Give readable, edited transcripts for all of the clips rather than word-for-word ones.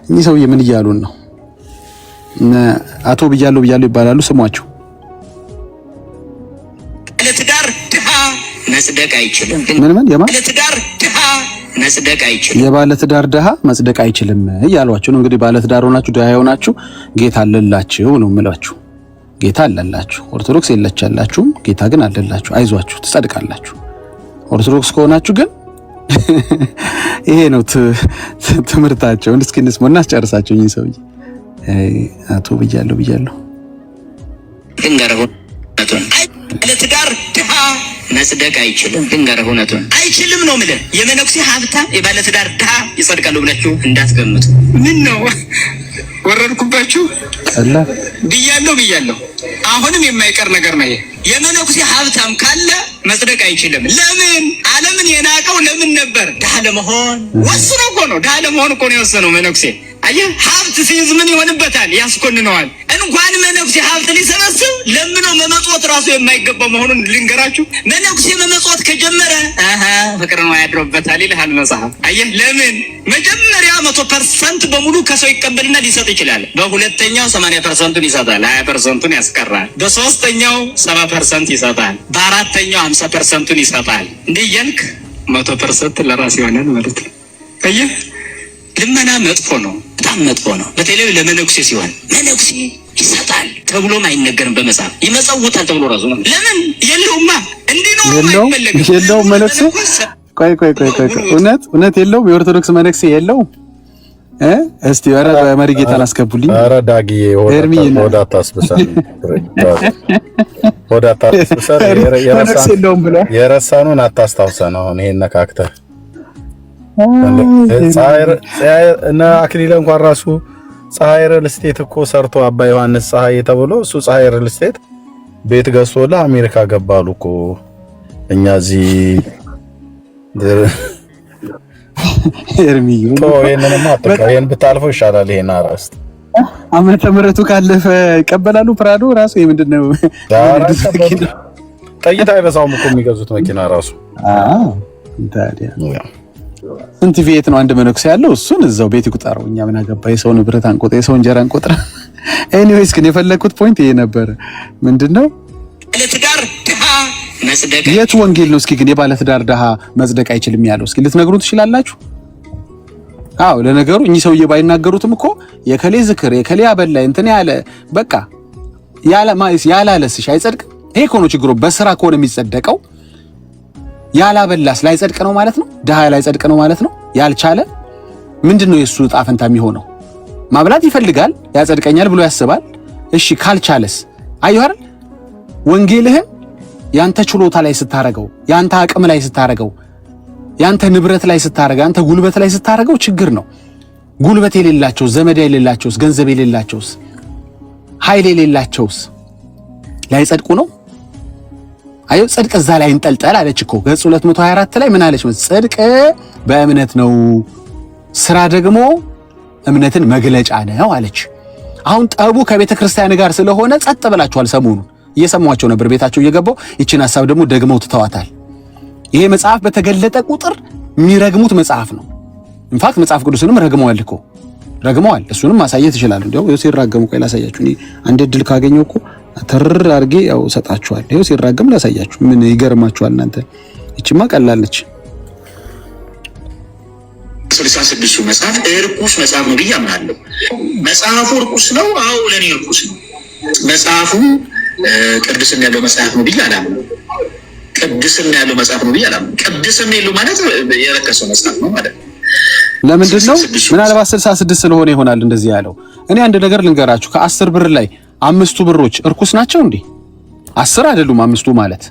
እኚህ ሰውዬ ምን እያሉን ነው? አቶ ብያለሁ ይባላሉ። ስሟቸው። ለትዳር ድሃ መጽደቅ አይችልም። ምን ለትዳር ድሃ መጽደቅ አይችልም። የባለ ትዳር ድሃ መጽደቅ አይችልም እያሏችሁ ነው። እንግዲህ ባለ ትዳር ሆናችሁ ድሃ የሆናችሁ ጌታ አለላችሁ ነው የምላችሁ። ጌታ አለላችሁ። ኦርቶዶክስ የለቻላችሁም፣ ጌታ ግን አለላችሁ። አይዟችሁ ትጸድቃላችሁ። ኦርቶዶክስ ከሆናችሁ ግን ይሄ ነው ትምህርታቸው። እስኪ እንስማ እናስጨርሳቸው። ይሄ ሰውዬ አቶ ብያለሁ ለትዳር ድሃ መጽደቅ አይችልም። ድንገረህ እውነቱን አይችልም ነው የምልህ። የመነኩሴ ሀብታም የባለ ትዳር ድሃ ይጸድቃሉ ብላችሁ እንዳትገምቱ። ምን ነው ወረድኩባችሁ? ብያለሁ። አሁንም የማይቀር ነገር ነው ይሄ። የመነኩሴ ሀብታም ካለ መጽደቅ አይችልም። ለምን? ዓለምን የናቀው ለምን ነበር? ድሃ ለመሆን ወስኖ እኮ ነው። ድሃ ለመሆን እኮ ነው የወሰነው መነኩሴ። አየህ፣ ሀብት ሲይዝ ምን ይሆንበታል? ያስኮንነዋል። እንኳን መነኩሴ ሀብት ሊሰበስብ ለምነው መመጽወት ራሱ የማይገባው መሆኑን ልንገራችሁ። መነኩሴ መመጽወት ከጀመረ ፍቅር ነው ያድሮበታል ይልሃል መጽሐፍ። አየህ፣ ለምን? መጀመሪያ 100% በሙሉ ከሰው ይቀበልና ሊሰጥ ይችላል። በሁለተኛው 80% ይሰጣል፣ 20% ያስቀራል። በሶስተኛው 70% ይሰጣል፣ በአራተኛው 50% ይሰጣል። እንዲህ እያልክ 100% ለራስ ይሆናል ማለት ነው። አየህ፣ ልመና መጥፎ ነው፣ በጣም መጥፎ ነው። በተለይ ለመነኩሴ ሲሆን መነኩሴ ይሰጣል ተብሎም አይነገርም በመጽሐፍ። ይመጸውታል ተብሎ ራሱ ነው። ለምን? የለውማ እንዲኖር አይፈልግም። የለውም መነኩሴ። ቆይ እውነት የለውም። የኦርቶዶክስ መነኩሴ የለውም። እስቲ ኧረ በመሪ ጌታን አስገቡልኝ። ኧረ ዳግዬ ወዳ ታስብሰን የረሳኑን አታስታውሰን። አሁን ይሄን ነካክተህ እና አክሊለ እንኳን ራሱ ፀሐይ ሪል ስቴት እኮ ሰርቶ አባ ዮሐንስ ፀሐይ ተብሎ እሱ ፀሐይ ሪል ስቴት ቤት ገዝቶላ አሜሪካ ገባሉ እኮ። እኛ እዚህ ኤርሚዩ ይሄን ብታልፈው ይሻላል። ይሄን አራስት ዓመተ ምሕረቱ ካለፈ ይቀበላሉ። ፕራዶ ራሱ የምንድነው? ጠይታ አይበዛውም እኮ የሚገዙት መኪና ራሱ። ታዲያ ስንት ቪየት ነው አንድ መነኩሴ ያለው? እሱን እዛው ቤት ይቁጠረው። እኛ ምን አገባ? የሰው ንብረት አንቆጥራ፣ የሰው እንጀራ አንቆጥራ። ኤኒዌይስ ግን የፈለኩት ፖይንት ይሄ ነበር። ምንድነው ለትዳር ድሃ መጽደቅ የት ወንጌል ነው? እስኪ ግን የባለ ትዳር ድሃ መጽደቅ አይችልም ያለው እስኪ ልትነግሩን ትችላላችሁ? አዎ ለነገሩ እኚህ ሰውዬ ባይናገሩትም እኮ የከሌ ዝክር የከሌ አበላ እንትን ያለ በቃ ያላለስሽ አይጸድቅም። ይሄ እኮ ነው ችግሩ። በስራ ከሆነ የሚጸደቀው ያላበላስ ላይጸድቅ ነው ማለት ነው። ድሃ ላይጸድቅ ነው ማለት ነው። ያልቻለ ምንድነው የሱ ዕጣ ፈንታ የሚሆነው? ማብላት ይፈልጋል ያጸድቀኛል ብሎ ያስባል። እሺ ካልቻለስ? አየሁ አይደል ወንጌልህን ያንተ ችሎታ ላይ ስታረገው፣ ያንተ አቅም ላይ ስታረገው፣ ያንተ ንብረት ላይ ስታረገው፣ ያንተ ጉልበት ላይ ስታረገው ችግር ነው። ጉልበት የሌላቸው ዘመድ የሌላቸውስ፣ ገንዘብ የሌላቸውስ፣ ኃይል የሌላቸውስ ላይጸድቁ ነው? አዩ ጽድቅ እዛ ላይ እንጠልጠል አለች እኮ ገጽ 224 ላይ ምን አለች? ጽድቅ በእምነት ነው፣ ስራ ደግሞ እምነትን መግለጫ ነው አለች። አሁን ጠቡ ከቤተ ክርስቲያን ጋር ስለሆነ ጸጥ ብላችኋል። ሰሞኑን እየሰማቸው ነበር ቤታቸው እየገባው ይችን ሐሳብ ደግሞ ደግመው ትተዋታል። ይሄ መጽሐፍ በተገለጠ ቁጥር የሚረግሙት መጽሐፍ ነው። ኢንፋክት መጽሐፍ ቅዱስንም ረግመዋል እኮ ረግመዋል። እሱንም ማሳየት ይችላል። እንደው ሲራገሙ ቆይ ላሳያችሁ። እኔ አንድ እድል ካገኘው እኮ ተር አርጌ ያው ሰጣችኋል። ይሄው ሲራገም ላሳያችሁ። ምን ይገርማችኋል እናንተ? እቺማ ቀላል ነች። 66 መጽሐፍ እርኩስ መጽሐፍ ነው ብዬ አምናለሁ። መጽሐፉ እርኩስ ነው። አዎ ለኔ እርኩስ ነው። መጽሐፉ ቅድስና ያለው መጽሐፍ ነው ብዬ አላምንም። ቅድስና ያለው መጽሐፍ ነው ብዬ አላምንም። ቅድስና ያለው ማለት የረከሰው መጽሐፍ ነው ማለት ነው። ለምንድን ነው? ምናልባት 66 ስለሆነ ይሆናል እንደዚህ ያለው። እኔ አንድ ነገር ልንገራችሁ። ከ10 ብር ላይ 5 ብሮች እርኩስ ናቸው እንዴ? 10 አይደሉም 5 ማለት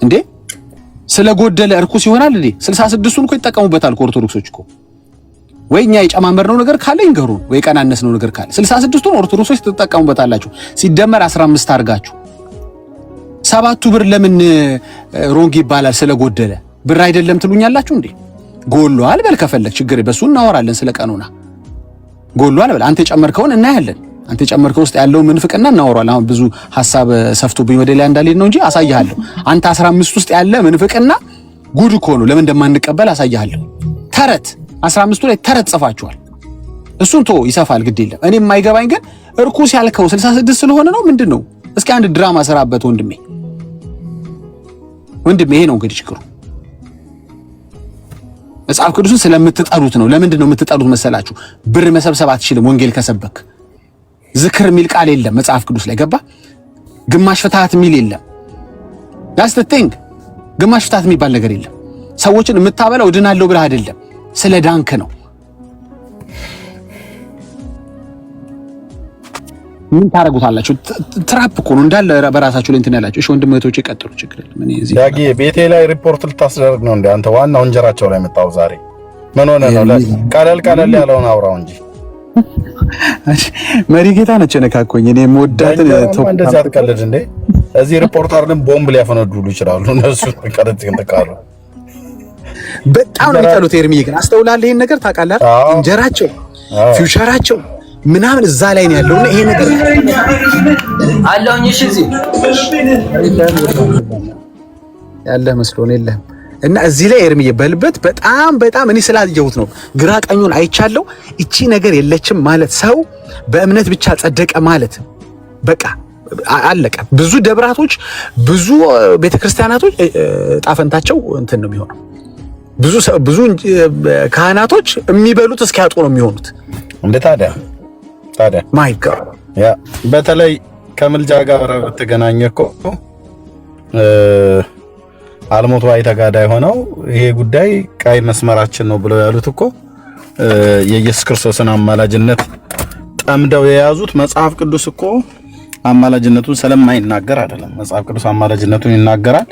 እንዴ? ስለጎደለ እርኩስ ይሆናል እንዴ? 66ን እኮ ይጠቀሙበታል ኦርቶዶክሶች እኮ። ወይኛ የጨማመርነው ነገር ካለ ይንገሩን፣ ወይ ቀናነስነው ነገር ካለ 66ን ኦርቶዶክሶች ትጠቀሙበታላችሁ። ሲደመር 15 አድርጋችሁ 7 ብር ለምን ሮንግ ይባላል? ስለጎደለ ብር አይደለም ትሉኛላችሁ እንዴ? ጎሏል በል ከፈለክ ችግር በሱ እናወራለን። ስለ ቀኑና ጎሏል በል አንተ የጨመርከውን እናያለን። አንተ የጨመርከው ውስጥ ያለው ምንፍቅና እናወራለን። አሁን ብዙ ሐሳብ ሰፍቶብኝ ወደ ላይ እንዳልሄድ ነው እንጂ አሳያለሁ። አንተ 15 ውስጥ ያለ ምንፍቅና ጉድ እኮ ነው። ለምን እንደማንቀበል አሳያለሁ። ተረት 15ቱ ላይ ተረጽፋችኋል። እሱን ቶ ይሰፋል፣ ግድ የለም። እኔ የማይገባኝ ግን እርኩስ ያልከው 66 ስለሆነ ነው ምንድነው? እስኪ አንድ ድራማ ሰራበት ወንድሜ። ይሄ ነው እንግዲህ ችግሩ። መጽሐፍ ቅዱስን ስለምትጠሉት ነው። ለምንድን ነው የምትጠሉት መሰላችሁ? ብር መሰብሰብ አትችልም ወንጌል ከሰበክ። ዝክር የሚል ቃል የለም መጽሐፍ ቅዱስ ላይ ገባ። ግማሽ ፍትሃት የሚል የለም። that's the thing። ግማሽ ፍትሃት የሚባል ነገር የለም። ሰዎችን የምታበላው ድናለሁ ብለህ አይደለም፣ ስለ ዳንክ ነው። ምን ታረጉታላችሁ? ትራፕ እኮ ነው እንዳለ በራሳችሁ ላይ እንትን ያላችሁ። እሺ ወንድም እህቶቼ ቀጥሉ፣ ችግር የለም። እኔ እዚህ ዳጊ ቤቴ ላይ ሪፖርት ልታስደርግ ነው እንዴ አንተ? ዋናው እንጀራቸው ላይ መጣው ዛሬ ምን ሆነ ነው? ቀለል ያለውን አውራው እንጂ መሪ ጌታ ነች ነካኮኝ። እኔ የምወዳትን ቶፕ እንደዛ አትቀልድ እንዴ። እዚህ ሪፖርተርንም ቦምብ ሊያፈነዱሉ ይችላሉ እነሱ ቀረጥ ይንተካሉ። በጣም ነው የሚጠሉት። ኤርሚዬ ግን አስተውላለህ ይሄን ነገር ታውቃለህ? እንጀራቸው ፊውቸራቸው ምናምን እዛ ላይ ነው ያለው። ይሄ ነገር አለውኝ። እሺ እዚህ ያለ መስሎን የለም። እና እዚህ ላይ ኤርሚዬ በልበት በጣም እኔ ስላየሁት ነው። ግራ ቀኙን አይቻለሁ። እቺ ነገር የለችም ማለት ሰው በእምነት ብቻ ጸደቀ ማለት በቃ አለቀ። ብዙ ደብራቶች፣ ብዙ ቤተክርስቲያናቶች ጣፈንታቸው እንትን ነው የሚሆነው። ብዙ ካህናቶች የሚበሉት እስኪያጡ ነው የሚሆኑት። እንደ ታዲያ ማይ ጋድ ያ በተለይ ከምልጃ ጋር በተገናኘ እኮ አልሞት ባይ ተጋዳይ ሆነው ይሄ ጉዳይ ቀይ መስመራችን ነው ብለው ያሉት እኮ የኢየሱስ ክርስቶስን አማላጅነት ጠምደው የያዙት መጽሐፍ ቅዱስ እኮ አማላጅነቱን ስለማይናገር አይደለም። መጽሐፍ ቅዱስ አማላጅነቱን ይናገራል።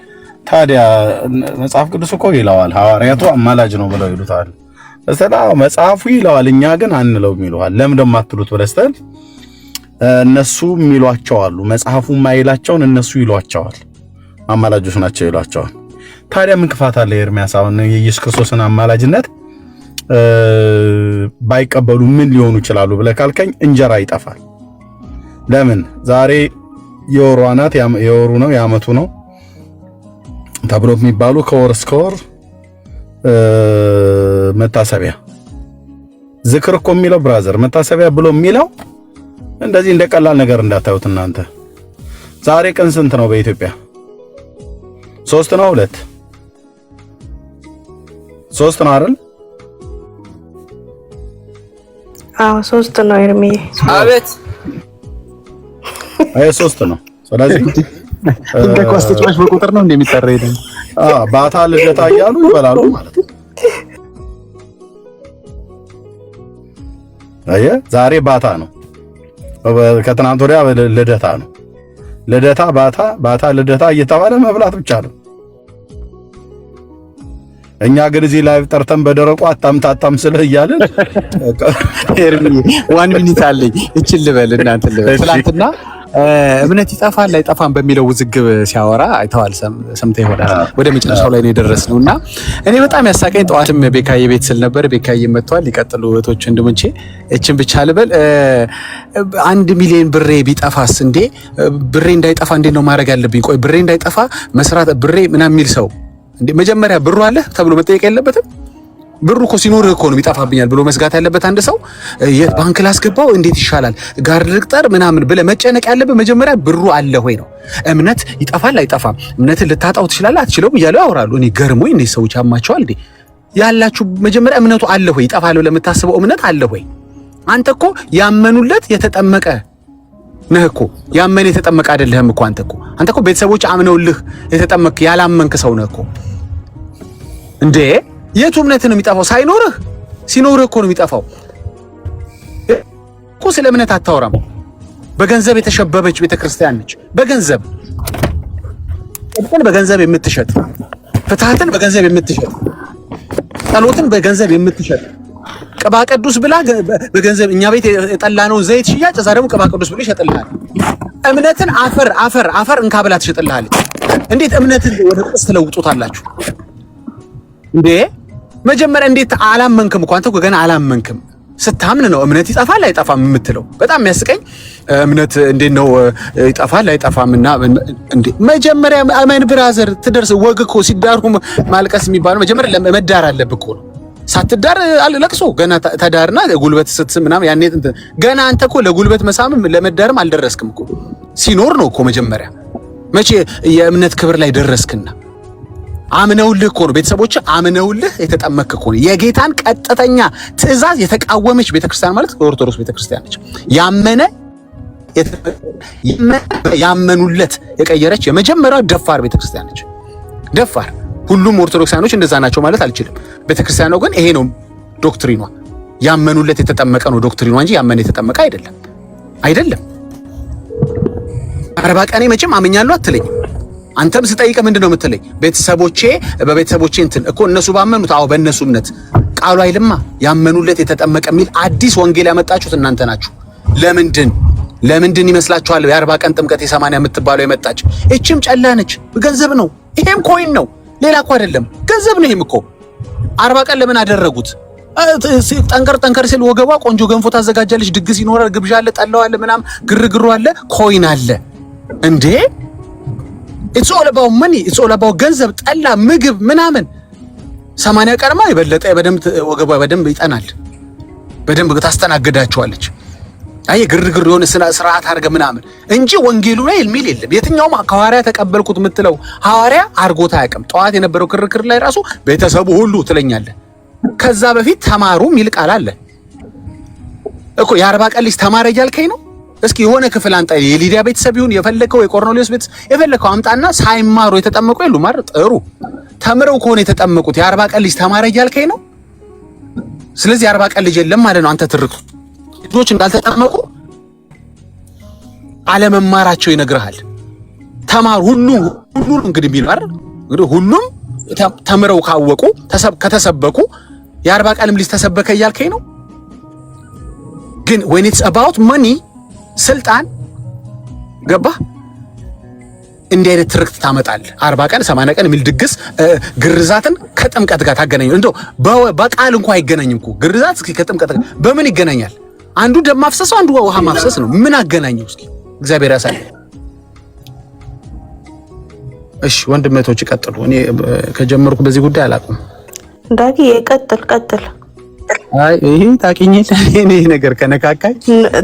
ታዲያ መጽሐፍ ቅዱስ እኮ ይለዋል፣ ሐዋርያቱ አማላጅ ነው ብለው ይሉታል። ስለዚህ መጽሐፉ ይለዋል፣ እኛ ግን አንለውም ይለዋል። ለምን ደም አትሉት ብለስተል እነሱ የሚሏቸው አሉ። መጽሐፉ ማይላቸውን እነሱ ይሏቸዋል፣ አማላጆች ናቸው ይሏቸዋል። ታዲያ ምን ክፋት አለ? ኤርሚያስ አሁን የኢየሱስ ክርስቶስን አማላጅነት ባይቀበሉ ምን ሊሆኑ ይችላሉ ብለህ ካልከኝ እንጀራ ይጠፋል። ለምን ዛሬ የወሩ አናት የወሩ ነው የዓመቱ ነው ተብሎ የሚባሉ ከወር እስከ ወር መታሰቢያ ዝክር እኮ የሚለው ብራዘር መታሰቢያ ብሎ የሚለው እንደዚህ እንደ ቀላል ነገር እንዳታዩት እናንተ። ዛሬ ቀን ስንት ነው በኢትዮጵያ? 3 ነው 2 3 ነው አይደል? አዎ 3 ነው ኤርሚዬ። አቤት አይ 3 ነው። ስለዚህ እንደ ኳስ ተጫዋች በቁጥር ነው እንደሚጠራ ይደም ባታ ልደታ እያሉ ይበላሉ ማለት ነው። አየ ዛሬ ባታ ነው፣ ከትናንት ወዲያ ልደታ ነው። ልደታ ባታ ልደታ እየተባለ መብላት ብቻ ነው። እኛ ግን እዚህ ላይ ጠርተን በደረቁ አጣምታጣም ስለ እያልን ኤርሚ 1 ሚኒት አለኝ እቺን ልበል እናንተ ልበል። ትላንትና እምነት ይጠፋል አይጠፋም በሚለው ውዝግብ ሲያወራ አይተዋል፣ ሰምተህ ይሆናል። ወደ መጨረሻው ላይ ነው የደረስነውና እኔ በጣም ያሳቀኝ ጠዋትም ቤካዬ ቤት ስል ነበር። ቤካዬ መጥቷል። ይቀጥሉ እህቶች ወንድሞቼ፣ እቺን ብቻ ልበል። 1 ሚሊዮን ብሬ ቢጠፋስ እንዴ? ብሬ እንዳይጠፋ እንዴት ነው ማድረግ ያለብኝ? ቆይ ብሬ እንዳይጠፋ መስራት ብሬ ምናምን የሚል ሰው እንዴ መጀመሪያ ብሩ አለ ተብሎ መጠየቅ የለበትም? ብሩ እኮ ሲኖር እኮ ነው ይጠፋብኛል ብሎ መስጋት ያለበት አንድ ሰው። የባንክ ላስገባው እንዴት ይሻላል ጋር ልቅጠር ምናምን ብለህ መጨነቅ ያለበት መጀመሪያ ብሩ አለ ሆይ ነው። እምነት ይጠፋል አይጠፋም፣ እምነትን ልታጣው ትችላለህ አትችለውም እያሉ ያወራሉ። እኔ ገርሞኝ እነዚህ ሰዎች ያማቸዋል እንዴ? ያላችሁ መጀመሪያ እምነቱ አለ ሆይ፣ ይጠፋል ብለህ የምታስበው እምነት አለ ሆይ? አንተ እኮ ያመኑለት የተጠመቀ ነህ እኮ፣ ያመነ የተጠመቀ አይደለህም እኮ አንተ እኮ ቤተሰቦች አምነውልህ የተጠመቅ ያላመንክ ሰው ነህ እኮ እንዴ። የቱ እምነት ነው የሚጠፋው? ሳይኖርህ ሲኖርህ እኮ ነው የሚጠፋው እኮ። ስለ እምነት አታወራም። በገንዘብ የተሸበበች ቤተክርስቲያን ነች። በገንዘብ በገንዘብ የምትሸጥ፣ ፍትሃትን በገንዘብ የምትሸጥ፣ ጸሎትን በገንዘብ የምትሸጥ፣ ቅባ ቅዱስ ብላ በገንዘብ እኛ ቤት የጠላነውን ዘይት ሽያጭ እዛ ደግሞ ቅባ ቅዱስ ብሎ ይሸጥልሃል። እምነትን አፈር እንካ ብላ ትሸጥልሃለች። እንዴት እምነትን ወደ ቁስ ትለውጡታላችሁ እንዴ? መጀመሪያ እንዴት አላመንክም እኮ አንተ እኮ ገና አላመንክም። ስታምን ነው እምነት ይጠፋል አይጠፋም የምትለው። በጣም የሚያስቀኝ እምነት እንዴት ነው ይጠፋል አይጠፋምና እንዴ መጀመሪያ አማን ብራዘር ትደርስ ወግ እኮ ሲዳሩ ማልቀስ የሚባለው መጀመሪያ ለመዳር አለብህ እኮ ነው። ሳትዳር ለቅሶ ገና ተዳርና ጉልበት ስትስም ምናምን ያኔ ገና አንተ እኮ ለጉልበት መሳምም ለመዳርም አልደረስክም እኮ ሲኖር ነው እኮ መጀመሪያ መቼ የእምነት ክብር ላይ ደረስክና አምነውልህ እኮ ነው ቤተሰቦች አምነውልህ የተጠመቅክ እኮ ነው የጌታን ቀጥተኛ ትእዛዝ የተቃወመች ቤተክርስቲያን ማለት ኦርቶዶክስ ቤተክርስቲያን ነች ያመኑለት የቀየረች የመጀመሪያው ደፋር ቤተክርስቲያን ነች ደፋር ሁሉም ኦርቶዶክሳኖች እንደዛ ናቸው ማለት አልችልም ቤተክርስቲያኗ ግን ይሄ ነው ዶክትሪኗ ያመኑለት የተጠመቀ ነው ዶክትሪኗ እንጂ ያመነ የተጠመቀ አይደለም 40 ቀኔ መቼም አመኛለሁ አትለኝ አንተም ስጠይቀ ምንድነው የምትለኝ በቤተሰቦቼ እንትን እኮ እነሱ ባመኑት አዎ በእነሱ እምነት ቃሉ አይልማ ያመኑለት የተጠመቀ ሚል አዲስ ወንጌል ያመጣችሁት እናንተ ናችሁ ለምንድን ይመስላችኋል የ40 ቀን ጥምቀት የ80 የምትባለው የመጣች እቺም ጨላነች ገንዘብ ነው ይሄም ኮይን ነው ሌላ እኮ አይደለም ገንዘብ ነው ይሄም እኮ 40 ቀን ለምን አደረጉት ጠንከር ሲል ወገቧ ቆንጆ ገንፎ ታዘጋጃለች ድግስ ይኖራል ግብዣ አለ ጠላው አለ ምናምን ግርግሩ አለ ኮይን አለ እንዴ it's all about money it's all about ገንዘብ ጠላ ምግብ ምናምን 80 ቀንማ ይበለጠ በደንብ ወገቧ በደንብ ይጠናል በደንብ ታስተናግዳቸዋለች አይ ግርግር የሆነ ስርዓት አርገ ምናምን እንጂ ወንጌሉ ላይ የሚል የለም የትኛውም ሐዋርያ ተቀበልኩት ምትለው ሐዋርያ አርጎታ ያቀም ጧት የነበረው ክርክር ላይ ራሱ ቤተሰቡ ሁሉ ትለኛለ ከዛ በፊት ተማሩ ሚል ቃል አለ እኮ የ40 ቀን ልጅ ተማረ ያልከኝ ነው እስኪ የሆነ ክፍል አንጣ የሊዲያ ቤተሰብ ይሁን የፈለከው የቆርኔሊዮስ ቤተሰብ የፈለከው አምጣና ሳይማሩ የተጠመቁ የሉ ማር ጥሩ ተምረው ከሆነ የተጠመቁት የ40 ቀን ልጅ ተማረ ያልከኝ ነው ስለዚህ 40 ቀን ልጅ የለም ማለት ነው አንተ ትርኩ ልጆች እንዳልተጠመቁ አለመማራቸው ይነግርሃል ተማር ሁሉም እንግዲህ ቢማር እንግዲህ ሁሉም ተምረው ካወቁ ከተሰበኩ የ40 ቀንም ልጅ ተሰበከ ያልከኝ ነው ግን when it's about money ስልጣን ገባ እንዲህ አይነት ትርክት ታመጣል 40 ቀን 80 ቀን የሚል ድግስ ግርዛትን ከጥምቀት ጋር ታገናኘው እንደው በቃል እንኳን አይገናኝም እኮ ግርዛት እስኪ ከጥምቀት ጋር በምን ይገናኛል አንዱ ደም ማፍሰስ አንዱ ውሃ ማፍሰስ ነው ምን አገናኘው እስኪ እግዚአብሔር ያሳይ እሺ ወንድሜቶች ይቀጥሉ እኔ ከጀመርኩ በዚህ ጉዳይ አላውቅም ዳጊ ቀጥል አይ ይሄ ታቂኝ እኔ ነገር ከነካካይ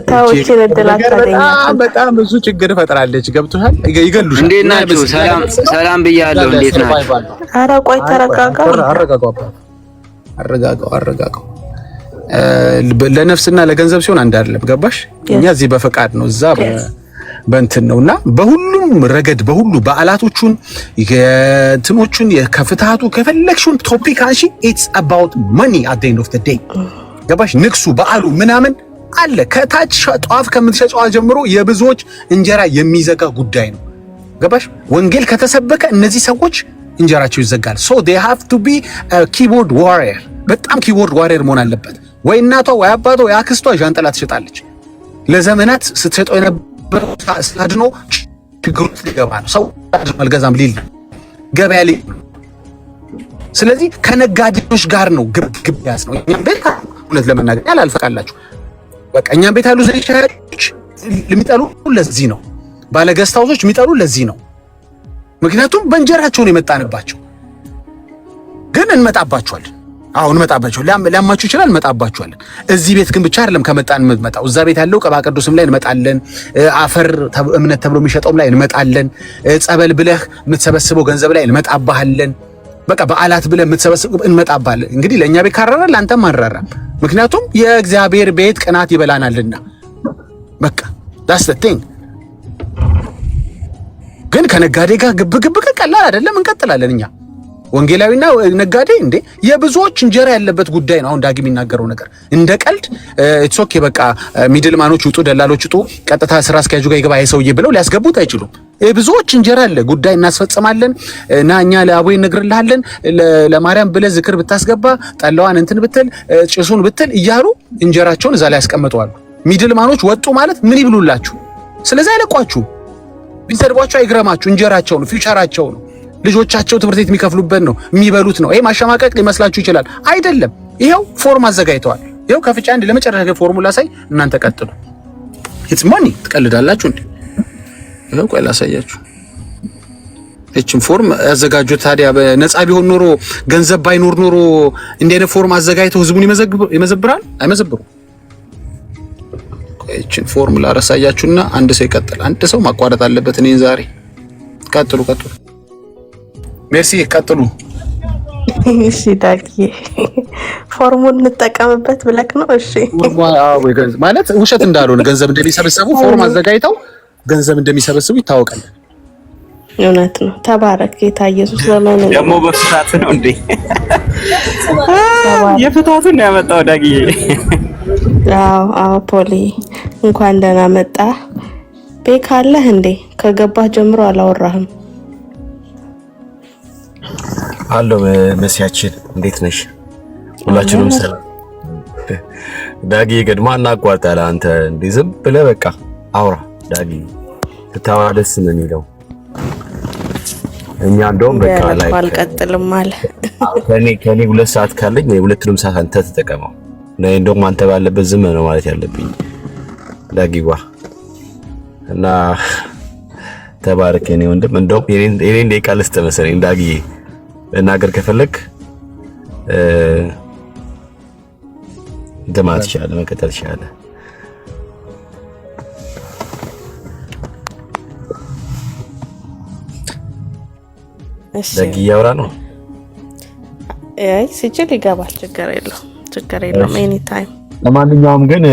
ታውጪ ለደላታለኝ በጣም ብዙ ችግር ፈጥራለች ገብቶሃል ይገሉሽ እንዴት ናችሁ ሰላም ብያለሁ እንዴት ናችሁ ኧረ ቆይ ተረጋጋ አረጋጋው ለነፍስና ለገንዘብ ሲሆን አንድ አይደለም ገባሽ እኛ እዚህ በፈቃድ ነው እዛ በእንትን ነውና በሁሉም ረገድ በሁሉ በዓላቶቹን የእንትኖቹን የከፍታቱ ከፈለክሽውን ቶፒክ አንሺ it's about money at the end of the day ገባሽ ንግሱ በዓሉ ምናምን አለ ከታች ጧፍ ከምትሸጫዋ ጀምሮ የብዙዎች እንጀራ የሚዘጋ ጉዳይ ነው ገባሽ ወንጌል ከተሰበከ እነዚህ ሰዎች እንጀራቸው ይዘጋል so they have to be a keyboard warrior በጣም ኪቦርድ ዋሪየር መሆን አለበት ወይ እናቷ ወይ አባቷ ወይ አክስቷ ዣንጥላ ትሸጣለች ለዘመናት ስትሸጠው የነበረው ስላድኖ ችግሩ ሊገባ ነው ሰው አልገዛም ሊል ገበያ ላይ ስለዚህ ከነጋዴዎች ጋር ነው ግብ ያዝ ነው እኛም ቤት ሁለት ለመናገር ያላልፈቃላችሁ በቃ እኛም ቤት ያሉ ዘይቻዎች ለሚጠሉ ለዚህ ነው ባለገስታውሶች የሚጠሉ ለዚህ ነው ምክንያቱም በእንጀራቸው ነው የመጣንባቸው ግን እንመጣባቸዋለን አሁን መጣባቸው ሊያማችሁ ይችላል መጣባቸዋለን እዚህ ቤት ግን ብቻ አይደለም ከመጣን መጣው እዛ ቤት ያለው ቀባ ቅዱስም ላይ እንመጣለን አፈር እምነት ተብሎ የሚሸጠውም ላይ እንመጣለን ጸበል ብለህ የምትሰበስበው ገንዘብ ላይ እንመጣባለን በቃ በዓላት ብለህ የምትሰበስበው እንመጣባለን እንግዲህ ለኛ ቤት ካረረ ላንተም አንራራም ምክንያቱም የእግዚአብሔር ቤት ቅናት ይበላናልና በቃ that's the thing ግን ከነጋዴ ጋር ግብግብ ቀላል አይደለም እንቀጥላለን እኛ ወንጌላዊና ነጋዴ እንዴ የብዙዎች እንጀራ ያለበት ጉዳይ ነው አሁን ዳግም የሚናገረው ነገር እንደ ቀልድ ኢትስ ኦኬ በቃ ሚድልማኖች ውጡ ደላሎች ውጡ ቀጥታ ስራ አስኪያጁ ጋር ይገባ ይሰውዬ ብለው ሊያስገቡት አይችሉም የብዙዎች እንጀራ አለ ጉዳይ እናስፈጽማለን እና እኛ ለአቦይ እንነግርልሃለን ለማርያም ብለህ ዝክር ብታስገባ ጠላዋን እንትን ብትል ጭሱን ብትል እያሉ እንጀራቸውን እዛ ላይ ያስቀምጣሉ ሚድልማኖች ወጡ ማለት ምን ይብሉላችሁ ስለዚህ አይለቋችሁ ቢሰድቧችሁ አይግረማችሁ እንጀራቸው ነው ፊውቸራቸው ነው ልጆቻቸው ትምህርት ቤት የሚከፍሉበት ነው የሚበሉት ነው ይሄ ማሸማቀቅ ሊመስላችሁ ይችላል አይደለም ይሄው ፎርም አዘጋጅተዋል ይሄው ከፍቻ አንድ ለመጨረሻ ፎርሙላ ሳይ እናንተ ቀጥሉ it's money ትቀልዳላችሁ እንዴ ይሄው ቆይ ላሳያችሁ እቺን ፎርም ያዘጋጁት ታዲያ በነፃ ቢሆን ኖሮ ገንዘብ ባይኖር ኖሮ እንደ አይነት ፎርም አዘጋጅተው ህዝቡን ይመዘብራል አይመዘብሩ። እቺን ፎርም ላረሳያችሁና አንድ ሰው ይቀጥል። አንድ ሰው ማቋረጥ አለበት። እኔ ዛሬ ቀጥሉ። ሜርሲ ቀጥሉ። እሺ ዳጊ ፎርሙን እንጠቀምበት ብለክ ነው? እሺ ማለት ውሸት እንዳልሆነ ገንዘብ እንደሚሰበስቡ ፎርም አዘጋጅተው ገንዘብ እንደሚሰበስቡ ይታወቃል። እውነት ነው። ተባረክ ጌታ ኢየሱስ። ዘመን ደግሞ በፍታት ነው እንዴ? የፍታቱን ነው ያመጣው ዳጊ። አዎ ፖሊ እንኳን ደህና መጣ። ቤት አለህ እንዴ? ከገባህ ጀምሮ አላወራህም። አሎ መሲያችን እንዴት ነሽ? ሁላችንም ሰላም። ዳጊ ገድማ እናቋርጣለ። አንተ እንዴ ዝም ብለህ በቃ አውራ ዳጊ። ትታወራ ደስ ነው የሚለው። እኛ እንደውም በቃ ላይ አልቀጥልም አለ። ከኔ 2 ሰዓት ካለኝ ወይ 2ቱንም ሰዓት አንተ ተጠቀመው። ነይ እንደውም አንተ ባለበት ዝም ነው ማለት ያለብኝ ዳጊዋ። እና ተባረክ የኔ ወንድም። እንደውም የኔን ደቂቃ ልስጥ መሰለኝ ዳጊ እናገር ከፈለክ እንደማለት ይችላል መቀጠል ይችላል። እሺ ዳጊ ያወራ ነው። ሲችል ይገባል። ችግር የለውም ኤኒ ታይም። ለማንኛውም ግን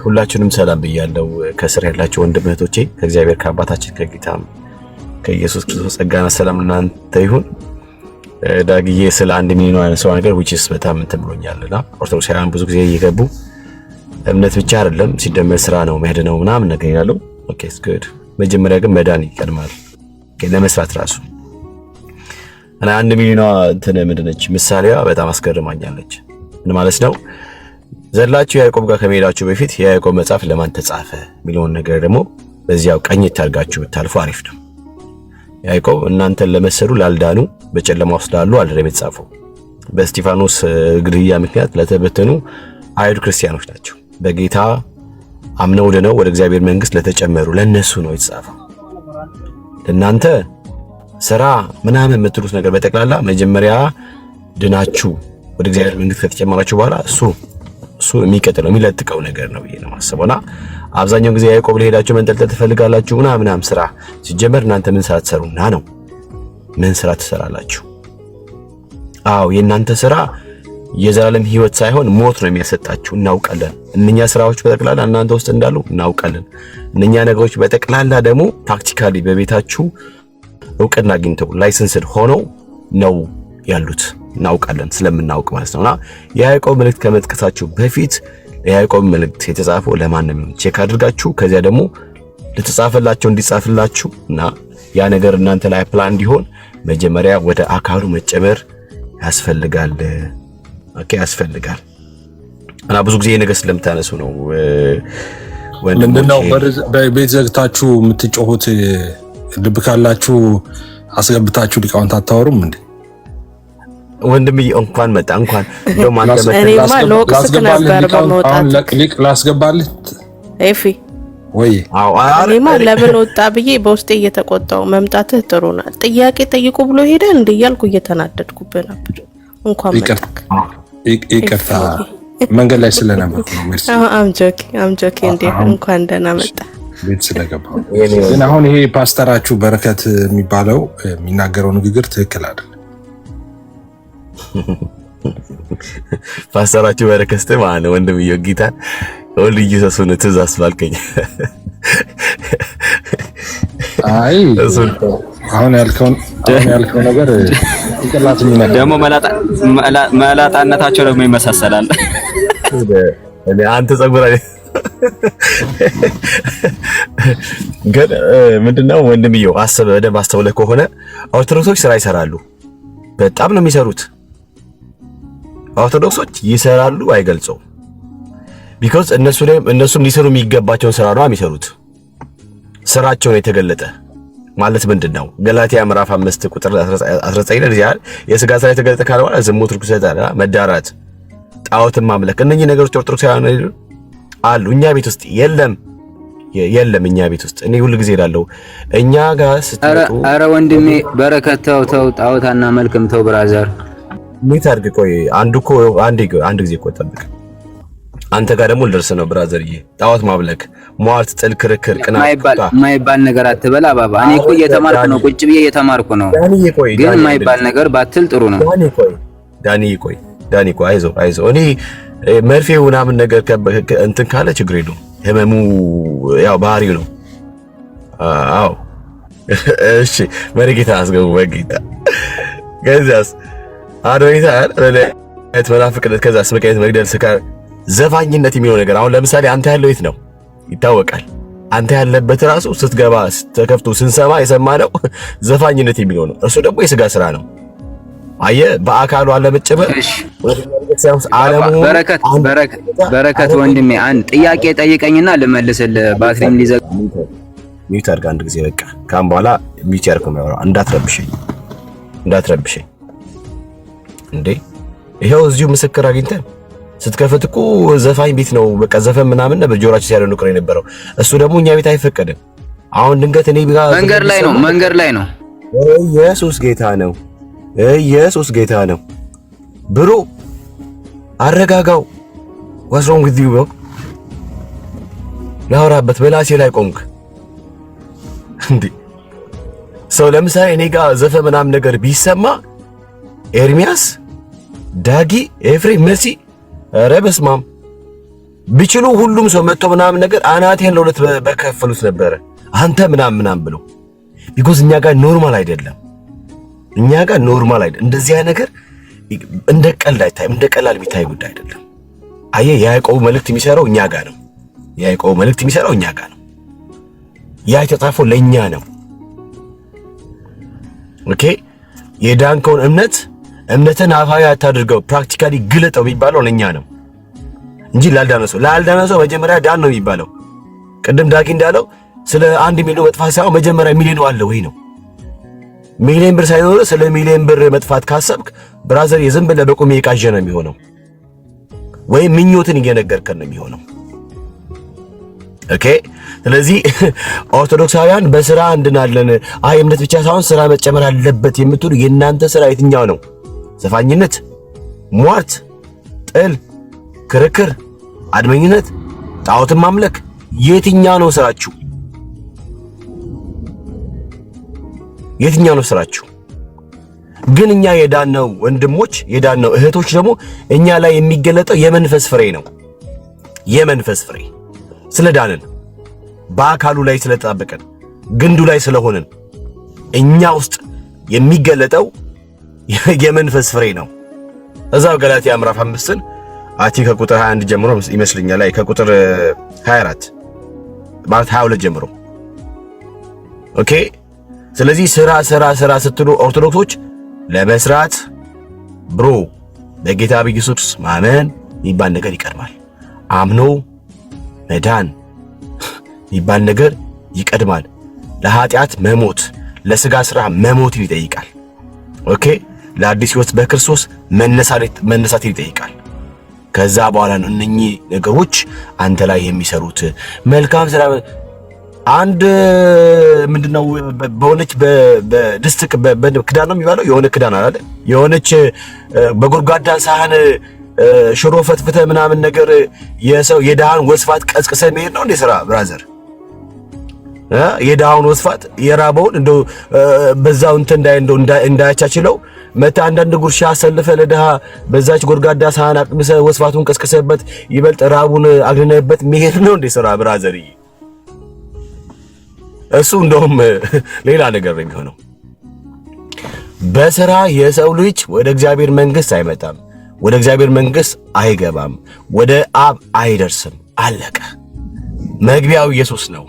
ሁላችንም ሰላም ብያለሁ። ከስር ያላችሁ ወንድም እህቶቼ ከእግዚአብሔር ከአባታችን ከጌታም ከኢየሱስ ክርስቶስ ጸጋና ሰላም እናንተ ይሁን። ዳጊዬ ስለ 1 ሚሊዮን ያነሳው ነገር which is በጣም ተምሮኛልና ኦርቶዶክሳውያን ብዙ ጊዜ እየገቡ እምነት ብቻ አይደለም ሲደመር ስራ ነው መሄድነው ምናምን ነገር ይላሉ። ኦኬ ኢትስ ጉድ። መጀመሪያ ግን መዳን ይቀድማል ለመስራት ራሱ። እና 1 ሚሊዮን እንትን ምንድነች ምሳሌዋ በጣም አስገርማኛለች። ምን ማለት ነው? ዘላችሁ ያዕቆብ ጋር ከመሄዳችሁ በፊት የያዕቆብ መጽሐፍ ለማን ተጻፈ የሚለውን ነገር ደግሞ በዚያው ቀኝት ታርጋችሁ ብታልፉ አሪፍ ነው። ያዕቆብ እናንተን ለመሰሉ ላልዳኑ በጨለማ ውስጥ ላሉ አይደለም የተጻፈው። በእስጢፋኖስ ግድያ ምክንያት ለተበተኑ አይሁድ ክርስቲያኖች ናቸው። በጌታ አምነው ድነው ወደ እግዚአብሔር መንግስት ለተጨመሩ ለነሱ ነው የተጻፈው። ለእናንተ ስራ ምናምን የምትሉት ነገር በጠቅላላ መጀመሪያ ድናችሁ ወደ እግዚአብሔር መንግስት ከተጨመራችሁ በኋላ እሱ የሚቀጥለው የሚለጥቀው ነገር ነው ብዬ ነው የማስበውና አብዛኛው ጊዜ ያዕቆብ ለሄዳችሁ መንጠልጠል ትፈልጋላችሁ ምናምን ስራ ሲጀመር እናንተ ምን ስራ ትሰሩና ነው? ምን ስራ ትሰራላችሁ? አዎ የእናንተ ስራ የዘላለም ህይወት ሳይሆን ሞት ነው የሚያሰጣችሁ እናውቃለን። እነኛ ስራዎች በጠቅላላ እናንተ ውስጥ እንዳሉ እናውቃለን። እነኛ ነገሮች በጠቅላላ ደግሞ ፕራክቲካሊ በቤታችሁ እውቅና አግኝተው ላይሰንስድ ሆነው ነው ያሉት እናውቃለን ስለምናውቅ ማለት ነውና የያዕቆብ መልእክት ከመጥቀሳችሁ በፊት የያዕቆብ መልእክት የተጻፈው ለማንም ቼክ አድርጋችሁ ከዚያ ደግሞ ለተጻፈላችሁ እንዲጻፍላችሁ እና ያ ነገር እናንተ ላይ ፕላን እንዲሆን መጀመሪያ ወደ አካሉ መጨመር ያስፈልጋል። ኦኬ ያስፈልጋል። እና ብዙ ጊዜ ነገር ስለምታነሱ ነው ምንድነው በቤት ዘግታችሁ የምትጮሁት? ልብ ካላችሁ አስገብታችሁ ሊቃውንት አታወሩም እንዴ? ወንድምዬ እንኳን መጣ እንኳን እንደውም አንተ እኔማ ለወቅስክ ነበር በመውጣት ለቅሊቅ ላስገባልህ ኤፊ ወይ እኔማ ለምን ወጣ ብዬ በውስጤ እየተቆጣው መምጣትህ ጥሩ ነው። ጥያቄ ጠይቁ ብሎ ሄደ እንዴ እያልኩ እየተናደድኩብህ ነበር። እንኳን መጣ ይቅርታ መንገድ ላይ ስለነበርኩ ነው። ሜርሲ አም ጆኪ እንዴ እንኳን ደህና መጣ ቤት ስለገባሁ። ግን አሁን ይሄ ፓስተራችሁ በረከት የሚባለው የሚናገረው ንግግር ትክክል አይደለም። ፓስተራችሁ በረከት ማለት ነው ወንድምዬው ጌታ ሁሉ ኢየሱስን ትእዛዝ ባልከኝ አይ አሁን ያልከው ነገር እንቅላት ምን ደግሞ መላጣነታቸው ደግሞ ይመሳሰላል። አንተ ጸጉር አይደል ግን ምንድነው ወንድምዬው አሰበ በደንብ አስተውለህ ከሆነ ኦርቶዶክሶች ስራ ይሰራሉ፣ በጣም ነው የሚሰሩት። ኦርቶዶክሶች ይሰራሉ አይገልጸው ቢኮዝ እነሱም ሊሰሩ የሚገባቸውን ስራ ነው የሚሰሩት። ስራቸው ነው የተገለጠ ማለት ምንድነው? ገላትያ ምዕራፍ 5 ቁጥር 19 ላይ ያል የሥጋ ስራ የተገለጠ ካለ በኋላ ዝሙት፣ ርኩሰት፣ መዳራት፣ ጣዖትን ማምለክ እነኚህ ነገሮች ኦርቶዶክሳውያን አሉ። እኛ ቤት ውስጥ የለም እኛ ቤት ውስጥ እኔ ሁሉ ጊዜ እላለሁ እኛ ጋር ስትመጡ ኧረ ወንድሜ በረከት ተው ጣዖታና መልክም ተው ብራዘር ምን ታርግ ቆይ አንድ ጊዜ ቆይ ጠብቅ አንተ ጋር ደግሞ ልደርስ ነው ብራዘርዬ ጣዖት ማብለክ ሟርት ጥል ክርክር ቅናት ማይባል ነገር አትበላ ባባ እኔ እኮ እየተማርኩ ነው ቁጭ ብዬ እየተማርኩ ነው ግን ማይባል ነገር ባትል ጥሩ ነው ዳኒ ቆይ አይዞህ እኔ መርፌው ምናምን ነገር እንትን ካለ ችግር የለውም ህመሙ ያው ባህሪው ነው አዎ እሺ መሪጌታ አስገቡ በጌታ ከዛስ አዶይታ ለለት መናፍቅነት ከዛስ መቀየት መግደል ስካር ዘፋኝነት የሚለው ነገር አሁን ለምሳሌ አንተ ያለው የት ነው ይታወቃል አንተ ያለበት ራሱ ስትገባ ተከፍቶ ስንሰማ የሰማነው ዘፋኝነት የሚለው ነው እሱ ደግሞ የሥጋ ስራ ነው አየ በአካሉ አለመጨበጥ በረከት ወንድሜ አንድ ጥያቄ ጠይቀኝና ልመልስልህ ባትሪም ሊዘጋ ሚውት አድርግ አንድ ጊዜ በቃ ካም በኋላ ሚውት ያርኩ ነው እንዳትረብሽኝ እንዴ ይሄው እዚሁ ምስክር አግኝተን ስትከፈት እኮ ዘፋኝ ቤት ነው በቃ ዘፈን ምናምን ነበር ጆሮአችን ሲያደንቁ ነው የነበረው እሱ ደግሞ እኛ ቤት አይፈቀድም አሁን ድንገት እኔ ቢጋ መንገድ ላይ ነው ኢየሱስ ጌታ ነው ብሩ አረጋጋው ወስሮም ግዲው ነው ላውራበት በላሴ ላይ ቆምክ እንዴ ሰው ለምሳሌ እኔ ጋር ዘፈን ምናምን ነገር ቢሰማ ኤርሚያስ ዳጊ ኤፍሬም መሲ ኧረ በስመ አብ ቢችሉ ሁሉም ሰው መጥቶ ምናምን ነገር አናቴን ለሁለት በከፈሉት ነበር አንተ ምናምን ብሎ ቢኮዝ እኛ ጋር ኖርማል አይደለም እንደዚህ አይነት ነገር እንደ ቀልድ አይታይም እንደ ቀላል የሚታይ ጉዳይ አይደለም አየህ ያዕቆብ መልእክት የሚሰራው እኛ ጋር ነው ያ የተጻፈው ለኛ ነው ኦኬ የዳንከውን እምነትን አፋዊ አታድርገው ፕራክቲካሊ ግለጠው የሚባለው ለኛ ነው እንጂ ላልዳነሰው መጀመሪያ ዳን ነው የሚባለው ቅድም ዳጊ እንዳለው ስለ 1 ሚሊዮን መጥፋት ሳይሆን መጀመሪያ ሚሊዮን አለ ወይ ነው ሚሊዮን ብር ሳይኖር ስለ ሚሊዮን ብር መጥፋት ካሰብክ ብራዘር የዝም ብለህ በቁም የቃዠ ነው የሚሆነው ወይ ምኞትን እየነገርከን ነው የሚሆነው ኦኬ ስለዚህ ኦርቶዶክሳውያን በስራ እንድናለን እምነት ብቻ ሳይሆን ስራ መጨመር አለበት የምትሉ የናንተ ስራ የትኛው ነው ዘፋኝነት ሟርት ጥል ክርክር አድመኝነት ጣዖትን ማምለክ የትኛው ነው ስራችሁ ግን እኛ የዳነው ወንድሞች የዳነው እህቶች ደግሞ እኛ ላይ የሚገለጠው የመንፈስ ፍሬ ነው ስለዳንን በአካሉ ላይ ስለተጣበቀን ግንዱ ላይ ስለሆነን እኛ ውስጥ የሚገለጠው የመንፈስ ፍሬ ነው እዛው ገላትያ ምዕራፍ 5 አቲ ከቁጥር 21 ጀምሮ ይመስልኛል ላይ ከቁጥር 24 ማለት 22 ጀምሮ ኦኬ ስለዚህ ስራ ስትሉ ኦርቶዶክሶች ለመስራት ብሮ በጌታ በኢየሱስ ማመን የሚባል ነገር ይቀድማል አምኖ መዳን የሚባል ነገር ይቀድማል ለኃጢአት መሞት ለሥጋ ስራ መሞት ይጠይቃል ኦኬ ለአዲስ ሕይወት በክርስቶስ መነሳት ይጠይቃል ከዛ በኋላ ነው እነኚህ ነገሮች አንተ ላይ የሚሰሩት መልካም ስራ አንድ ምንድነው በሆነች በድስት ክዳን ነው የሚባለው የሆነ ክዳን አይደል የሆነች በጎርጓዳ ሳህን ሽሮ ፈትፍተ ምናምን ነገር የሰው የዳሃን ወስፋት ቀስቅሰ መሄድ ነው እንደ ስራ ብራዘር የዳሃን ወስፋት የራበውን እንደው በዛው እንትን እንዳያቻችለው መታ አንዳንድ ጉርሻ አሰልፈ ለዳሃ በዛች ጎርጓዳ ሳህን አቅምሰ ወስፋቱን ቀስቅሰበት ይበልጥ ራቡን አግነነበት መሄድ ነው እንደ ስራ ብራዘር እሱ እንደውም ሌላ ነገር ነው የሚሆነው በስራ የሰው ልጅ ወደ እግዚአብሔር መንግስት አይመጣም ወደ እግዚአብሔር መንግስት አይገባም ወደ አብ አይደርስም አለቀ መግቢያው ኢየሱስ ነው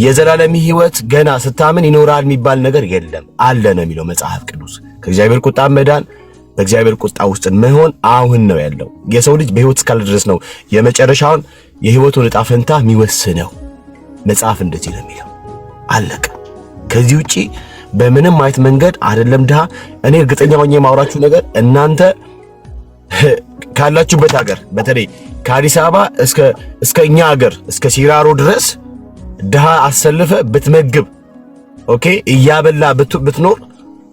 የዘላለም ሕይወት ገና ስታምን ይኖራል የሚባል ነገር የለም አለ ነው የሚለው መጽሐፍ ቅዱስ ከእግዚአብሔር ቁጣ መዳን በእግዚአብሔር ቁጣ ውስጥ መሆን አሁን ነው ያለው የሰው ልጅ በሕይወት እስካለ ድረስ ነው የመጨረሻውን የሕይወቱን ዕጣ ፈንታ የሚወስነው መጽሐፍ እንደዚህ ነው የሚለው አለቀ ከዚህ ውጪ በምንም አይነት መንገድ አይደለም ድሃ እኔ እርግጠኛ ሆኜ የማውራችሁ ነገር እናንተ ካላችሁበት ሀገር በተለይ ከአዲስ አበባ እስከ እኛ ሀገር እስከ ሲራሮ ድረስ ድሃ አሰልፈ ብትመግብ ኦኬ እያበላ ብትኖር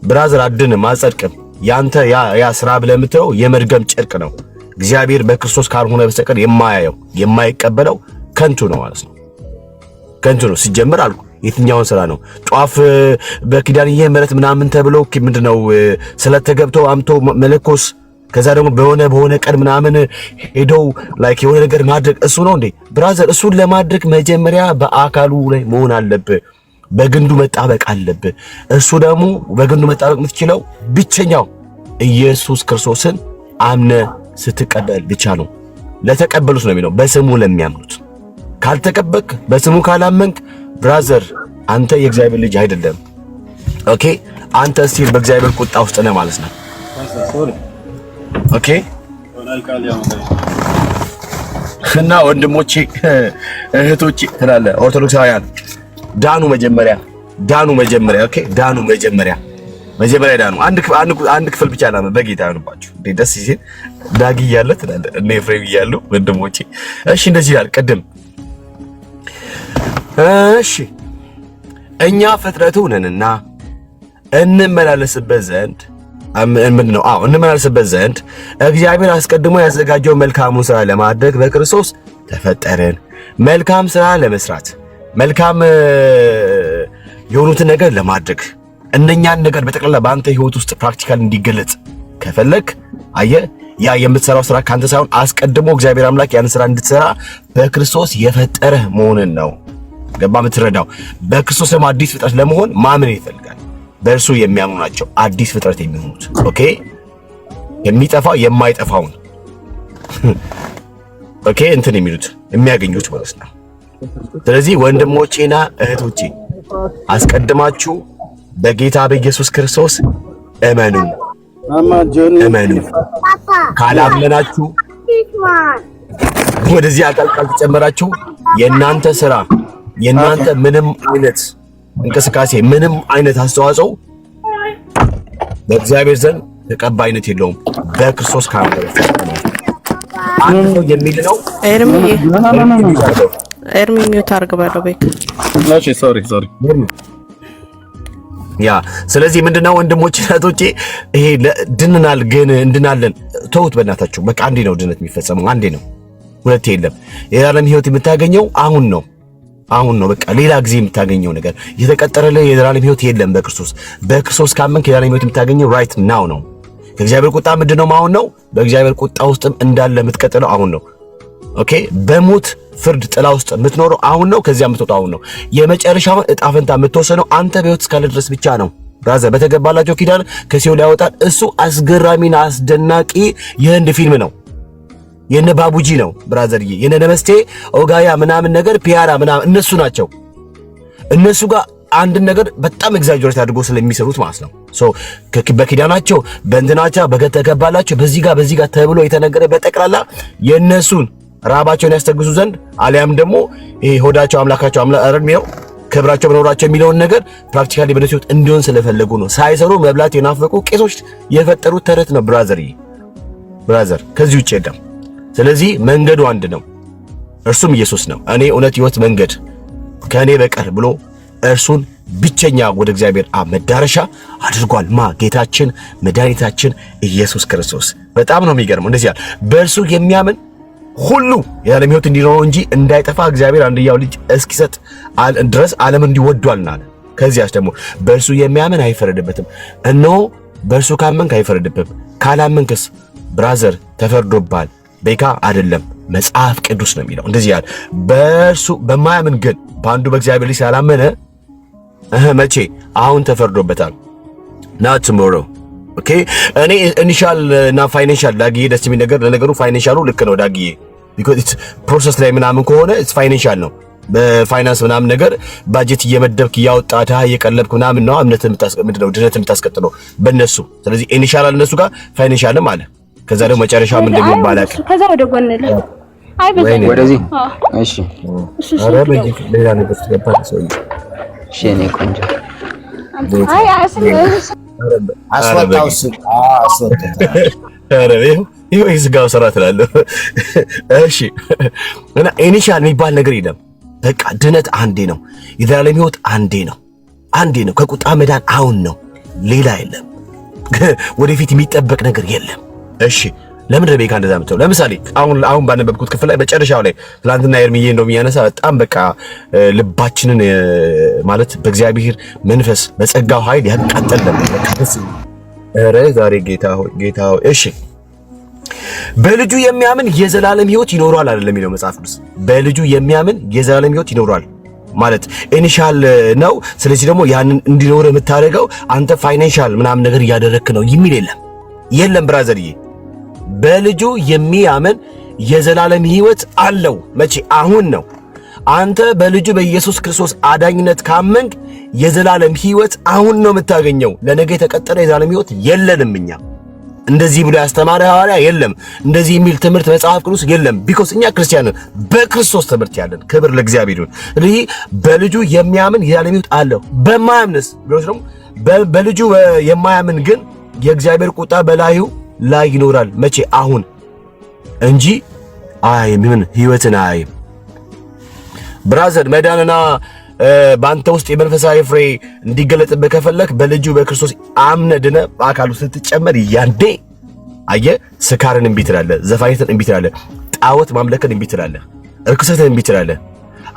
ብራዘር አድንም አጸድቅም። ያንተ ያ ስራ ብለህ የምትለው የመርገም ጨርቅ ነው። እግዚአብሔር በክርስቶስ ካልሆነ በስተቀር የማያየው የማይቀበለው ከንቱ ነው ማለት ነው። ከንቱ ነው ሲጀምር አልኩ። የትኛውን ስራ ነው ጧፍ በኪዳንዬ ምሕረት ምናምን ተብለው ምንድነው ስለተገብተው አምቶ መለኮስ ከዛ ደግሞ በሆነ ቀን ምናምን ሄደው ላይክ የሆነ ነገር ማድረግ እሱ ነው እንዴ ብራዘር? እሱን ለማድረግ መጀመሪያ በአካሉ ላይ መሆን አለብህ። በግንዱ መጣበቅ አለብህ። እሱ ደግሞ በግንዱ መጣበቅ የምትችለው ብቸኛው ኢየሱስ ክርስቶስን አምነ ስትቀበል ብቻ ነው። ለተቀበሉት ነው የሚለው በስሙ ለሚያምኑት። ካልተቀበልክ በስሙ ካላመንክ ብራዘር አንተ የእግዚአብሔር ልጅ አይደለም። ኦኬ አንተ ስቲል በእግዚአብሔር ቁጣ ውስጥ ነህ ማለት ነው። ኦኬ እና ወንድሞቼ እህቶቼ ትላለህ ኦርቶዶክሳውያን ዳኑ መጀመሪያ ኦኬ ዳኑ መጀመሪያ ዳኑ። አንድ ክፍል ብቻ ነው በጌታ ያኑባችሁ እንዴ ደስ ሲል ዳጊ እያለ ትላለህ እኔ ፍሬም እያለሁ ወንድሞቼ እሺ እንደዚህ ይላል ቅድም እሺ እኛ ፍጥረቱ ነንና እንመላለስበት ዘንድ እግዚአብሔር አስቀድሞ ያዘጋጀው መልካሙን ስራ ለማድረግ በክርስቶስ ተፈጠርን። መልካም ስራ ለመስራት መልካም የሆኑትን ነገር ለማድረግ እነኛን ነገር በጠቅላላ በአንተ ህይወት ውስጥ ፕራክቲካል እንዲገለጽ ከፈለክ አየህ ያ የምትሰራው ስራ ካንተ ሳይሆን አስቀድሞ እግዚአብሔር አምላክ ያን ስራ እንድትሰራ በክርስቶስ የፈጠረህ መሆንን ነው። ገባ የምትረዳው? በክርስቶስ ደግሞ አዲስ ፍጥረት ለመሆን ማመን ይፈልጋል። በእርሱ የሚያምኑ ናቸው አዲስ ፍጥረት የሚሆኑት። ኦኬ የሚጠፋው የማይጠፋውን ኦኬ እንትን የሚሉት የሚያገኙት ማለት ነው። ስለዚህ ወንድሞቼና እህቶቼ አስቀድማችሁ በጌታ በኢየሱስ ክርስቶስ እመኑ። ካላመናችሁ ወደዚህ አቃል ተጨመራችሁ የእናንተ ስራ የእናንተ ምንም አይነት እንቅስቃሴ ምንም አይነት አስተዋጽኦ በእግዚአብሔር ዘንድ ተቀባይነት የለውም። በክርስቶስ ካመነ አንድ ሰው የሚል ነው። ኤርሚ ሚውት አድርግ ባለው ቤት እሺ ሶሪ ያ ስለዚህ ምንድነው ወንድሞቼ እህቶቼ ይሄ ድንናል ግን እንድናለን ተውት በእናታችሁ። በቃ አንዴ ነው ድነት የሚፈጸመው አንዴ ነው፣ ሁለቴ የለም። የዘላለም ህይወት የምታገኘው አሁን ነው በቃ ሌላ ጊዜ የምታገኘው ነገር የተቀጠረልህ የዘላለም ህይወት የለም። በክርስቶስ ካመንክ የዘላለም ህይወት የምታገኘው ራይት ናው ነው። ከእግዚአብሔር ቁጣ ምንድነው አሁን ነው። በእግዚአብሔር ቁጣ ውስጥም እንዳለ የምትቀጥለው አሁን ነው። ኦኬ በሞት ፍርድ ጥላ ውስጥ የምትኖረው አሁን ነው። ከዚያ የምትወጣው አሁን ነው። የመጨረሻውን እጣ ፈንታ የምትወሰነው አንተ በህይወት እስካለ ድረስ ብቻ ነው። ብራዘር በተገባላቸው ኪዳን ከሲኦል ያወጣል። እሱ አስገራሚና አስደናቂ የህንድ ፊልም ነው። የነ ባቡጂ ነው ብራዘርዬ፣ የነ ነመስቴ ኦጋያ ምናምን ነገር ፒያራ ምናምን እነሱ ናቸው። እነሱ ጋር አንድ ነገር በጣም ኤግዛጀሬት አድርጎ ስለሚሰሩት ማለት ነው። በኪዳናቸው በእንትናቸው በተገባላቸው በዚህ ጋር ተብሎ የተነገረ በጠቅላላ የነሱን ራባቸውን ያስተግዙ ዘንድ አሊያም ደግሞ ይሄ ሆዳቸው አምላካቸው አረድሚው ክብራቸው በኖራቸው የሚለውን ነገር ፕራክቲካሊ በነሱ ህይወት እንዲሆን ስለፈለጉ ነው። ሳይሰሩ መብላት የናፈቁ ቄሶች የፈጠሩት ተረት ነው ብራዘር ከዚህ ውጭ የለም። ስለዚህ መንገዱ አንድ ነው፣ እርሱም ኢየሱስ ነው። እኔ እውነት ህይወት መንገድ ከእኔ በቀር ብሎ እርሱን ብቸኛ ወደ እግዚአብሔር መዳረሻ አድርጓል። ጌታችን መድኃኒታችን ኢየሱስ ክርስቶስ። በጣም ነው የሚገርመው። እንደዚህ ያለ በእርሱ የሚያምን ሁሉ የዓለም ህይወት እንዲኖረው እንጂ እንዳይጠፋ እግዚአብሔር አንድያው ልጅ እስኪሰጥ ድረስ ዓለም እንዲወዷልና አለ። ከዚያስ ደግሞ በእርሱ የሚያምን አይፈረድበትም። እነሆ በእርሱ ካመንክ አይፈረድብም፣ ካላመንክስ ብራዘር ተፈርዶባል። በይካ አይደለም መጽሐፍ ቅዱስ ነው የሚለው። እንደዚህ ያለ በእርሱ በማያምን ግን በአንዱ በእግዚአብሔር ልጅ ያላመነ መቼ አሁን ተፈርዶበታል። not tomorrow ኦኬ እኔ ኢኒሻል እና ፋይናንሻል ዳግዬ ደስ የሚል ነገር ለነገሩ ፋይናንሻሉ ልክ ነው ዳግዬ because it's process ላይ ምናምን ከሆነ it's financial ነው። በፋይናንስ ምናምን ነገር ባጀት እየመደብክ እያወጣ ዳ እየቀለብክ ምናምን ነው እምነት ምንድነው ድነት የምታስቀጥለው በእነሱ። ስለዚህ ኢኒሻል እነሱ ጋር ፋይናንሻልም አለ። ከዛ ደግሞ መጨረሻ ምን እንደሚባል አለ። ከዛ ወደ ጎን ላይ አይ ወደዚህ እሺ ኧረ በዚህ ሌላ ነገር ተገባል ሰው እሺ እኔ ቆንጆ አይ አስወጣው። ኧረ ይሄ ስጋው ስራ ትላለህ። እሺ እና ኢኒሻል የሚባል ነገር የለም። በቃ ድነት አንዴ ነው። የዘላለም ሕይወት አንዴ ነው። ከቁጣ መዳን አሁን ነው፣ ሌላ የለም። ወደፊት የሚጠበቅ ነገር የለም። እሺ ለምን ረቤካ እንደዛ ምትለው? ለምሳሌ አሁን ባነበብኩት ክፍል ላይ መጨረሻው ላይ ትናንትና ኤርሚዬ እንደውም ያነሳ በጣም በቃ ልባችንን ማለት በእግዚአብሔር መንፈስ በጸጋው ኃይል ያቃጠል ነበር። በቃ ኧረ ዛሬ ጌታ ሆይ እሺ በልጁ የሚያምን የዘላለም ሕይወት ይኖረዋል አይደለም የሚለው መጽሐፍ ቅዱስ። በልጁ የሚያምን የዘላለም ሕይወት ይኖረዋል ማለት ኢኒሻል ነው። ስለዚህ ደግሞ ያንን እንዲኖር የምታደርገው አንተ ፋይናንሻል ምናምን ነገር እያደረክ ነው የሚል የለም ብራዘርዬ። በልጁ የሚያምን የዘላለም ሕይወት አለው። መቼ? አሁን ነው። አንተ በልጁ በኢየሱስ ክርስቶስ አዳኝነት ካመንክ የዘላለም ሕይወት አሁን ነው የምታገኘው። ለነገ የተቀጠረ የዘላለም ሕይወት የለንም እኛ። እንደዚህ ብሎ ያስተማረ ሐዋርያ የለም። እንደዚህ የሚል ትምህርት መጽሐፍ ቅዱስ የለም። ቢኮዝ እኛ ክርስቲያን በክርስቶስ ትምህርት ያለን፣ ክብር ለእግዚአብሔር ይሁን። ስለዚህ በልጁ የሚያምን የዘላለም ሕይወት አለው። በማያምንስ ብሎ ደግሞ በልጁ የማያምን ግን የእግዚአብሔር ቁጣ በላዩ ላይ ይኖራል። መቼ? አሁን እንጂ ምን ሕይወትን አያይም። ብራዘር መዳንና በአንተ ውስጥ የመንፈሳዊ ፍሬ እንዲገለጥብህ ከፈለክ በልጁ በክርስቶስ አምነህ ድነህ በአካሉ ስትጨመር ያንዴ አየህ ስካርን እምቢ ትላለህ፣ ዘፋኝነትን እምቢ ትላለህ፣ ጣዖት ማምለክን እምቢ ትላለህ፣ እርኩሰትን እምቢ ትላለህ፣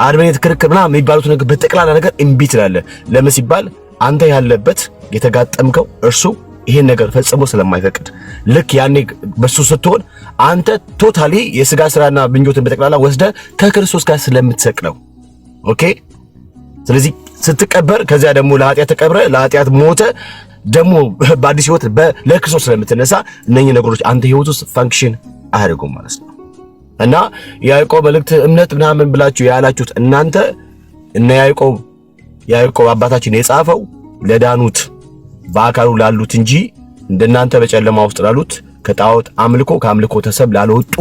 አድመኔት ክርክር ምናምን የሚባሉት ነገር በጠቅላላ ነገር እምቢ ትላለህ። ለምን ሲባል አንተ ያለበት የተጋጠምከው እርሱ ይሄን ነገር ፈጽሞ ስለማይፈቅድ ልክ ያኔ በሱ ስትሆን አንተ ቶታሊ የሥጋ ሥራና ምኞትን በጠቅላላ ወስደህ ከክርስቶስ ጋር ስለምትሰቅለው ኦኬ። ስለዚህ ስትቀበር ከዚያ ደግሞ ለኃጢአት ተቀብረ ለኃጢአት ሞተ ደግሞ በአዲስ ሕይወት ለክርስቶስ ስለምትነሳ እነኚህ ነገሮች አንተ ሕይወት ውስጥ ፋንክሽን አያደርጉም ማለት ነው። እና ያዕቆብ መልእክት እምነት ምናምን ብላችሁ ያላችሁት እናንተ እነ ያዕቆብ አባታችን የጻፈው ለዳኑት በአካሉ ላሉት እንጂ እንደናንተ በጨለማ ውስጥ ላሉት ከጣዖት አምልኮ ከአምልኮ ተሰብ ላልወጡ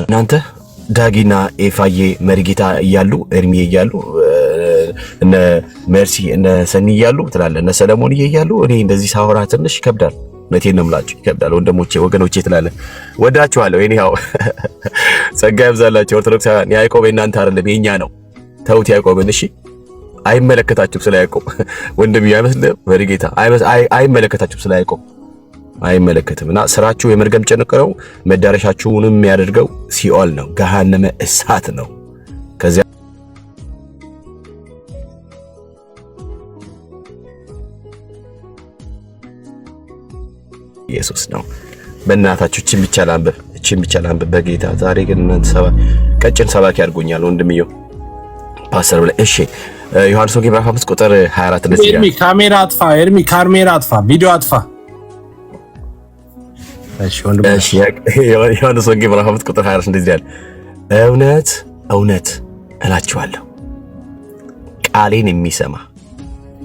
እናንተ ዳጊና ኤፋዬ መሪጌታ እያሉ ኤርሚዬ እያሉ እነ መርሲ እነ ሰኒ እያሉ ትላለህ እነ ሰለሞን እያሉ እኔ እንደዚህ ሳወራ ትንሽ ይከብዳል። እውነቴን ነው የምላችሁ ይከብዳል። ወንድሞቼ ወገኖቼ ትላለህ። ወዳችኋለሁ። እኔው ጸጋ ይብዛላችሁ። ኦርቶዶክሳውያን ያዕቆብ እናንተ አይደለም የኛ ነው። ተውት ያዕቆብን እሺ። አይመለከታችሁም ስለ ያዕቆብ ወንድም አይመስልም መሪጌታ አይመለከታችሁም ስለ ያዕቆብ አይመለከትም። እና ስራችሁ የመርገም ጨንቀረው መዳረሻችሁንም የሚያደርገው ሲኦል ነው፣ ገሃነመ እሳት ነው። ከዚያ ኢየሱስ ነው። በእናታችሁ እቺን ብቻ ላንብብ በጌታ ዛሬ ግን እናንተ ቀጭን ሰባኪ አድርጎኛል ወንድምየው ፓስተር ብለ እሺ። ዮሐንስ ወንጌል ምዕራፍ 5 ቁጥር 24 እንደዚህ ይላል። ኤርሚ ካሜራ አጥፋ፣ ቪዲዮ አጥፋ። እሺ ወንድም እሺ ዮሐንስ ወንጌል ምዕራፍ 5 ቁጥር 24 እንደዚህ ይላል። እውነት እውነት እላችኋለሁ ቃሌን የሚሰማ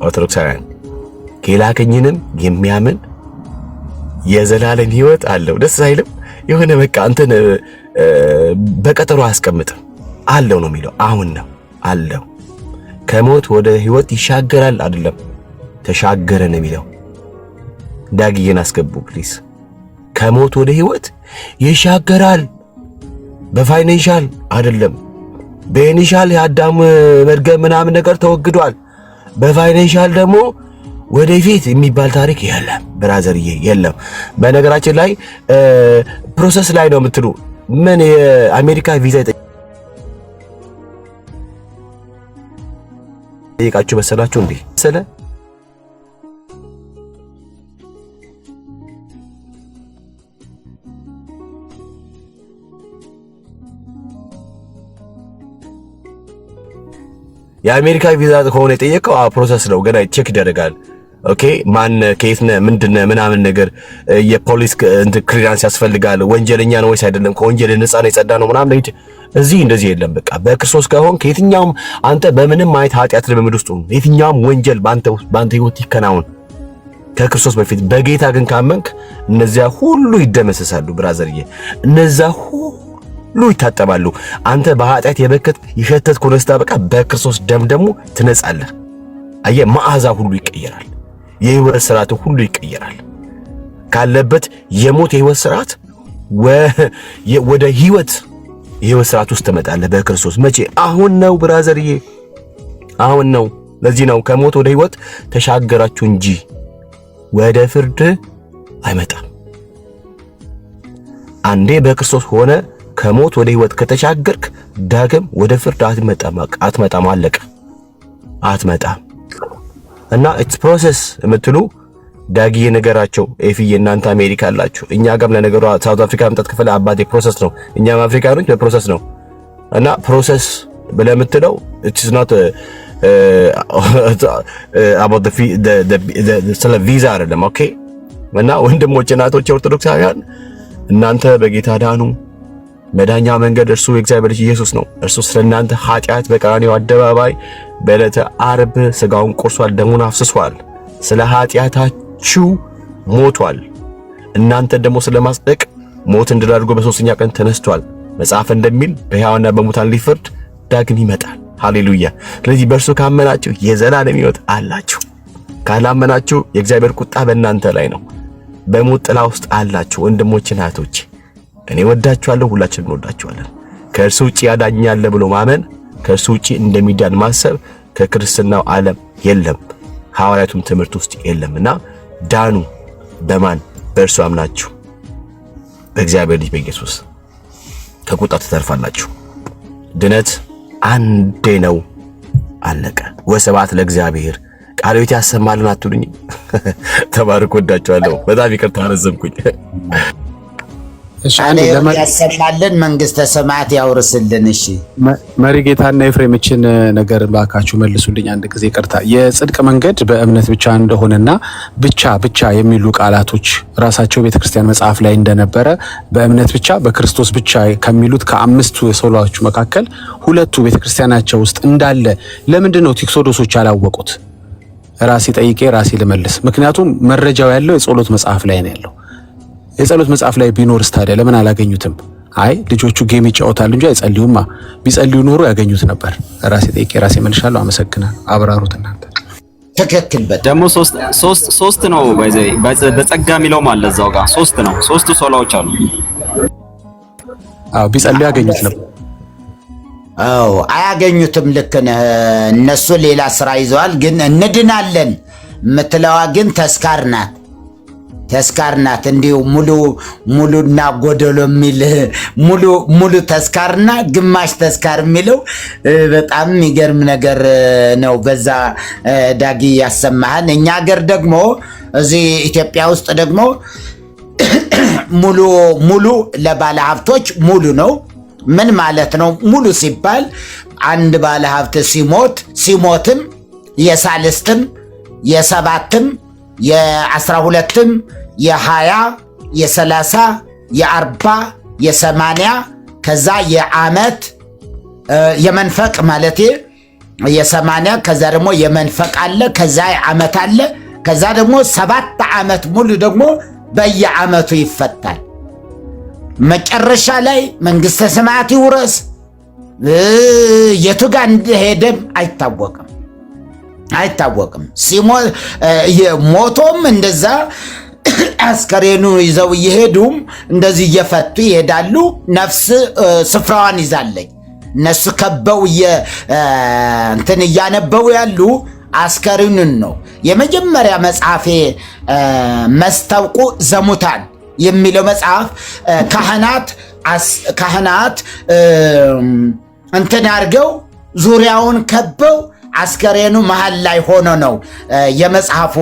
ኦርቶዶክሳውያን የላከኝንም የሚያምን የዘላለም ሕይወት አለው። ደስ አይልም? የሆነ በቃ አንተን በቀጠሮ አያስቀምጥም አለው ነው የሚለው። አሁን ነው አለው። ከሞት ወደ ሕይወት ይሻገራል አይደለም ተሻገረ ነው የሚለው። ዳግዬን አስገቡ ፕሊዝ። ከሞት ወደ ሕይወት ይሻገራል። በፋይናንሻል አይደለም። በኢኒሻል የአዳም መርገም ምናምን ነገር ተወግዷል። በፋይናንሻል ደግሞ ወደፊት የሚባል ታሪክ የለም ብራዘርዬ፣ የለም። በነገራችን ላይ ፕሮሰስ ላይ ነው የምትሉ ምን የአሜሪካ ቪዛ ጠይቃችሁ መሰላችሁ እንዴ? ስለ የአሜሪካ ቪዛ ከሆነ የጠየቀው ፕሮሰስ ነው፣ ገና ቼክ ይደረጋል። ኦኬ ማን ከየት ነህ ምንድነህ ምናምን ነገር የፖሊስ ክሊራንስ ያስፈልጋል። ወንጀለኛ ነው ወይስ አይደለም፣ ከወንጀል ነፃ ነው የጸዳ ነው ምናምን። እዚህ እንደዚህ የለም። በቃ በክርስቶስ ከሆን ከየትኛውም አንተ በምንም አይነት ኃጢአት ልምምድ ውስጥ የትኛውም ወንጀል ባንተ ህይወት ይከናወን ከክርስቶስ በፊት። በጌታ ግን ካመንክ እነዚያ ሁሉ ይደመሰሳሉ ብራዘርዬ። እነዚያ ሁሉ ይታጠባሉ። አንተ በኃጢአት የሸተትክ ሆነህ ስታበቃ በክርስቶስ ደም ደግሞ ትነጻለህ። አየህ፣ መዓዛ ሁሉ ይቀየራል። የህይወት ስርዓት ሁሉ ይቀየራል። ካለበት የሞት የህይወት ስርዓት ወደ የህይወት ስርዓት ውስጥ ትመጣለህ በክርስቶስ። መቼ? አሁን ነው ብራዘርዬ፣ አሁን ነው። ለዚህ ነው ከሞት ወደ ህይወት ተሻገራችሁ እንጂ ወደ ፍርድ አይመጣም። አንዴ በክርስቶስ ሆነ ከሞት ወደ ህይወት ከተሻገርክ ዳግም ወደ ፍርድ አትመጣም። አለቀ፣ አትመጣም። እና ኢትስ ፕሮሰስ የምትሉ ዳጊዬ ነገራቸው። ኤፍዬ እናንተ አሜሪካ አላችሁ፣ እኛ ጋርም ለነገሩ ሳውዝ አፍሪካ መምጣት ከፈለ አባቴ ፕሮሰስ ነው። እኛም አፍሪካኖች በፕሮሰስ ነው። እና ፕሮሰስ ብለህ የምትለው ኢትስ ኖት about ስለ ቪዛ አይደለም። ኦኬ። እና ወንድሞች እናቶች ኦርቶዶክሳውያን እናንተ በጌታ ዳኑ። መዳኛ መንገድ እርሱ የእግዚአብሔር ልጅ ኢየሱስ ነው። እርሱ ስለናንተ ኃጢአት በቀራንዮ አደባባይ በዕለተ ዓርብ ስጋውን ቆርሷል፣ ደሙን አፍስሷል፣ ስለ ኃጢአታችሁ ሞቷል። እናንተ ደግሞ ስለማጽደቅ ሞት እንድል አድርጎ በሶስተኛ ቀን ተነስቷል። መጽሐፍ እንደሚል በሕያዋንና በሙታን ሊፈርድ ዳግም ይመጣል። ሃሌሉያ። ስለዚህ በእርሱ ካመናችሁ የዘላለም ሕይወት አላችሁ። ካላመናችሁ የእግዚአብሔር ቁጣ በእናንተ ላይ ነው። በሞት ጥላ ውስጥ አላችሁ። ወንድሞችና እህቶች እኔ ወዳችኋለሁ፣ ሁላችንም እንወዳችኋለን። ከእርሱ ውጪ ያዳኛል ብሎ ማመን፣ ከእርሱ ውጪ እንደሚዳን ማሰብ ከክርስትናው ዓለም የለም፣ ሐዋርያቱም ትምህርት ውስጥ የለምና ዳኑ። በማን? በእርሱ አምናችሁ በእግዚአብሔር ልጅ በኢየሱስ ከቁጣ ትተርፋላችሁ። ድነት አንዴ ነው፣ አለቀ። ወስብሐት ለእግዚአብሔር። ቃለ ሕይወት ያሰማልን አትሉኝ? ተባረኩ፣ ወዳችኋለሁ። በጣም ይቅርታ አረዘምኩኝ። ያሰማልን፣ መንግስተ ሰማያት ያውርስልን። እሺ መሪጌታና ኤፍሬምችን ነገር ባካችሁ መልሱልኝ አንድ ጊዜ ይቅርታ። የጽድቅ መንገድ በእምነት ብቻ እንደሆነና ብቻ የሚሉ ቃላቶች ራሳቸው ቤተክርስቲያን መጽሐፍ ላይ እንደነበረ በእምነት ብቻ በክርስቶስ ብቻ ከሚሉት ከአምስቱ ሶላዎች መካከል ሁለቱ ቤተክርስቲያናቸው ውስጥ እንዳለ ለምንድን ነው ቲክሶዶሶች ያላወቁት? ራሴ ጠይቄ ራሴ ልመልስ። ምክንያቱም መረጃው ያለው የጸሎት መጽሐፍ ላይ ነው ያለው። የጸሎት መጽሐፍ ላይ ቢኖርስ ታዲያ ለምን አላገኙትም? አይ ልጆቹ ጌም ይጫወታሉ እንጂ አይጸልዩማ። ቢጸልዩ ኖሮ ያገኙት ነበር። ራሴ ጠይቄ ራሴ መልሻለሁ። አመሰግናለሁ። አብራሩት እናንተ። ትክክል። ደግሞ ሶስት ነው በጸጋ የሚለውም አለ እዛው ጋር ሶስት ነው። ሶስቱ ሶላዎች አሉ። አዎ ቢጸልዩ ያገኙት ነበር። አዎ አያገኙትም። ልክ ነህ። እነሱ ሌላ ስራ ይዘዋል። ግን እንድናለን የምትለዋ ግን ተስካር ናት። ተስካር ናት። እንዲሁ ሙሉና ጎደሎ የሚል ሙሉ ተስካርና ግማሽ ተስካር የሚለው በጣም የሚገርም ነገር ነው። በዛ ዳጊ ያሰማህን። እኛ ሀገር ደግሞ እዚህ ኢትዮጵያ ውስጥ ደግሞ ሙሉ ለባለ ሀብቶች ሙሉ ነው። ምን ማለት ነው? ሙሉ ሲባል አንድ ባለ ሀብት ሲሞትም የሳልስትም የሰባትም የ12ም የ20 የ30 የ40 የ80 ከዛ የዓመት የመንፈቅ ማለት የ80 ከዛ ደግሞ የመንፈቅ አለ፣ ከዛ የዓመት አለ፣ ከዛ ደግሞ 7 ዓመት ሙሉ ደግሞ በየዓመቱ ይፈታል። መጨረሻ ላይ መንግስተ ሰማያት ይውረስ የቱ ጋር እንደሄደም አይታወቅም። ሞቶም እንደዛ አስከሬኑ ይዘው እየሄዱም እንደዚህ እየፈቱ ይሄዳሉ። ነፍስ ስፍራዋን ይዛለች። እነሱ ከበው እንትን እያነበው ያሉ አስከሬኑን ነው። የመጀመሪያ መጽሐፌ መስታውቁ ዘሙታን የሚለው መጽሐፍ ካህናት እንትን አድርገው ዙሪያውን ከበው አስከሬኑ መሃል ላይ ሆኖ ነው የመጽሐፉ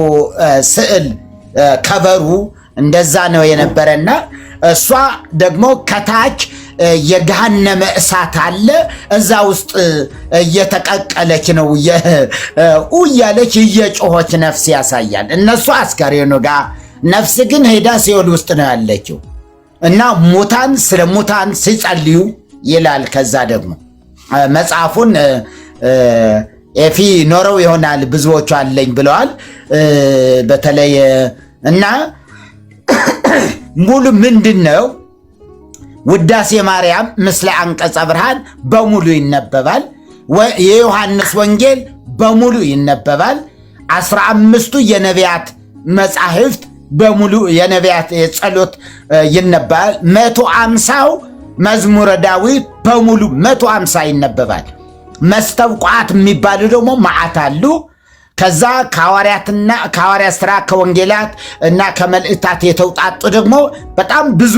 ስዕል ከበሩ እንደዛ ነው የነበረና እሷ ደግሞ ከታች የገሃነመ እሳት አለ። እዛ ውስጥ እየተቀቀለች ነው እያለች እየጮኸች ነፍስ ያሳያል። እነሱ አስከሬኑ ጋር፣ ነፍስ ግን ሄዳ ሲኦል ውስጥ ነው ያለችው እና ሙታን ስለ ሙታን ሲጸልዩ ይላል። ከዛ ደግሞ መጽሐፉን ኤፊ ኖረው ይሆናል ብዙዎቹ አለኝ ብለዋል። በተለይ እና ሙሉ ምንድን ነው ውዳሴ ማርያም ምስለ አንቀጸ ብርሃን በሙሉ ይነበባል። የዮሐንስ ወንጌል በሙሉ ይነበባል። 15ቱ የነቢያት መጻሕፍት በሙሉ የነቢያት የጸሎት ይነበባል። 150ው መዝሙረ ዳዊት በሙሉ 150 ይነበባል። መስተብቋት የሚባሉ ደግሞ መዓት አሉ። ከዛ ከሐዋርያት ሥራ ከወንጌላት እና ከመልእክታት የተውጣጡ ደግሞ በጣም ብዙ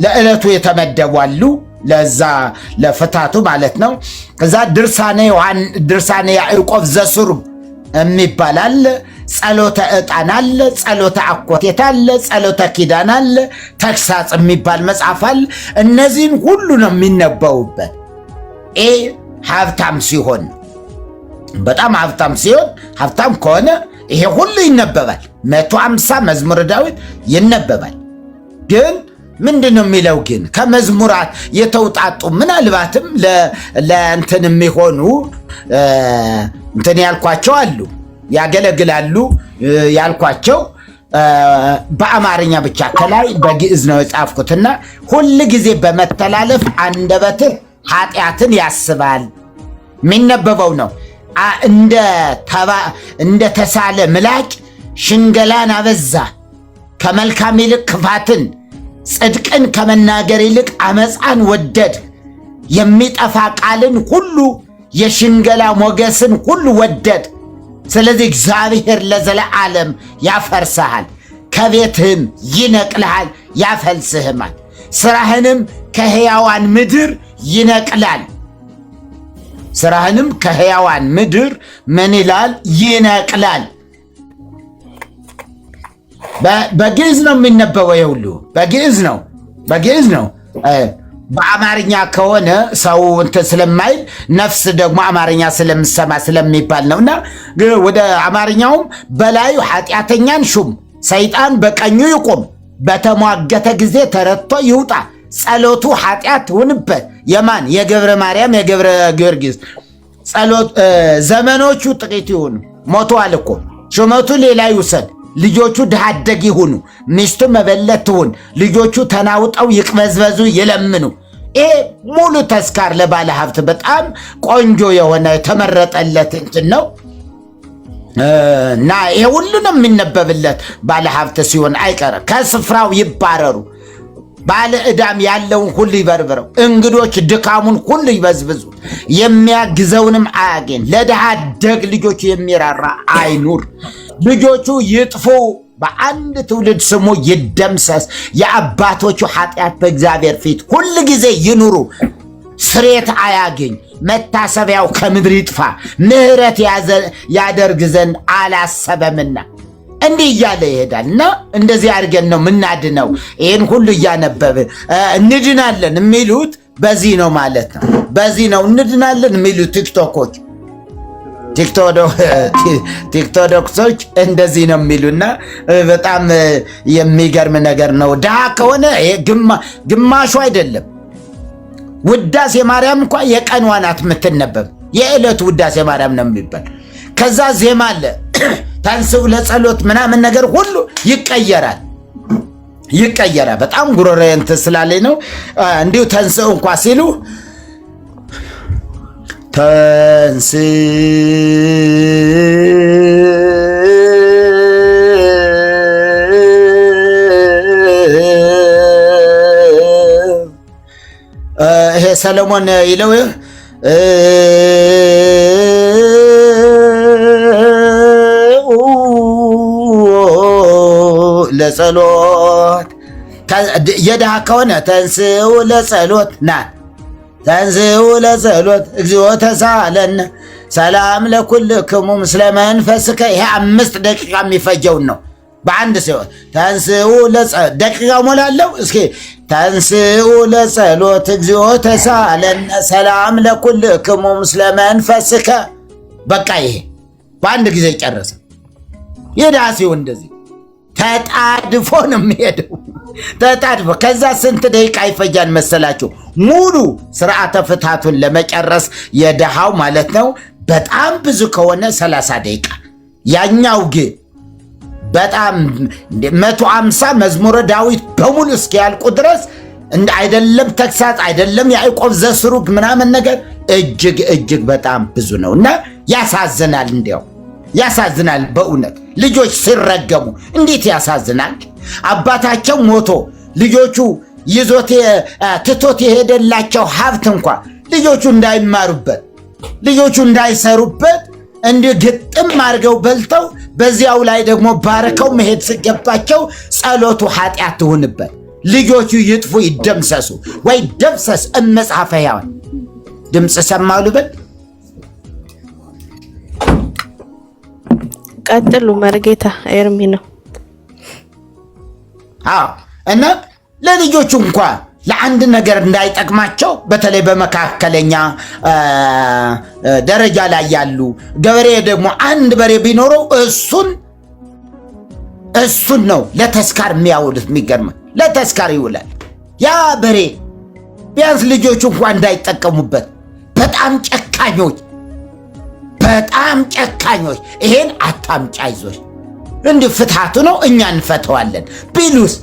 ለዕለቱ የተመደቡ አሉ። ለዛ ለፍታቱ ማለት ነው። ከዛ ድርሳነ ያዕቆብ ዘስሩግ የሚባል አለ። ጸሎተ ዕጣን አለ። ጸሎተ አኮቴት አለ። ጸሎተ ኪዳን አለ። ተግሳጽ የሚባል መጽሐፍ አለ። እነዚህን ሁሉ ነው የሚነበቡበት። ሀብታም ሲሆን በጣም ሀብታም ሲሆን ሀብታም ከሆነ ይሄ ሁሉ ይነበባል። 150 መዝሙረ ዳዊት ይነበባል። ግን ምንድነው የሚለው ግን ከመዝሙራት የተውጣጡ ምናልባትም ለእንትን የሚሆኑ እንትን ያልኳቸው አሉ ያገለግላሉ ያልኳቸው በአማርኛ ብቻ ከላይ በግዕዝ ነው የጻፍኩትና ሁሉ ጊዜ በመተላለፍ አንደበትህ ኃጢአትን ያስባል የሚነበበው ነው። እንደ ተሳለ ምላጭ ሽንገላን አበዛ፣ ከመልካም ይልቅ ክፋትን፣ ጽድቅን ከመናገር ይልቅ አመፃን ወደድ። የሚጠፋ ቃልን ሁሉ የሽንገላ ሞገስን ሁሉ ወደድ። ስለዚህ እግዚአብሔር ለዘለዓለም ያፈርስሃል፣ ከቤትህም ይነቅልሃል፣ ያፈልስህማል። ስራህንም ከሕያዋን ምድር ይነቅላል። ስራህንም ከሕያዋን ምድር ምን ይላል? ይነቅላል። በግዕዝ ነው የሚነበበው። የሁሉ በግዕዝ ነው። በአማርኛ ከሆነ ሰው እንትን ስለማይል ነፍስ ደግሞ አማርኛ ስለምሰማ ስለሚባል ነውና ወደ አማርኛውም በላዩ ኃጢአተኛን ሹም፣ ሰይጣን በቀኙ ይቁም፣ በተሟገተ ጊዜ ተረትቶ ይውጣ። ጸሎቱ ኃጢአት ሁንበት። የማን? የገብረ ማርያም የገብረ ጊዮርጊስ ጸሎት። ዘመኖቹ ጥቂት ይሁኑ፣ ሞተዋል እኮ። ሹመቱ ሌላ ይውሰድ። ልጆቹ ድሃ አደግ ይሁኑ፣ ሚስቱ መበለት ትሁን፣ ልጆቹ ተናውጠው ይቅበዝበዙ ይለምኑ። ይሄ ሙሉ ተስካር ለባለ ሀብት በጣም ቆንጆ የሆነ የተመረጠለት እንትን ነው እና ይሄ ሁሉ ነው የሚነበብለት ባለ ሀብት ሲሆን አይቀረ። ከስፍራው ይባረሩ፣ ባለ ዕዳም ያለውን ሁሉ ይበርብረው፣ እንግዶች ድካሙን ሁሉ ይበዝብዙት፣ የሚያግዘውንም አያገኝ። ለድሃ አደግ ልጆቹ የሚራራ አይኑር፣ ልጆቹ ይጥፉ፣ በአንድ ትውልድ ስሙ ይደምሰስ። የአባቶቹ ኃጢአት በእግዚአብሔር ፊት ሁል ጊዜ ይኑሩ፣ ስሬት አያገኝ። መታሰቢያው ከምድር ይጥፋ፣ ምሕረት ያደርግ ዘንድ አላሰበምና። እንዲህ እያለ ይሄዳል እና እንደዚህ አድርገን ነው ምናድነው። ይህን ሁሉ እያነበብን እንድናለን የሚሉት በዚህ ነው ማለት ነው። በዚህ ነው እንድናለን የሚሉት ቲክቶዶክሶች እንደዚህ ነው የሚሉና በጣም የሚገርም ነገር ነው። ድሃ ከሆነ ግማሹ አይደለም። ውዳሴ ማርያም እንኳ የቀኗ ናት የምትነበብ፣ የዕለቱ ውዳሴ ማርያም ነው የሚባል። ከዛ ዜማ አለ ተንሥኡ ለጸሎት ምናምን ነገር ሁሉ ይቀየራል። በጣም ጉሮሮ እንትን ስላለኝ ነው እንዲሁ ተንሥኡ እንኳ ሲሉ ይሄ ሰለሞን ይለው ለጸሎት የድሃ ከሆነ ተንሥኡ ለጸሎት ና ተንሥኡ ለጸሎት እግዚኦ ተሳለነ ሰላም ለኩልክሙ ምስለ መንፈስከ። ይሄ 5 ደቂቃ የሚፈጀውን ነው በአንድ ሲሆን ተንሥኡ ለጸሎት ደቂቃ ሞላለው። እስኪ ተንሥኡ ለጸሎት እግዚኦ ተሳለነ ሰላም ለኩልክሙ ምስለ መንፈስከ። በቃ ይሄ በአንድ ጊዜ ጨረሰ። የድሃ ሲሆን እንደዚህ ተጣድፎ ነው የሚሄደው። ተጣድፎ ከዛ ስንት ደቂቃ ይፈጃል መሰላችሁ? ሙሉ ስርዓተ ፍታቱን ለመጨረስ የድሃው ማለት ነው። በጣም ብዙ ከሆነ 30 ደቂቃ። ያኛው ግን በጣም 150 መዝሙረ ዳዊት በሙሉ እስኪያልቁ ድረስ እንደ አይደለም ተግሳጽ አይደለም ያዕቆብ ዘስሩግ ምናምን ነገር እጅግ በጣም ብዙ ነውና ያሳዝናል። እንዲያው ያሳዝናል በእውነት ልጆች ሲረገሙ እንዴት ያሳዝናል። አባታቸው ሞቶ ልጆቹ ይዞት ትቶት የሄደላቸው ሀብት እንኳን ልጆቹ እንዳይማሩበት ልጆቹ እንዳይሰሩበት እንዲህ ግጥም አድርገው በልተው በዚያው ላይ ደግሞ ባረከው መሄድ ሲገባቸው ጸሎቱ ኃጢአት ትሁንበት። ልጆቹ ይጥፉ ይደምሰሱ ወይ ደምሰስ መጽሐፈ ሕያዋን ድምፅ ሰማሁ ልበል። ቀጥሉ መርጌታ ኤርሚ ነው። እና ለልጆቹ እንኳን ለአንድ ነገር እንዳይጠቅማቸው በተለይ በመካከለኛ ደረጃ ላይ ያሉ ገበሬ ደግሞ አንድ በሬ ቢኖረው እሱን ነው ለተስካር የሚያውሉት። የሚገርም ለተስካር ይውላል ያ በሬ። ቢያንስ ልጆቹ እንኳን እንዳይጠቀሙበት። በጣም ጨካኞች። ይሄን አታምጫ ይዞች እንዲህ ፍትሃቱ ነው እኛ እንፈተዋለን ቢሉስ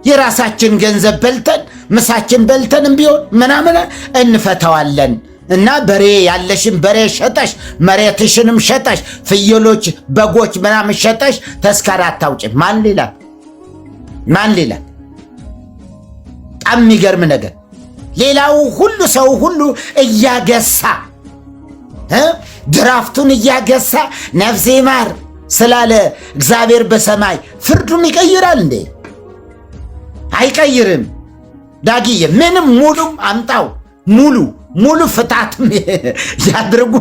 የራሳችን ገንዘብ በልተን ምሳችን በልተንም ቢሆን ምናምን እንፈተዋለን። እና በሬ ያለሽን በሬ ሸጠሽ መሬትሽንም ሸጠሽ ፍየሎች በጎች ምናምን ሸጠሽ ተስካር አታውጭ። ማን ሌላ በጣም የሚገርም ነገር። ሌላው ሁሉ ሰው ሁሉ እያገሳ ድራፍቱን እያገሳ ነፍሴ ማር ስላለ እግዚአብሔር በሰማይ ፍርዱን ይቀይራል እንዴ? አይቀይርም። ዳጊዬ ምንም ሙሉም አምጣው ሙሉ ፍታትም ያድርጉ።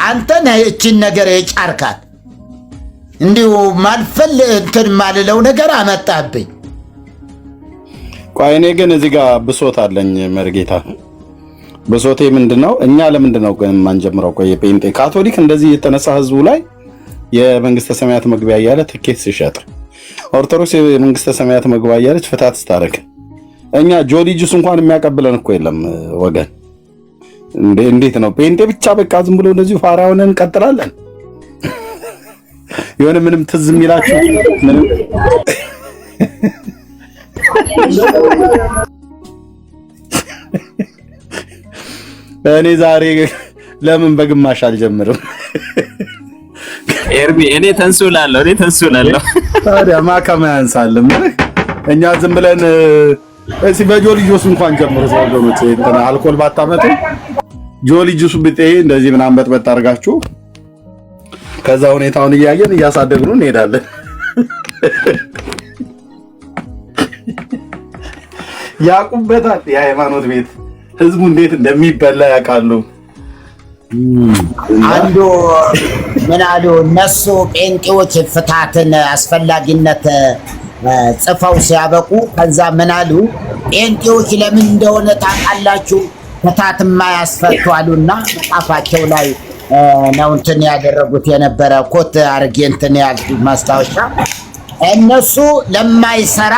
አንተ ነህ እቺን ነገር የጫርካት። እንዲሁ ማልፈል እንትን ማልለው ነገር አመጣብኝ። ቆይ እኔ ግን እዚህ ጋር ብሶት አለኝ መርጌታ። ብሶቴ ምንድነው? እኛ ለምንድነው ግን የማንጀምረው? ቆይ ጴንጤ ካቶሊክ እንደዚህ የተነሳ ህዝቡ ላይ የመንግስተ ሰማያት መግቢያ እያለ ትኬት ሲሸጥ፣ ኦርቶዶክስ የመንግስተ ሰማያት መግቢያ እያለች ፍታት ስታረግ፣ እኛ ጆሊ ጁስ እንኳን የሚያቀብለን እኮ የለም ወገን። እንዴት ነው ጴንጤ ብቻ በቃ ዝም ብሎ እንደዚሁ ፋራ ሆነን እንቀጥላለን? የሆነ ምንም ትዝ የሚላችሁ ምንም እኔ ዛሬ ለምን በግማሽ አልጀምርም? ኤርሚ እኔ ተንሱላለሁ። ታዲያ ማከማ ያንሳልም። እኛ ዝም ብለን እዚህ በጆሊ ጁስ እንኳን ጀምሩ ወገኖች። እንትን አልኮል ባታመጡ ጆሊ ጁስ ብጤ እንደዚህ ምናምን በጥበጥ አድርጋችሁ ከዛ ሁኔታውን እያየን እያሳደግኑ እንሄዳለን። ያቁበታል። የሃይማኖት ቤት ህዝቡ እንዴት እንደሚበላ ያውቃሉ። አንዱ ምን አሉ እነሱ ጴንጤዎች ፍታትን አስፈላጊነት ጽፈው ሲያበቁ ከዛ ምን አሉ ጴንጤዎች ለምን እንደሆነ ታውቃላችሁ ፍታትማ ያስፈቱ አሉና መጽሐፋቸው ላይ ነው እንትን ያደረጉት የነበረ ኮት አርጌ እንትን ያልኩት ማስታወሻ እነሱ ለማይሰራ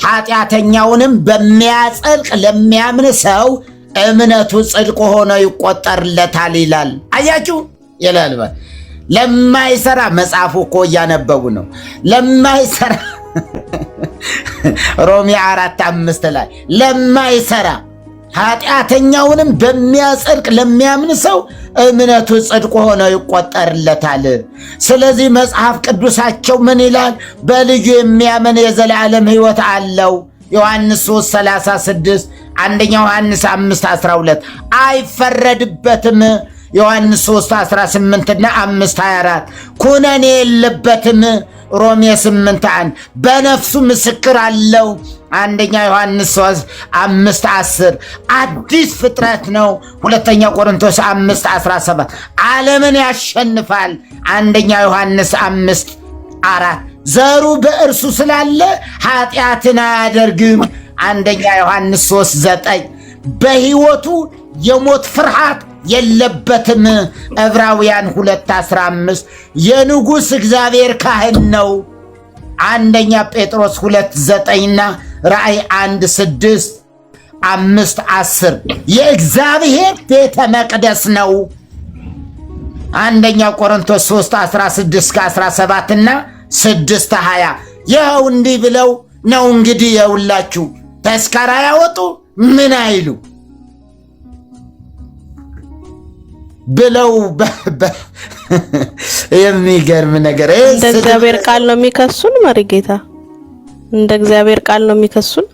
ኃጢአተኛውንም በሚያጸድቅ ለሚያምን ሰው እምነቱ ጽድቅ ሆኖ ይቆጠርለታል ይላል። አያችሁ ይላል። ለማይሰራ መጽሐፉ እኮ እያነበቡ ነው። ለማይሰራ ሮሜ 4:5 ላይ ለማይሰራ ኃጢአተኛውንም በሚያጸድቅ ለሚያምን ሰው እምነቱ ጽድቅ ሆኖ ይቆጠርለታል። ስለዚህ መጽሐፍ ቅዱሳቸው ምን ይላል? በልጁ የሚያምን የዘላለም ሕይወት አለው። ዮሐንስ 3:36 አንደኛ ዮሐንስ 5:12 አይፈረድበትም። ዮሐንስ 3:18 እና 5:24 ኩነኔ የለበትም። ሮሜ 8:1 በነፍሱ ምስክር አለው። አንደኛ ዮሐንስ 5:10 አዲስ ፍጥረት ነው። ሁለተኛ ቆሮንቶስ 5:17 ዓለምን ያሸንፋል። አንደኛ ዮሐንስ 5:4 ዘሩ በእርሱ ስላለ ኃጢአትን አያደርግም። አንደኛ ዮሐንስ 3:9 በሕይወቱ የሞት ፍርሃት የለበትም። ዕብራውያን 2:15 የንጉሥ እግዚአብሔር ካህን ነው። አንደኛ ጴጥሮስ 2:9ና ራእይ 1:6 5:10 የእግዚአብሔር ቤተ መቅደስ ነው። አንደኛ ቆሮንቶስ 3:16-17 እና 6:20 ይኸው እንዲህ ብለው ነው እንግዲህ የውላችሁ ተስካራ ያወጡ ምን አይሉ ብለው የሚገርም ነገር እንደ እግዚአብሔር ቃል ነው የሚከሱን። መሪጌታ እንደ እግዚአብሔር ቃል ነው የሚከሱን።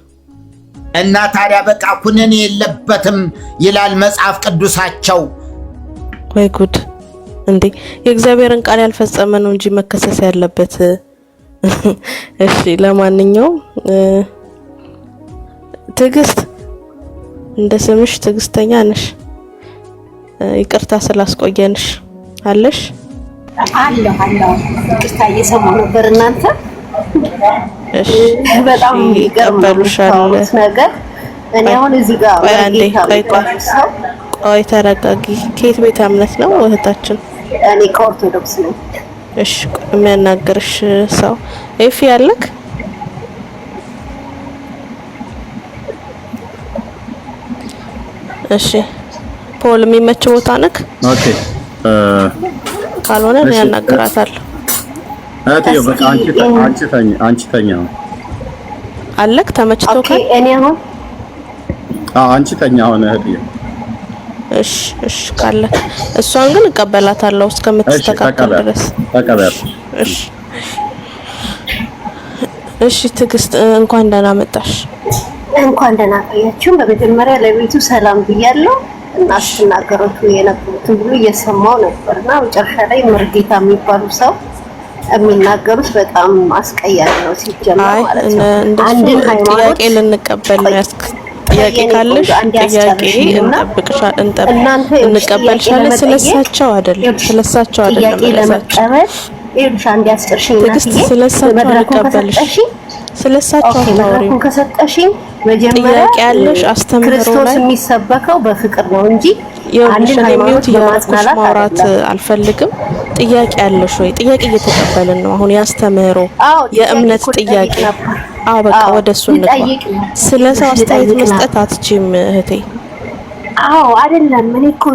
እና ታዲያ በቃ ኩነኔ የለበትም ይላል መጽሐፍ ቅዱሳቸው። ወይ ጉድ! እንዴ የእግዚአብሔርን ቃል ያልፈጸመ ነው እንጂ መከሰስ ያለበት። እሺ ለማንኛውም ትዕግስት እንደ ስምሽ ትዕግስተኛ ነሽ። ይቅርታ ስላስቆየንሽ አለሽ? አለሁ ይቅርታ እየሰማሁ ነበር እናንተ። እሺ በጣም ይቀበሉሻል ነገር እኔ አሁን እዚህ ጋር ቆይ ተረጋጊ። ከየት ቤተ እምነት ነው እህታችን? እኔ ከኦርቶዶክስ ነኝ። እሺ የሚያናግርሽ ሰው ኤፊ ያለክ? እሺ ፖል የሚመች ቦታ ነክ? ኦኬ ካልሆነ እኔ ያናግራታለሁ። አትየው በቃ አንቺ ተኛ አለክ? ተመችቶክ? ኦኬ እኔ አሁን አንቺ ተኛ አሁን እህትዬ። እሺ ካለ እሷን ግን እቀበላታለሁ እስከምትስተካከል ድረስ። ተቀበል። እሺ ትዕግስት እንኳን ደህና መጣሽ። እንኳን ደህና ቆያችሁ። በመጀመሪያ ለቤቱ ሰላም ብያለሁ። እና ስትናገሩት የነበሩትን ሁሉ እየሰማሁ ነበርና መጨረሻ ላይ መርጌታ የሚባሉ ሰው የሚናገሩት በጣም አስቀያሚ ነው ሲጀመር ማለት ነው። አንድን ሃይማኖት ጥያቄ ልንቀበል ነው ያስክ ጥያቄ ካለሽ ጥያቄ እንቀበልሻለን። ስለሳቸው አይደለም ጥያቄ ለመቀበል ይኸውልሽ አንድ ያስጨርሽኝ ትዕግስት ስለሳቸው እንቀበልሽ ስለሳቸው አውሪኝ ከሰጠሽኝ መጀመሪያ ጥያቄ ያለሽ አስተምሮ ላይ ክርስቶስ የሚሰበከው በፍቅር ነው እንጂ አንድን ሃይማኖት ለማጽናናት ማውራት አልፈልግም። ጥያቄ ያለሽ ወይ? ጥያቄ እየተቀበልን ነው አሁን ያስተምሮ የእምነት ጥያቄ። በቃ ወደሱ እንግባ። ስለሰው አስተያየት መስጠት አትችይም እህቴ። አይደለም እኔ እኮ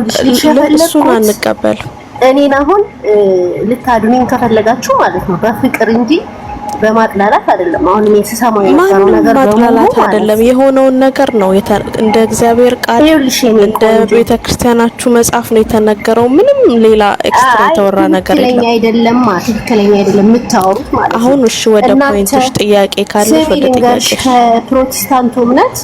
እሱን አንቀበል። እኔን አሁን ልታድኑኝ ከፈለጋችሁ ማለት ነው በፍቅር እንጂ በማጥላላት አይደለም። አሁን እኔ ስሰማው የነበረው ነገር ማጥላላት አይደለም፣ የሆነውን ነገር ነው። እንደ እግዚአብሔር ቃል እንደ ቤተክርስቲያናችሁ መጽሐፍ ነው የተነገረው። ምንም ሌላ ኤክስትራ የተወራ ነገር የለም። ትክክለኛ አይደለም የምታወሩት ማለት ነው። አሁን እሺ ወደ ፖይንትሽ ጥያቄ ካለሽ ወደ ጥያቄ። ከፕሮቴስታንቱ እምነት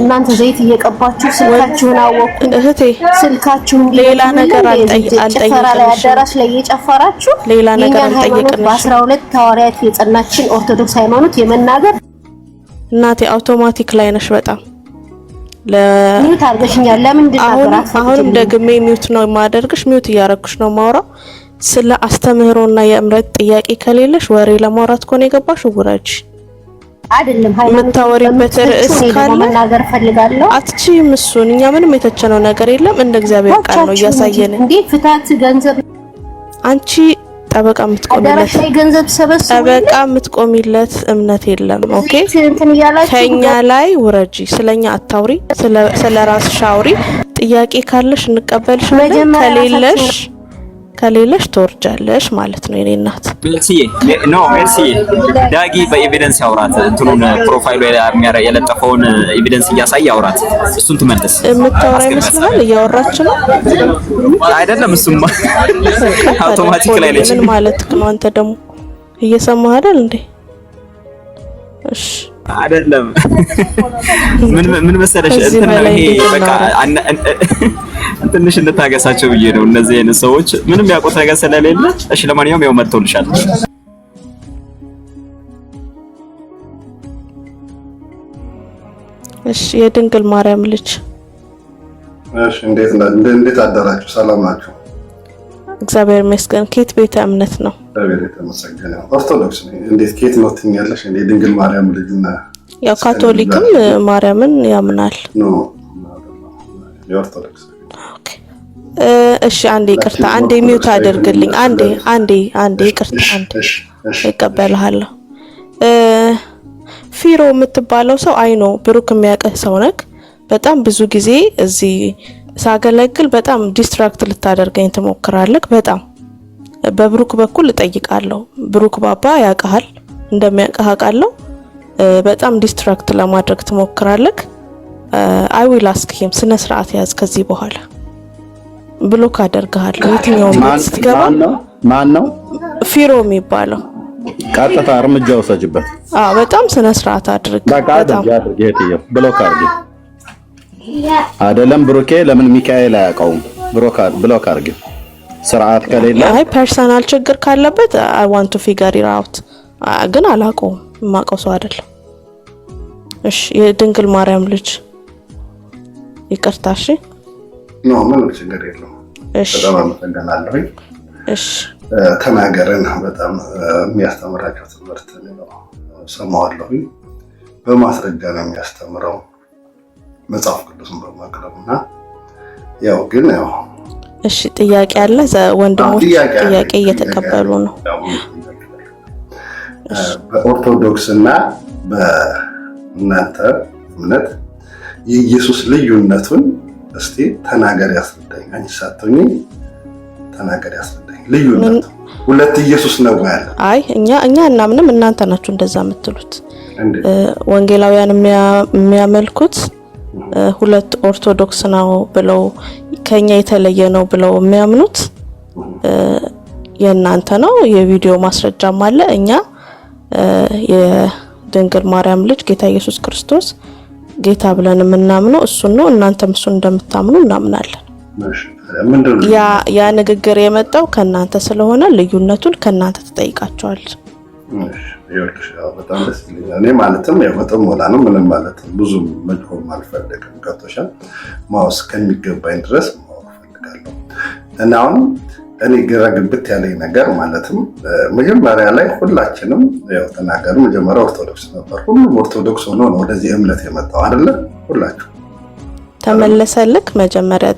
እናንተ ዘይት እየቀባችሁ ስልካችሁን አወቁ እህቴ፣ ስልካችሁን ሌላ ነገር አልጠየቅንሽም። አዳራሽ ላይ እየጨፈራችሁ ሌላ ነገር አልጠየቅንሽም። በ12 ሐዋርያት የጸናችን ኦርቶዶክስ ሃይማኖት የመናገር እናቴ አውቶማቲክ ላይ ነሽ በጣም ሚውት አድርገሽኛል። ለምንድን ነው አሁንም ደግሜ ሚውት ነው የማደርግሽ? ሚውት እያደረግሽ ነው ማውራ። ስለ አስተምህሮና የእምነት ጥያቄ ከሌለሽ ወሬ ለማውራት ከሆነ የገባሽ ውረጅ። አይደለም የምታወሪበት ርዕስ ካለ መናገር ፈልጋለሁ። አትችይም። እሱን እኛ ምንም የተቸነው ነገር የለም። እንደ እግዚአብሔር ቃል ነው እያሳየን። እንዴ ፍታት ገንዘብ አንቺ ጠበቃ የምትቆሚለት ጠበቃ የምትቆሚለት እምነት የለም። ኦኬ ከኛ ላይ ውረጂ። ስለኛ አታውሪ፣ ስለ ራስሽ አውሪ። ጥያቄ ካለሽ እንቀበልሻለን፣ ከሌለሽ ትወርጃለሽ ማለት ነው። የኔ እናት ሜርሲዬ ዳጊ በኤቪደንስ ያውራት። እንትኑን ፕሮፋይሉ የለጠፈውን ኤቪደንስ እያሳየ ያውራት። እሱን ትመልስ። የምታወራ ይመስላል። እያወራች ነው አይደለም? እሱማ አውቶማቲክ ላይ ነች። ምን ማለት ነው? አንተ ደግሞ እየሰማህ አይደል እንዴ? እሺ አይደለም። ምን መሰለሽ እንትን ነው ይሄ በቃ ትንሽ እንታገሳቸው ብዬ ነው። እነዚህ አይነት ሰዎች ምንም ያውቁት ነገር ስለሌለ። እሺ ለማንኛውም ያው መጥቶልሻል። እሺ የድንግል ማርያም ልጅ። እሺ እንዴት አደራችሁ? ሰላም ናችሁ? እግዚአብሔር ይመስገን። ከየት ቤተ እምነት ነው? እግዚአብሔር የተመሰገነ። ኦርቶዶክስ ነኝ። እንዴት ከየት ነው ትኛለሽ? እንዴ ድንግል ማርያም ልጅና ያው ካቶሊክም ማርያምን ያምናል። የኦርቶዶክስ እሺ አንዴ ይቅርታ፣ አንዴ ሚውት አድርግልኝ። አንዴ ይቅርታ፣ እቀበልሃለሁ። ፊሮ የምትባለው ሰው አይኖ ብሩክ የሚያውቅህ ሰው ነክ። በጣም ብዙ ጊዜ እዚህ ሳገለግል በጣም ዲስትራክት ልታደርገኝ ትሞክራለህ። በጣም በብሩክ በኩል እጠይቃለሁ። ብሩክ ባባ ያውቃል፣ እንደሚያውቅህ አውቃለሁ። በጣም ዲስትራክት ለማድረግ ትሞክራለህ። አይ ዊል አስክ ሂም ስነ ስርዓት ያዝ ከዚህ በኋላ ብሎክ አደርጋለሁ። የትኛው ስትገባ ማን ነው ፊሮ የሚባለው ቀጥታ እርምጃ ወሰጅበት። በጣም ስነ ስርዓት አድርግ። በጣም ብሎክ አድርግ አይደለም ብሩኬ ለምን ሚካኤል አያውቀውም? ብሎክ አድርግ። ስርዓት ከሌለ አይ ፐርሰናል ችግር ካለበት አይ ዋንት ቱ ፊገር ኢት አውት ግን አላውቀውም። የማውቀው ሰው አይደለም። እሺ የድንግል ማርያም ልጅ ይቅርታ። እሺ ነው ምን ችግር የለውም። በጣም አመሰግናለሁ። እሺ ተናገረን በጣም የሚያስተምራቸው ትምህርት ነው ሰማዋለሁ። በማስረጃ ነው የሚያስተምረው መጽሐፍ ቅዱስን በማቅረብና ያው ግን ያው እሺ ጥያቄ አለ። ወንድሞች ጥያቄ እየተቀበሉ ነው። በኦርቶዶክስና በእናንተ እምነት የኢየሱስ ልዩነቱን እስቲ ተናገር ያስረዳኝ። አንቺ ሳትሆኚ ተናገር ያስረዳኝ። ልዩነቱ ሁለት ኢየሱስ ነው ያለ። አይ እኛ እናምንም እናንተ ናችሁ እንደዛ የምትሉት። ወንጌላውያን የሚያመልኩት ሁለት ኦርቶዶክስ ነው ብለው ከኛ የተለየ ነው ብለው የሚያምኑት የእናንተ ነው። የቪዲዮ ማስረጃም አለ። እኛ የድንግል ማርያም ልጅ ጌታ ኢየሱስ ክርስቶስ ጌታ ብለን የምናምነው እሱን ነው። እናንተም እሱን እንደምታምኑ እናምናለን። ያ ንግግር የመጣው ከናንተ ስለሆነ ልዩነቱን ከናንተ ተጠይቃቸዋል። በጣም ደስ ይላል። እኔ ማለትም ያው በጣም ሞላ ነው ምንም ማለት ብዙ መድሆም አልፈልግም። ከተሻለ ማውስ ከሚገባኝ ድረስ ማውስ ፈልጋለሁ። እና አሁን እኔ ግራ ግብት ያለኝ ነገር ማለትም መጀመሪያ ላይ ሁላችንም ያው ተናገሩ መጀመሪያ ኦርቶዶክስ ነበር። ሁሉም ኦርቶዶክስ ሆኖ ነው ወደዚህ እምነት የመጣው አይደለ? ሁላችሁ ተመለሰልክ። መጀመሪያ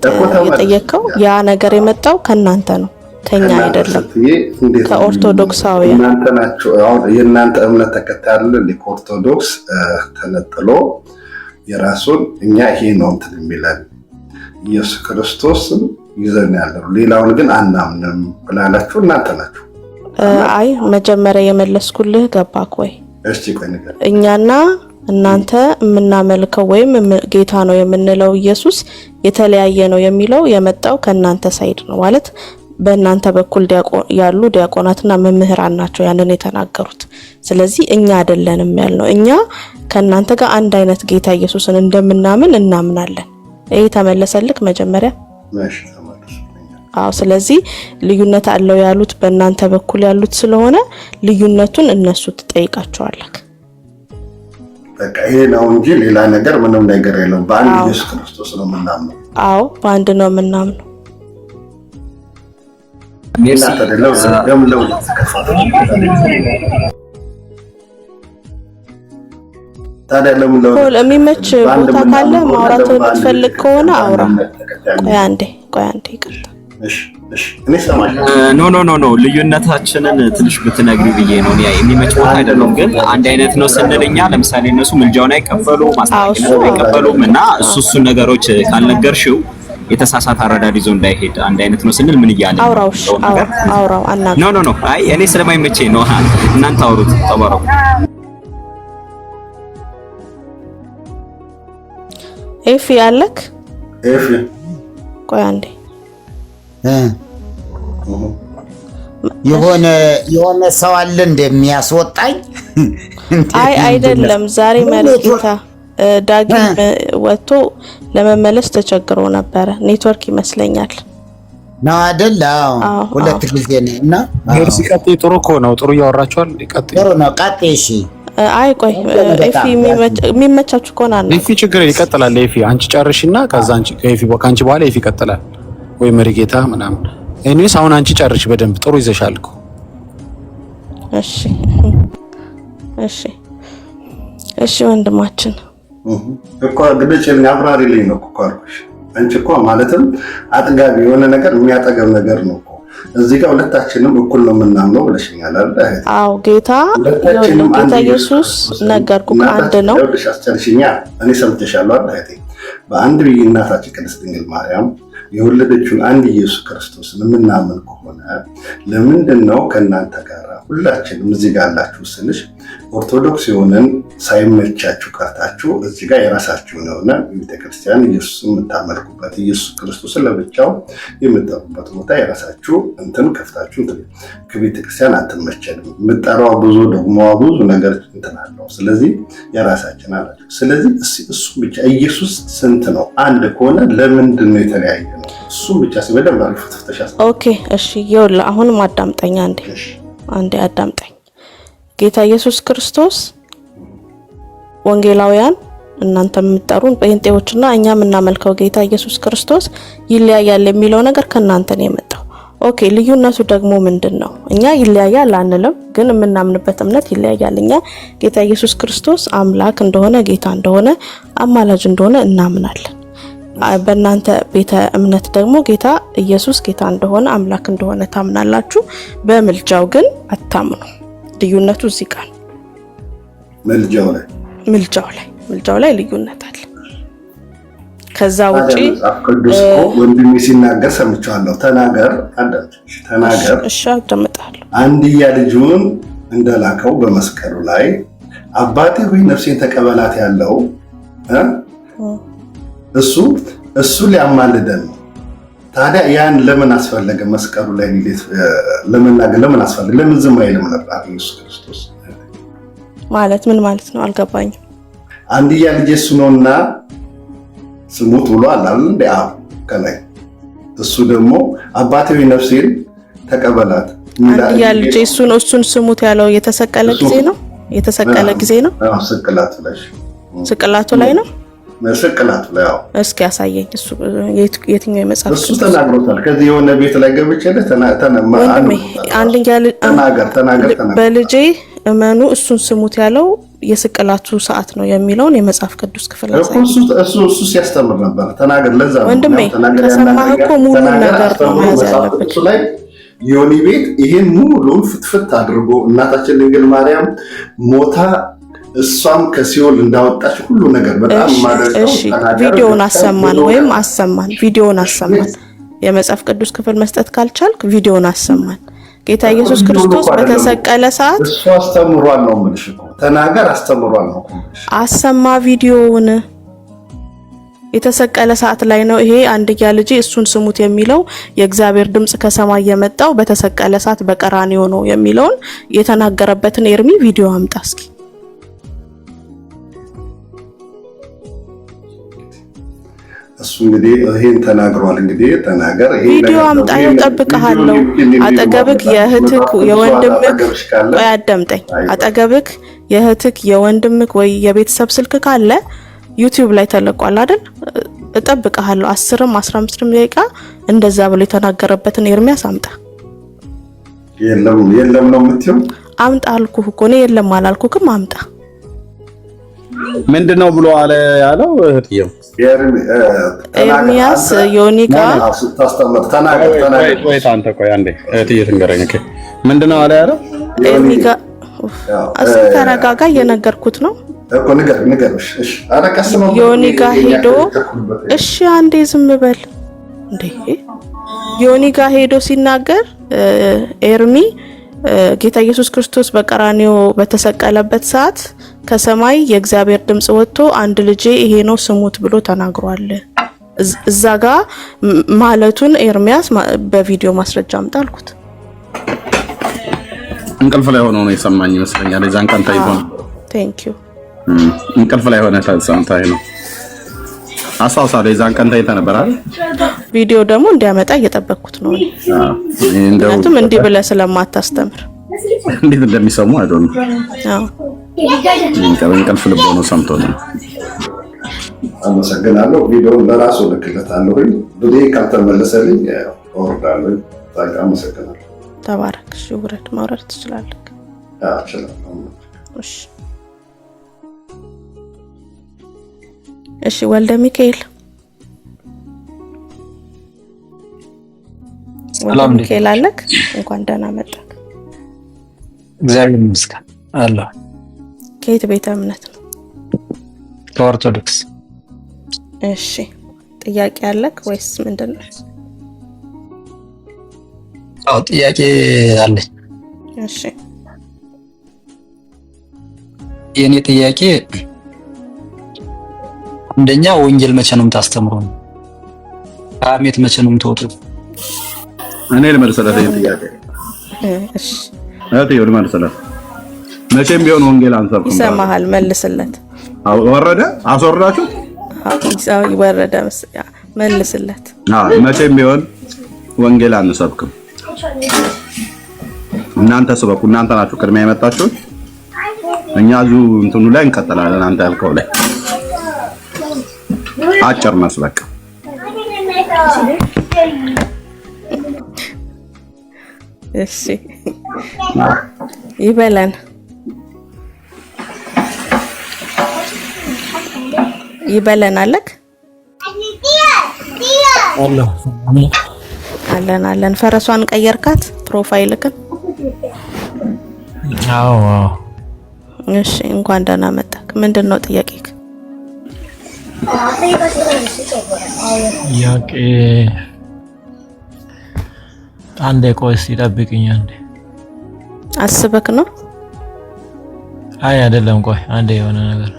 የጠየቀው ያ ነገር የመጣው ከናንተ ነው ከኛ አይደለም፣ ከኦርቶዶክሳውያን እናንተ ናችሁ። አሁን የእናንተ እምነት ተከታይ አይደል? ከኦርቶዶክስ ተነጥሎ የራሱን እኛ ይሄ ነው እንትን የሚለን ኢየሱስ ክርስቶስን ይዘን ያለው ሌላውን ግን አናምንም ብላላችሁ እናንተ ናችሁ። አይ መጀመሪያ የመለስኩልህ ገባክ ወይ? እሺ ቆይ ነገር እኛና እናንተ የምናመልከው ወይም ጌታ ነው የምንለው ኢየሱስ የተለያየ ነው የሚለው የመጣው ከናንተ ሳይድ ነው ማለት በእናንተ በኩል ያሉ ዲያቆናትና መምህራን ናቸው ያንን የተናገሩት። ስለዚህ እኛ አይደለንም ያልነው። እኛ ከናንተ ጋር አንድ አይነት ጌታ ኢየሱስን እንደምናምን እናምናለን። ይሄ ተመለሰልክ መጀመሪያ? እሺ አዎ። ስለዚህ ልዩነት አለው ያሉት በእናንተ በኩል ያሉት ስለሆነ ልዩነቱን እነሱ ትጠይቃቸዋለህ። በቃ ይሄ ነው እንጂ ሌላ ነገር ምንም ነገር የለም። በአንድ ኢየሱስ ክርስቶስ ነው የምናምነው። አዎ በአንድ ነው የምናምነው። የሚመች ቦታ ካለ ማውራት የምትፈልግ ከሆነ አውራ። ቆይ አንዴ ይቅርታ። ኖ ልዩነታችንን ትንሽ ብትነግሪ ብዬ ነው። የሚመች ቦታ አይደለም ግን አንድ አይነት ነው ስንልኛ ለምሳሌ እነሱ ምልጃውን አይቀበሉ ማስታወቂያ አይቀበሉም እና እሱን ነገሮች ካልነገርሽው የተሳሳተ አረዳድ ይዞ እንዳይሄድ አንድ አይነት ነው ስንል ምን ይያለ አውራው አናውቅ። ኖ አይ እኔ ስለማይመቸኝ ነው። እናንተ አውሩት ተባረኩ። ኤፊ ያለክ ኤፊ ቆይ አንዴ የሆነ ሰው አለ እንደሚያስወጣኝ። አይ አይደለም ዛሬ መልእክታ ዳግም ወጥቶ ለመመለስ ተቸግሮ ነበር። ኔትወርክ ይመስለኛል ነው አይደል? አዎ ሁለት ጊዜ ነውና ሲቀጥይ ጥሩ እኮ ነው። ጥሩ እያወራችኋል። ይቀጥይ ጥሩ ነው። ቀጥይ እሺ። አይ ቆይ ኤፊ የሚመቻችሁ ከሆነ አና ኤፊ ችግር ይቀጥላል። ኤፊ አንቺ ጨርሽና ከዛ አንቺ ከኤፊ ከአንቺ በኋላ ኤፊ ይቀጥላል ወይ መሪጌታ ምናምን። እኔስ አሁን አንቺ ጨርሽ በደንብ ጥሩ ይዘሻል እኮ። እሺ ወንድማችን እኮ ግብጭልኝ አብራሪልኝ ነው እኮ አልኩሽ። አንቺ እኮ ማለትም አጥጋቢ የሆነ ነገር የሚያጠገብ ነገር ነው እኮ። እዚህ ጋር ሁለታችንም እኩል ነው የምናምነው ብለሽኛል አይደል? አዎ ጌታ ኢየሱስ ነገርኩ አንድ ነው። አስጨርሽኛ። እኔ ሰምተሻለሁ አይደል? በአንድ እናታችን ቅድስት ድንግል ማርያም የወለደችውን አንድ ኢየሱስ ክርስቶስን የምናምን ከሆነ ለምንድን ነው ከእናንተ ጋር ሁላችንም እዚህ ጋር አላችሁ ስልሽ ኦርቶዶክስ የሆነን ሳይመቻችሁ ቀርታችሁ እዚህ ጋር የራሳችሁን የሆነ ቤተክርስቲያን ኢየሱስ የምታመልኩበት ኢየሱስ ክርስቶስን ለብቻው የምትጠሩበት ቦታ የራሳችሁ እንትን ከፍታችሁ ከቤተክርስቲያን አትመቸንም። የምጠራው ብዙ ደግሞ ብዙ ነገር እንትን አለው። ስለዚህ የራሳችን አላችሁ። ስለዚህ እሱ ብቻ ኢየሱስ ስንት ነው? አንድ ከሆነ ለምንድን ነው የተለያየ ነው? እሱ ብቻ ሲበደም ባልፈተሽ። ኦኬ እሺ፣ ይኸውልህ አሁንም አዳምጠኝ አንዴ አዳምጠኝ። ጌታ ኢየሱስ ክርስቶስ ወንጌላውያን እናንተ የምትጠሩን ጴንጤዎችና እኛ የምናመልከው ጌታ ኢየሱስ ክርስቶስ ይለያያል የሚለው ነገር ከናንተ ነው የመጣው። ኦኬ ልዩነቱ ደግሞ ምንድነው? እኛ ይለያያል አንልም፣ ግን የምናምንበት እምነት ይለያያል። እኛ ጌታ ኢየሱስ ክርስቶስ አምላክ እንደሆነ ጌታ እንደሆነ አማላጅ እንደሆነ እናምናለን። በእናንተ ቤተ እምነት ደግሞ ጌታ ኢየሱስ ጌታ እንደሆነ አምላክ እንደሆነ ታምናላችሁ። በምልጃው ግን አታምኑ። ልዩነቱ እዚህ ጋር ምልጃው ላይ ልዩነት አለ። ከዛ ውጪ ቅዱስ ወንድሜ ሲናገር ሰምቻለሁ። ተናገር። እሺ አዳምጣለሁ። አንድያ ልጁን እንደላከው በመስቀሉ ላይ አባቴ ሆይ ነፍሴን ተቀበላት ያለው እሱ ሊያማልደን ነው። ታዲያ ያን ለምን አስፈለገ? መስቀሉ ላይ ለመናገር ለምን አስፈለገ? ለምን ዝም አይልም ነበር ኢየሱስ ክርስቶስ? ማለት ምን ማለት ነው? አልገባኝም። አንድያ ልጅ እሱ ነውና ስሙት ብሏል አይደል እንዴ? ከላይ እሱ ደግሞ አባቴ ሆይ ነፍሴን ተቀበላት። አንድያ ልጅ እሱን ስሙት ያለው የተሰቀለ ጊዜ ነው። ስቅላቱ ላይ ነው። መስቀላቱ ላይ አዎ። እስኪ ያሳየኝ። እሱ የትኛው የመጽሐፍ እሱ ተናግሮታል። ከዚህ የሆነ ቤት ላይ ገብቼ ተናገር በልጄ እመኑ እሱን ስሙት ያለው የስቅላቱ ሰዓት ነው የሚለውን የመጽሐፍ ቅዱስ ክፍል አሳየኝ። እሱ ሲያስተምር ነበር። ተናገር። ለዛ ነው ወንድሜ ከሰማህ እኮ ሙሉ ነገር ነው መያዝ ያለበት። እሱ ላይ ዮኒ ቤት ይሄን ሙሉን ፍትፍት አድርጎ እናታችን ድንግል ማርያም ሞታ እሷም ከሲኦል እንዳወጣች ሁሉ ነገር በጣም ማድረግ። እሺ ቪዲዮውን አሰማን ቪዲዮውን አሰማን። የመጽሐፍ ቅዱስ ክፍል መስጠት ካልቻልክ ቪዲዮውን አሰማን። ጌታ ኢየሱስ ክርስቶስ በተሰቀለ ሰዓት እሱ አስተምሯል ነው የምልሽ እኮ። ተናገር አስተምሯል ነው የምልሽ። አሰማ ቪዲዮውን። የተሰቀለ ሰዓት ላይ ነው ይሄ አንድያ ልጅ እሱን ስሙት የሚለው የእግዚአብሔር ድምጽ ከሰማይ የመጣው በተሰቀለ ሰዓት በቀራንዮ ነው የሚለውን የተናገረበትን ኤርሚ ቪዲዮ አምጣ እስኪ። እሱ እንግዲህ ይሄን ተናግሯል። እንግዲህ ተናገር። ቪዲዮ አምጣ፣ እጠብቅሃለሁ። አጠገብክ የእህትክ የወንድምክ ወይ አዳምጠኝ። አጠገብክ የእህትክ የወንድምክ ወይ የቤተሰብ ስልክ ካለ ዩቲዩብ ላይ ተለቋል አይደል? እጠብቅሃለሁ 10ም 15ም ደቂቃ እንደዛ ብሎ የተናገረበትን ኤርሚያስ አምጣ። የለም ነው የምትይው? አምጣ አልኩህ እኮ እኔ የለም አላልኩህም። አምጣ። ምንድነው ብሎ አለ ያለው? እህትየው ኤርሚያስ ዮኒ ጋር ስታስተምር ተናገር። አንተ ቆይ አንዴ እህትዬ ትንገረኝ። ምንድነው አለ ያለው? ኤርሚ ጋር ተረጋጋ፣ እየነገርኩት ነው እኮ ንገርሽ። እሺ አረቀስ ነው ዮኒ ጋር ሄዶ እሺ አንዴ ዝም በል እንዴ። ዮኒ ጋር ሄዶ ሲናገር ኤርሚ ጌታ ኢየሱስ ክርስቶስ በቀራንዮ በተሰቀለበት ሰዓት ከሰማይ የእግዚአብሔር ድምጽ ወጥቶ አንድ ልጄ ይሄ ነው ስሙት ብሎ ተናግሯል። እዛ ጋር ማለቱን ኤርሚያስ በቪዲዮ ማስረጃ አምጣልኩት። እንቅልፍ ላይ ሆኖ ነው የሰማኝ ይመስለኛል። የዛን ቀን ታይቶ ነው። ቴንክ ዩ። እንቅልፍ ላይ ሆነ ሰምታይ ነው አሳውሳለሁ። የዛን ቀን ታይቶ ነበር አይደል? ቪዲዮ ደግሞ እንዲያመጣ እየጠበቅኩት ነው። እንደውም እንዲህ ብለህ ስለማታስተምር እንዴት እንደሚሰሙ አይደለም። አዎ እንቅልፍ ልቦ ነው ሰምቶ ነው። አመሰግናለሁ። ቪዲዮውን ለራሱ ልክለታለሁ። ብዙ ካልተመለሰልኝ ወርዳለሁ። ታዲያ አመሰግናለሁ። ተባረክ። እሺ ውረድ፣ ማውረድ ትችላለህ። እሺ እሺ ወልደ ሚካኤል ሰላም ሚካኤል አለክ? እንኳን ደህና መጣክ። እግዚአብሔር ይመስገን አለሁ። ከየት ቤተ እምነት ነው? ከኦርቶዶክስ። እሺ ጥያቄ አለክ ወይስ ምንድነው? አዎ ጥያቄ አለኝ። እሺ የኔ ጥያቄ አንደኛ ወንጌል መቼ ነው የምታስተምሩን? ከሐሜት መቼ ነው የምትወጡት? እኔ ልመልስላት ይሄን ጥያቄ። እሺ እህቴ ልመልስላት። መቼም ቢሆን ወንጌል አንሰብክም። ይሰማሃል፣ መልስለት። ወረደ አስወርዳችሁ? አዎ ይወረደ፣ መልስለት። መቼም ቢሆን ወንጌል አንሰብክም። እናንተ ስበኩ። እናንተ ናችሁ ቅድሚያ የመጣችሁት። እኛ ዙ እንትኑ ላይ እንቀጥላለን። አንተ ያልከው ላይ አጭር መስበክ እሺ ይበለን አለክ አለን ፈረሷን ቀየርካት ፕሮፋይልክን? አዎ እሺ እንኳን ደህና መጣክ። ምንድነው ጥያቄክ? ጥያቄ አንዴ ቆይ እስኪ ጠብቅኝ አንዴ። አስበክ ነው? አይ አይደለም፣ ቆይ አንዴ የሆነ ነገር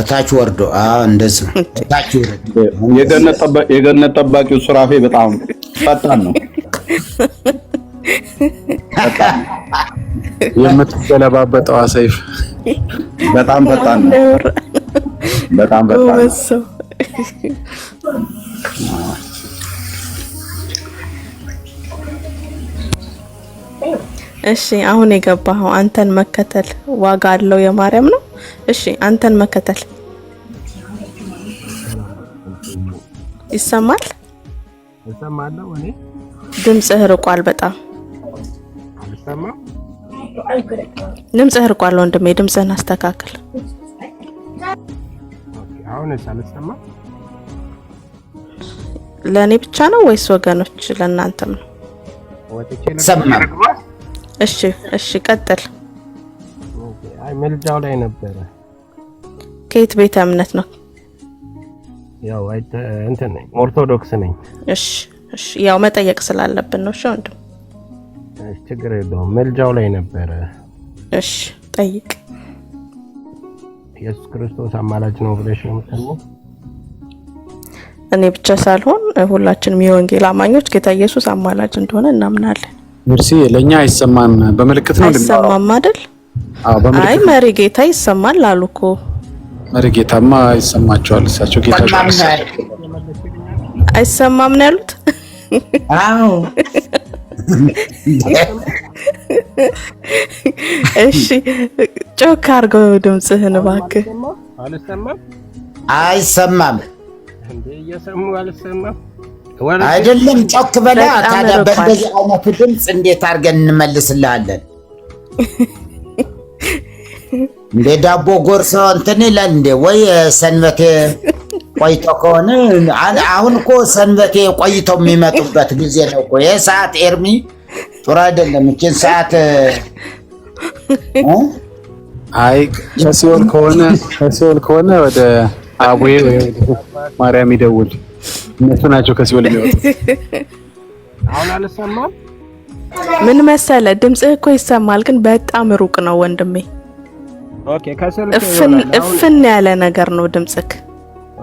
እታች ወርዶ እንደዚህ እታች ወርዶ የገነት ጠባቂው ሱራፌ በጣም ፈጣን ነው። የምትገለባበጠው ሰይፍ በጣም ፈጣን ነው። በጣም ፈጣን ነው። እሺ አሁን የገባኸው አንተን መከተል ዋጋ አለው የማርያም ነው። እሺ አንተን መከተል ይሰማል? እሰማለሁ። እኔ ድምጽህ ርቋል በጣም አልሰማም። ድምጽህ ርቋል ወንድሜ፣ ድምጽህን አስተካክል። አሁንስ አልሰማም? ለኔ ብቻ ነው ወይስ ወገኖች ለእናንተም ነው? ሰማም። እሺ ቀጥል። አይ መልጃው ላይ ነበረ። ከየት ቤተ እምነት ነው? ያው እንትን ነኝ፣ ኦርቶዶክስ ነኝ። እሺ ያው መጠየቅ ስላለብን ነው። እሺ ወንድም፣ እሺ ችግር የለውም። መልጃው ላይ ነበረ። እሺ ጠይቅ። ኢየሱስ ክርስቶስ አማላጅ ነው ብለሽ ነው የምትለው? እኔ ብቻ ሳልሆን ሁላችንም የወንጌል አማኞች ጌታ ኢየሱስ አማላጅ እንደሆነ እናምናለን። ምርሲ ለኛ አይሰማም፣ በመልእክት ነው እንደምናው። አይሰማም አይደል? አዎ በመልእክት። አይ መሪ ጌታ ይሰማል አሉኮ። መሪ ጌታማ ይሰማቸዋል። እሳቸው ጌታ አይሰማም ነው ያሉት። አዎ እሺ ጮክ አድርገው ድምጽህን እባክህ። አይሰማም እንዴ? እየሰሙ አልሰማም አይደለም? ጮክ በላ ታዲያ። በእንደዚህ አይነት ድምጽ እንዴት አድርገን እንመልስልሃለን? እንደ ዳቦ ጎርሶ እንትን ይላል እንደ ወይ ሰንበቴ ቆይቶ ከሆነ አሁን እኮ ሰንበቴ ቆይተው የሚመጡበት ጊዜ ነው እኮ። የሰዓት ኤርሚ ጥሩ አይደለም። እቺን ሰዓት አይ ከሲኦል ከሆነ ወደ አቡዬ ወይ ማርያም ይደውል። እነሱ ናቸው ከሲኦል የሚወጡት። አሁን አልሰማም። ምን መሰለ ድምጽህ እኮ ይሰማል፣ ግን በጣም ሩቅ ነው ወንድሜ። ኦኬ ከስልክ እፍን ያለ ነገር ነው ድምጽክ።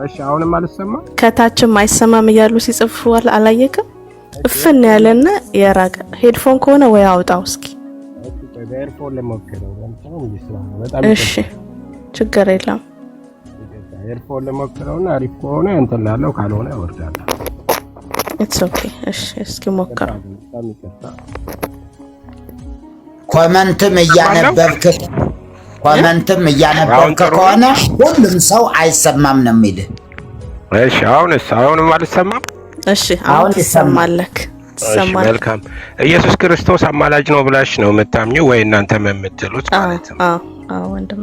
እሺ አሁንም አልሰማም። ከታችም አይሰማም እያሉ ሲጽፉ አላየክም? እፍን ያለና የራቀ ሄድፎን ከሆነ ወይ አውጣው እስኪ። ኤርፎን ለሞከረው እሺ ችግር የለም። ኤርፎን ለሞከረውና አሪፍ ከሆነ እንትን ላለው ካልሆነ እወርዳለሁ። ኢትስ ኦኬ። እሺ እስኪ ሞክረው። ኮመንትም እያነበብክ ከሆነ ሁሉም ሰው አይሰማም ነው የሚልህ። እሺ አሁንም አልሰማም። እሺ አሁን ይሰማልክ። ይሰማል። መልካም። ኢየሱስ ክርስቶስ አማላጅ ነው ብላሽ ነው የምታምኚው ወይ እናንተም የምትሉት ማለት ነው? አዎ ወንድም።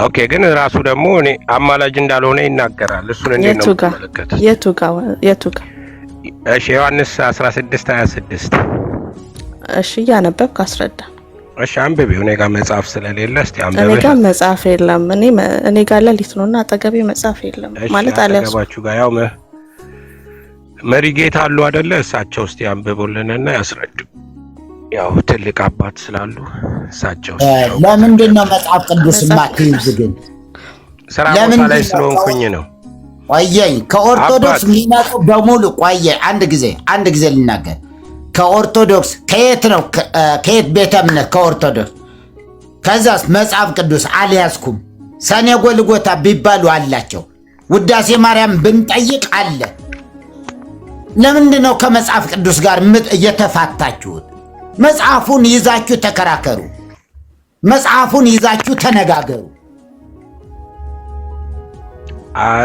ኦኬ ግን ራሱ ደግሞ እኔ አማላጅ እንዳልሆነ ይናገራል። እሱን እንዴት ነው የምትመለከቱት? የቱ ጋር? እሺ ዮሐንስ 16:26 እሺ እያነበብክ አስረዳ። እሺ አንብቢው። እኔ ጋር መጽሐፍ ስለሌለ እስቲ አንብቢ። እኔ ጋር መጽሐፍ የለም። እኔ ጋር ሌሊት ነውና አጠገቤ መጽሐፍ የለም ማለት አለያስ አጠገባችሁ ጋር ያው መሪጌታ አሉ አይደለ? እሳቸው እስቲ አንብቡልንና ያስረዱ። ያው ትልቅ አባት ስላሉ እሳቸው ለምንድን ነው መጽሐፍ ቅዱስ ማትይዝ ግን? ስራ ቦታ ላይ ስለሆንኩኝ ነው። ቆየኝ። ከኦርቶዶክስ የሚመጡ በሙሉ አንድ ጊዜ ልናገር። ከኦርቶዶክስ ከየት ነው? ከየት ቤተ እምነት? ከኦርቶዶክስ። ከዛስ መጽሐፍ ቅዱስ አልያዝኩም። ሰኔ ጎልጎታ ቢባሉ አላቸው። ውዳሴ ማርያም ብንጠይቅ አለ። ለምንድን ነው ከመጽሐፍ ቅዱስ ጋር እየተፋታችሁት? መጽሐፉን ይዛችሁ ተከራከሩ። መጽሐፉን ይዛችሁ ተነጋገሩ።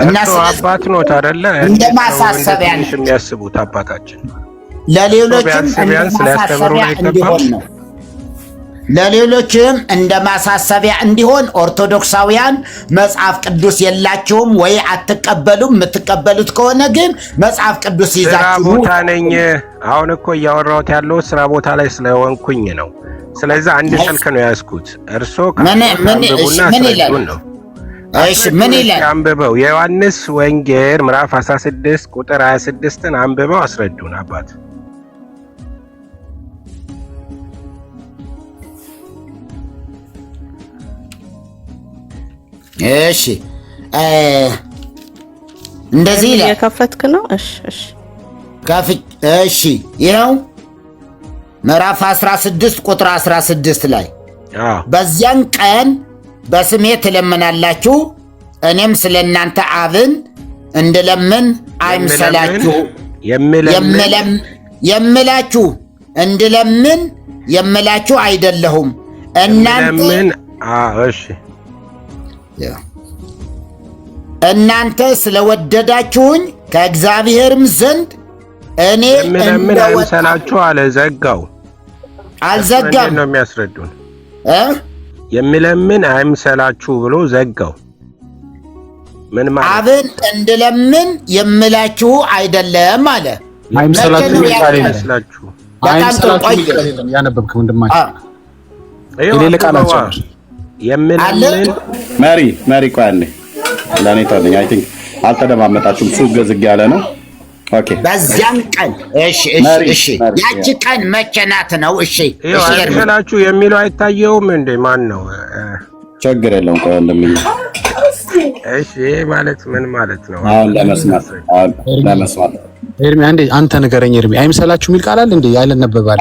እና አባት ነው አይደለ? እንደ ማሳሰቢያ ነው የሚያስቡት አባታችን። ለሌሎችም እንደ ማሳሰቢያ እንዲሆን ነው። ለሌሎችም እንደ ማሳሰቢያ እንዲሆን ኦርቶዶክሳውያን መጽሐፍ ቅዱስ የላችሁም ወይ አትቀበሉም? የምትቀበሉት ከሆነ ግን መጽሐፍ ቅዱስ ይዛችሁ። ስራ ቦታ ነኝ። አሁን እኮ እያወራሁት ያለው ስራ ቦታ ላይ ስለሆንኩኝ ነው። ስለዚህ አንድ ስልክ ነው ያዝኩት። እርሶ ምን ነው? እሺ ምን ይላል? አንብበው። የዮሐንስ ወንጌል ምዕራፍ 16 ቁጥር 26ን አንብበው አስረዱን አባት። እሺ እንደዚህ ይላል። የከፈትክ ነው? እሺ ይኸው ምዕራፍ 16 ቁጥር 16 ላይ በዚያን ቀን በስሜ ትለምናላችሁ፣ እኔም ስለ እናንተ አብን እንድለምን አይምሰላችሁ። የምላችሁ እንድለምን የምላችሁ አይደለሁም። እናንተ ስለወደዳችሁኝ ከእግዚአብሔርም ዘንድ እኔ ለምን አይምሰላችሁ አለ። ዘጋው። አልዘጋም ነው የሚያስረዱን። የሚለምን አይምሰላችሁ ብሎ ዘጋው። ምን ማለት? አብን እንድለምን የምላችሁ አይደለም አለ። አይምሰላችሁ ይመስላችሁ። በጣም ጥሩ። ቆይ ያነበብክ ወንድማችን የሌለ ቃላቸው የሚለምን መሪ ቆይ አንዴ ለኔ ታለኝ። አይ ቲንክ አልተደማመጣችሁም። ሱቅ ገዝግ ያለ ነው። ኦኬ በዚያን ቀን እሺ ያቺ ቀን መቼ ናት ነው? እሺ አይምሰላችሁ የሚለው አይታየውም እንዴ? ማን ነው? ችግር የለውም። ቆይ እንደምን እሺ ማለት ምን ማለት ነው? አሁን ለመስማት ኤርሚ አንዴ አንተ ንገረኝ። ኤርሚ አይምሰላችሁ የሚል ቃል አለ እንዴ? ያልነበባል።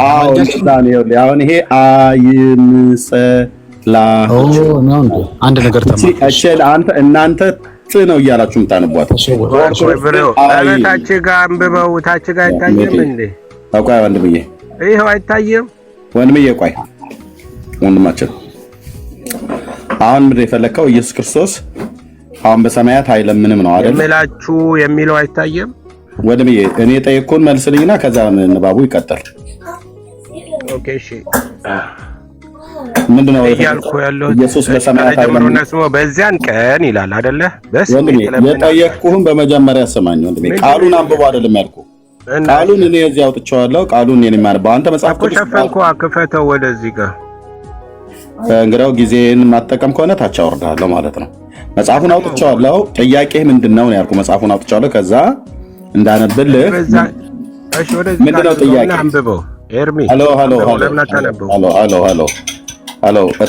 አሁን ይሄ አይምሰላችሁ ነው እንዴ? አንድ ነገር ተማር። እሺ እናንተ ነው እያላችሁ የምታነቧት። ታች ጋር አንብበው። ታች ጋር አይታየም እንዴ? ቆይ ወንድምዬ፣ ይሄው አይታየም ወንድምዬ። ቆይ ወንድማችን፣ አሁን ምንድን የፈለከው? ኢየሱስ ክርስቶስ አሁን በሰማያት አይለምንም ነው አይደል? የምላችሁ የሚለው አይታየም ወንድምዬ። እኔ ጠየቅኩን መልስልኝና ከዛ ንባቡ ይቀጥል። ኦኬ እሺ። ምንድነው እያልኩ ያለው? ኢየሱስ በሰማያት አይለምንም በዚያን ቀን ይላል አይደለ? የጠየቅኩህን በመጀመሪያ ስማኝ ወንድሜ። ቃሉን አንብቦ አይደለም ያልኩህ። ቃሉን እኔ እዚህ አውጥቼዋለሁ። ቃሉን እኔ የማነበው አንተ መጽሐፍ ቅዱስ ሸፈንኩ። ክፈተው ወደዚህ ጋር። እንግዲያው ጊዜን ማጠቀም ከሆነ ታች አወርዳለሁ ማለት ነው። መጽሐፉን አውጥቼዋለሁ። ጥያቄህ ምንድነው ነው ያልኩህ። መጽሐፉን አውጥቼዋለሁ። ከዛ እንዳነብልህ ምንድነው ጥያቄ? አንብበው ኤርሚ። ሄሎ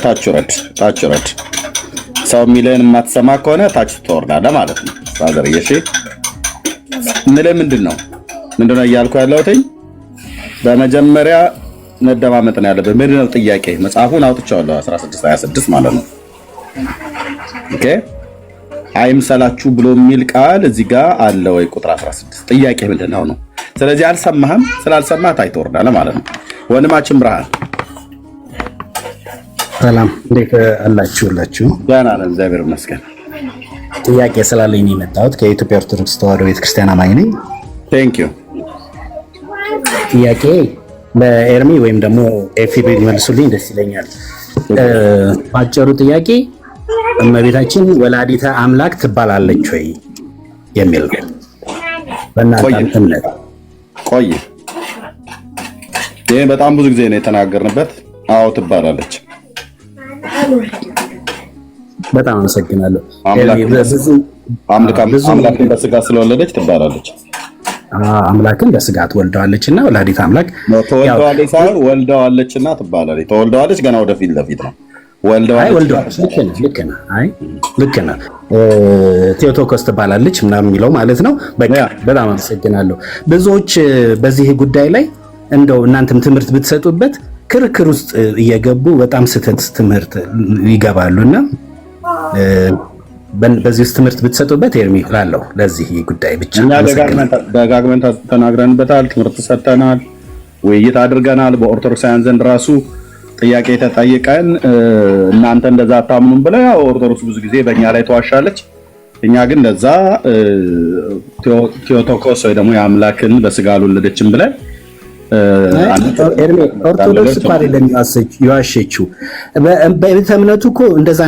ታች ረድ። ሰው የሚልህን የማትሰማ ከሆነ ታች ትወርዳለህ ማለት ነው። ሳገርዬ እሺ፣ እንልህ ምንድነው እያልኩ ያለሁትኝ? በመጀመሪያ መደማመጥ ነው ያለብህ። ምንድነው ጥያቄ? መጽሐፉን አውጥቼዋለሁ 16:26 ማለት ነው። ኦኬ፣ አይምሰላችሁ ብሎ የሚል ቃል እዚህ ጋር አለ ወይ? ቁጥር 16 ጥያቄ ምንድነው ነው? ስለዚህ አልሰማህም። ስላልሰማህ ታች ትወርዳለህ ማለት ነው። ወንድማችን ብርሃን ሰላም፣ እንዴት አላችሁላችሁ? ደህና ነን፣ እግዚአብሔር ይመስገን። ጥያቄ ስላለኝ ነው የመጣሁት። ከኢትዮጵያ ኦርቶዶክስ ተዋሕዶ ቤተክርስቲያን አማኝ ነኝ። ቴንክ ዩ። ጥያቄ በኤርሚ ወይም ደግሞ ኤፊቢ ሊመልሱልኝ ደስ ይለኛል። ባጭሩ ጥያቄ እመቤታችን ወላዲተ አምላክ ትባላለች ወይ የሚል ነው። በእናንተ እምነት ቆይ፣ ይሄ በጣም ብዙ ጊዜ ነው የተናገርንበት። አዎ ትባላለች። በጣም አመሰግናለሁ። አምላክን በስጋ ስለወለደች ትባላለች። አምላክን በስጋ ትወልደዋለችና ወላዲት አምላክ ተወልደዋለች ሳይሆን ወልደዋለችና ትባላለች። ተወልደዋለች ገና ወደፊት ለፊት ነው። ወልደዋለች። ልክ ነህ። ቴዎቶኮስ ትባላለች ምናምን የሚለው ማለት ነው። በቃ በጣም አመሰግናለሁ። ብዙዎች በዚህ ጉዳይ ላይ እንደው እናንተም ትምህርት ብትሰጡበት ክርክር ውስጥ እየገቡ በጣም ስህተት ትምህርት ይገባሉና በዚህ ውስጥ ትምህርት ብትሰጡበት ኤርሚ እላለሁ። ለዚህ ጉዳይ ብቻ ደጋግመን ተናግረንበታል፣ ትምህርት ሰጥተናል፣ ውይይት አድርገናል። በኦርቶዶክሳውያን ዘንድ ራሱ ጥያቄ ተጠይቀን እናንተ እንደዛ አታምኑም ብለ ያው ኦርቶዶክስ ብዙ ጊዜ በእኛ ላይ ተዋሻለች። እኛ ግን እንደዛ ቴዎቶኮስ ወይ ደግሞ የአምላክን በስጋ አልወለደችም ብለን ኦርቶዶክስ እኮ አይደለም የዋሸችው። በቤተ እምነቱ እኮ እንደዛ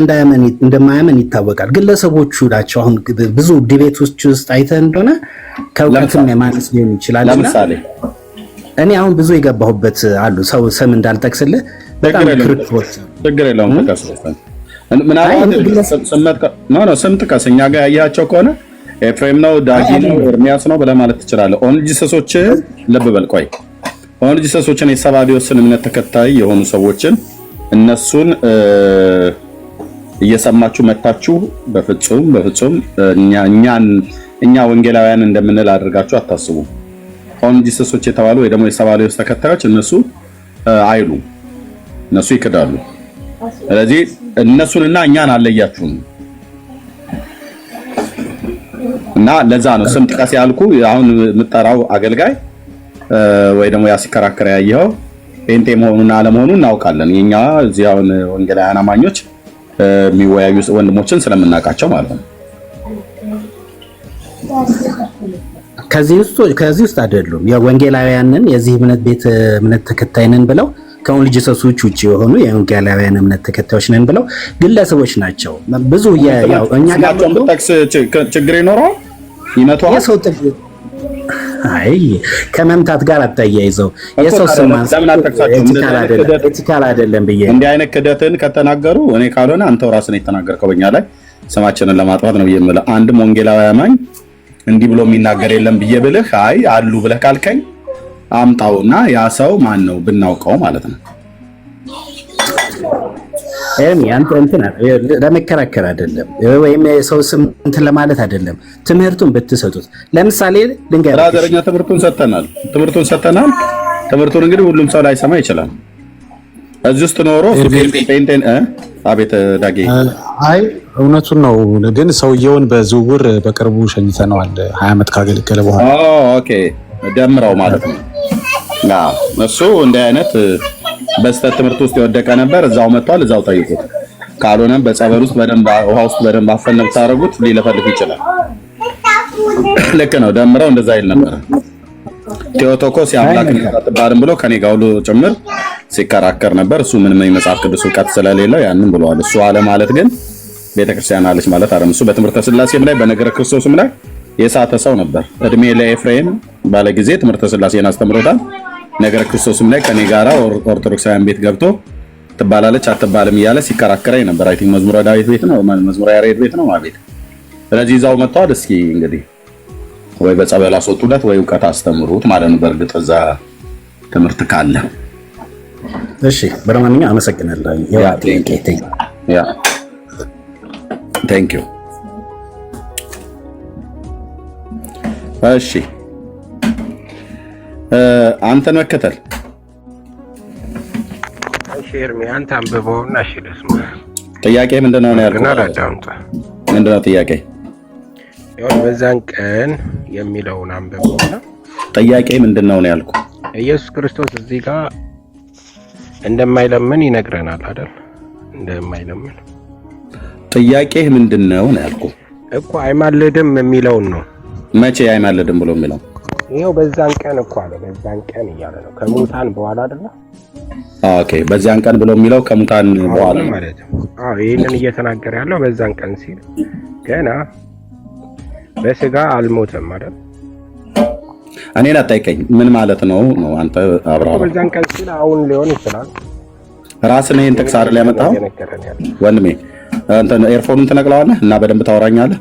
እንደማያመን ይታወቃል። ግለሰቦቹ ናቸው። አሁን ብዙ ዲቤቶች ውስጥ አይተህ እንደሆነ ከእውቀትም የማነስ ሊሆን ይችላል። ለምሳሌ እኔ አሁን ብዙ የገባሁበት አሉ። ሰው ስም እንዳልጠቅስልህ በጣም ክርክሮች ችግር የለውም። ስም ጥቀስ። እኛ ጋር ያያቸው ከሆነ ኤፍሬም ነው፣ ዳጊ ነው፣ ኤርሚያስ ነው ብለህ ማለት ትችላለህ። ኦንሊ ጂሰሶች ልብ በል ቆይ ኦንሊ ጂሰሶችን የሰባሊዮስን እምነት ተከታይ የሆኑ ሰዎችን እነሱን እየሰማችሁ መታችሁ በፍጹም እኛ ወንጌላውያን እንደምንል አድርጋችሁ አታስቡ። ኦንሊ ጂሰሶች የተባሉ ወይ ደግሞ የሰባሊዮስ ተከታዮች እነሱ አይሉ እነሱ ይክዳሉ። ስለዚህ እነሱንና እኛን አለያችሁም እና ለዛ ነው ስም ጥቀስ ያልኩ። አሁን የምጠራው አገልጋይ ወይ ደግሞ ያሲከራከረ ያየው ጴንጤ መሆኑና አለመሆኑን እናውቃለን። የኛ እዚህ አሁን ወንጌላውያን አማኞች የሚወያዩ ወንድሞችን ስለምናውቃቸው ማለት ነው። ከዚህ ውስጥ አይደሉም የወንጌላውያንን የዚህ እምነት ተከታይ ነን ብለው ከሁን ልጅ ሰሶች ውጪ የሆኑ የወንጌላውያን እምነት ተከታዮች ነን ብለው ግለሰቦች ናቸው። ብዙ ያው እኛ ጋር ታክስ ችግር ይኖረው ይመጣው የሰው አይ ከመምታት ጋር አታያይዘው የሰው ስም ኤቲካል አይደለም ብዬ እንዲህ አይነት ክደትን ከተናገሩ እኔ ካልሆነ አንተው ራስህ የተናገርከው በእኛ ላይ ስማችንን ለማጥፋት ነው የምልህ። አንድም ወንጌላዊ አማኝ እንዲህ ብሎ የሚናገር የለም ብዬ ብልህ አይ አሉ ብለህ ካልከኝ አምጣውና ያ ሰው ማን ነው ብናውቀው ማለት ነው። አንተ እንትን ለመከራከር አይደለም ወይም ሰው ስም እንትን ለማለት አይደለም። ትምህርቱን ብትሰጡት ለምሳሌ ልንገር ብራዘርኛ ትምህርቱን ሰጥተናል። ትምህርቱን እንግዲህ ሁሉም ሰው ላይሰማ ይችላል። እዚህ ውስጥ ኖሮ ጴንጤን አቤት ዳጌ አይ እውነቱን ነው። ግን ሰውየውን በዝውውር በቅርቡ ሸኝተነዋል 20 ዓመት ካገለገለ በኋላ። ኦኬ ደምረው ማለት ነው። እሱ እንደ አይነት በስተት ትምህርት ውስጥ የወደቀ ነበር። እዛው መጥቷል። እዛው ጠይቁት። ካልሆነም በጸበል ውስጥ በደንብ ውሃ ውስጥ በደንብ አፈነብ ታረጉት ሊለፈልፍ ይችላል። ልክ ነው። ደምረው እንደዛ ይል ነበር። ቴዎቶኮስ የአምላክን ተባልን ብሎ ከኔ ጋር ሁሉ ጭምር ሲከራከር ነበር። እሱ ምንም የመጽሐፍ ቅዱስ ዕውቀት ስለሌለው ያንን ብለዋል። እሱ አለ ማለት ግን ቤተክርስቲያን አለች ማለት አይደለም። እሱ በትምህርተ ሥላሴም ላይ በነገረ ክርስቶስም ላይ የሳተ ሰው ነበር። እድሜ ለኤፍሬም ባለ ጊዜ ትምህርተ ሥላሴን አስተምሮታል። ነገረ ክርስቶስም ላይ ከኔ ጋራ ኦርቶዶክሳውያን ቤት ገብቶ ትባላለች አትባልም እያለ ሲከራከረኝ ነበር። አይ ቲንክ መዝሙረ ዳዊት ቤት ነው መዝሙረ ያሬድ ቤት ነው ማለት። ስለዚህ ይዛው መጥቷል። እስኪ እንግዲህ ወይ በጸበል አስወጡለት ወይ ዕውቀት አስተምሩት ማለት ነው። በእርግጥ እዛ ትምህርት ካለ እሺ። በረማንኛ አመሰግናለሁ። ያ ቴንክ ዩ። እሺ አንተን መከተል ሼርሚ አንተ አንብበውና እሺ ልስማ። ጥያቄ ምንድነው ነው ያልኩት? ምንድነው ጥያቄ? ይሁን በዛን ቀን የሚለውን አንብበውና ጥያቄ ምንድነው ነው ያልኩት? ኢየሱስ ክርስቶስ እዚህ ጋር እንደማይለምን ይነግረናል አይደል? እንደማይለምን ጥያቄ ምንድነው ነው ያልኩት እኮ። አይማልድም የሚለውን ነው። መቼ አይማልድም ብሎ የሚለው? ይሄው በዛን ቀን እኮ አለ። በዛን ቀን እያለ ነው ከሙታን በኋላ አይደለ? ኦኬ በዛን ቀን ብሎ የሚለው ከሙታን በኋላ ማለት ነው። አዎ ይሄንን እየተናገረ ያለው በዛን ቀን ሲል ገና በስጋ አልሞተም አይደል? እኔን አጠይቀኝ ምን ማለት ነው ነው አንተ አብራራ። በዛን ቀን ሲል አሁን ሊሆን ይችላል። ራስን ይሄን ጥቅስ አይደል ያመጣው ወንድሜ? እንትን ኤርፎኑን ትነቅለዋለህ እና በደንብ ታወራኛለህ።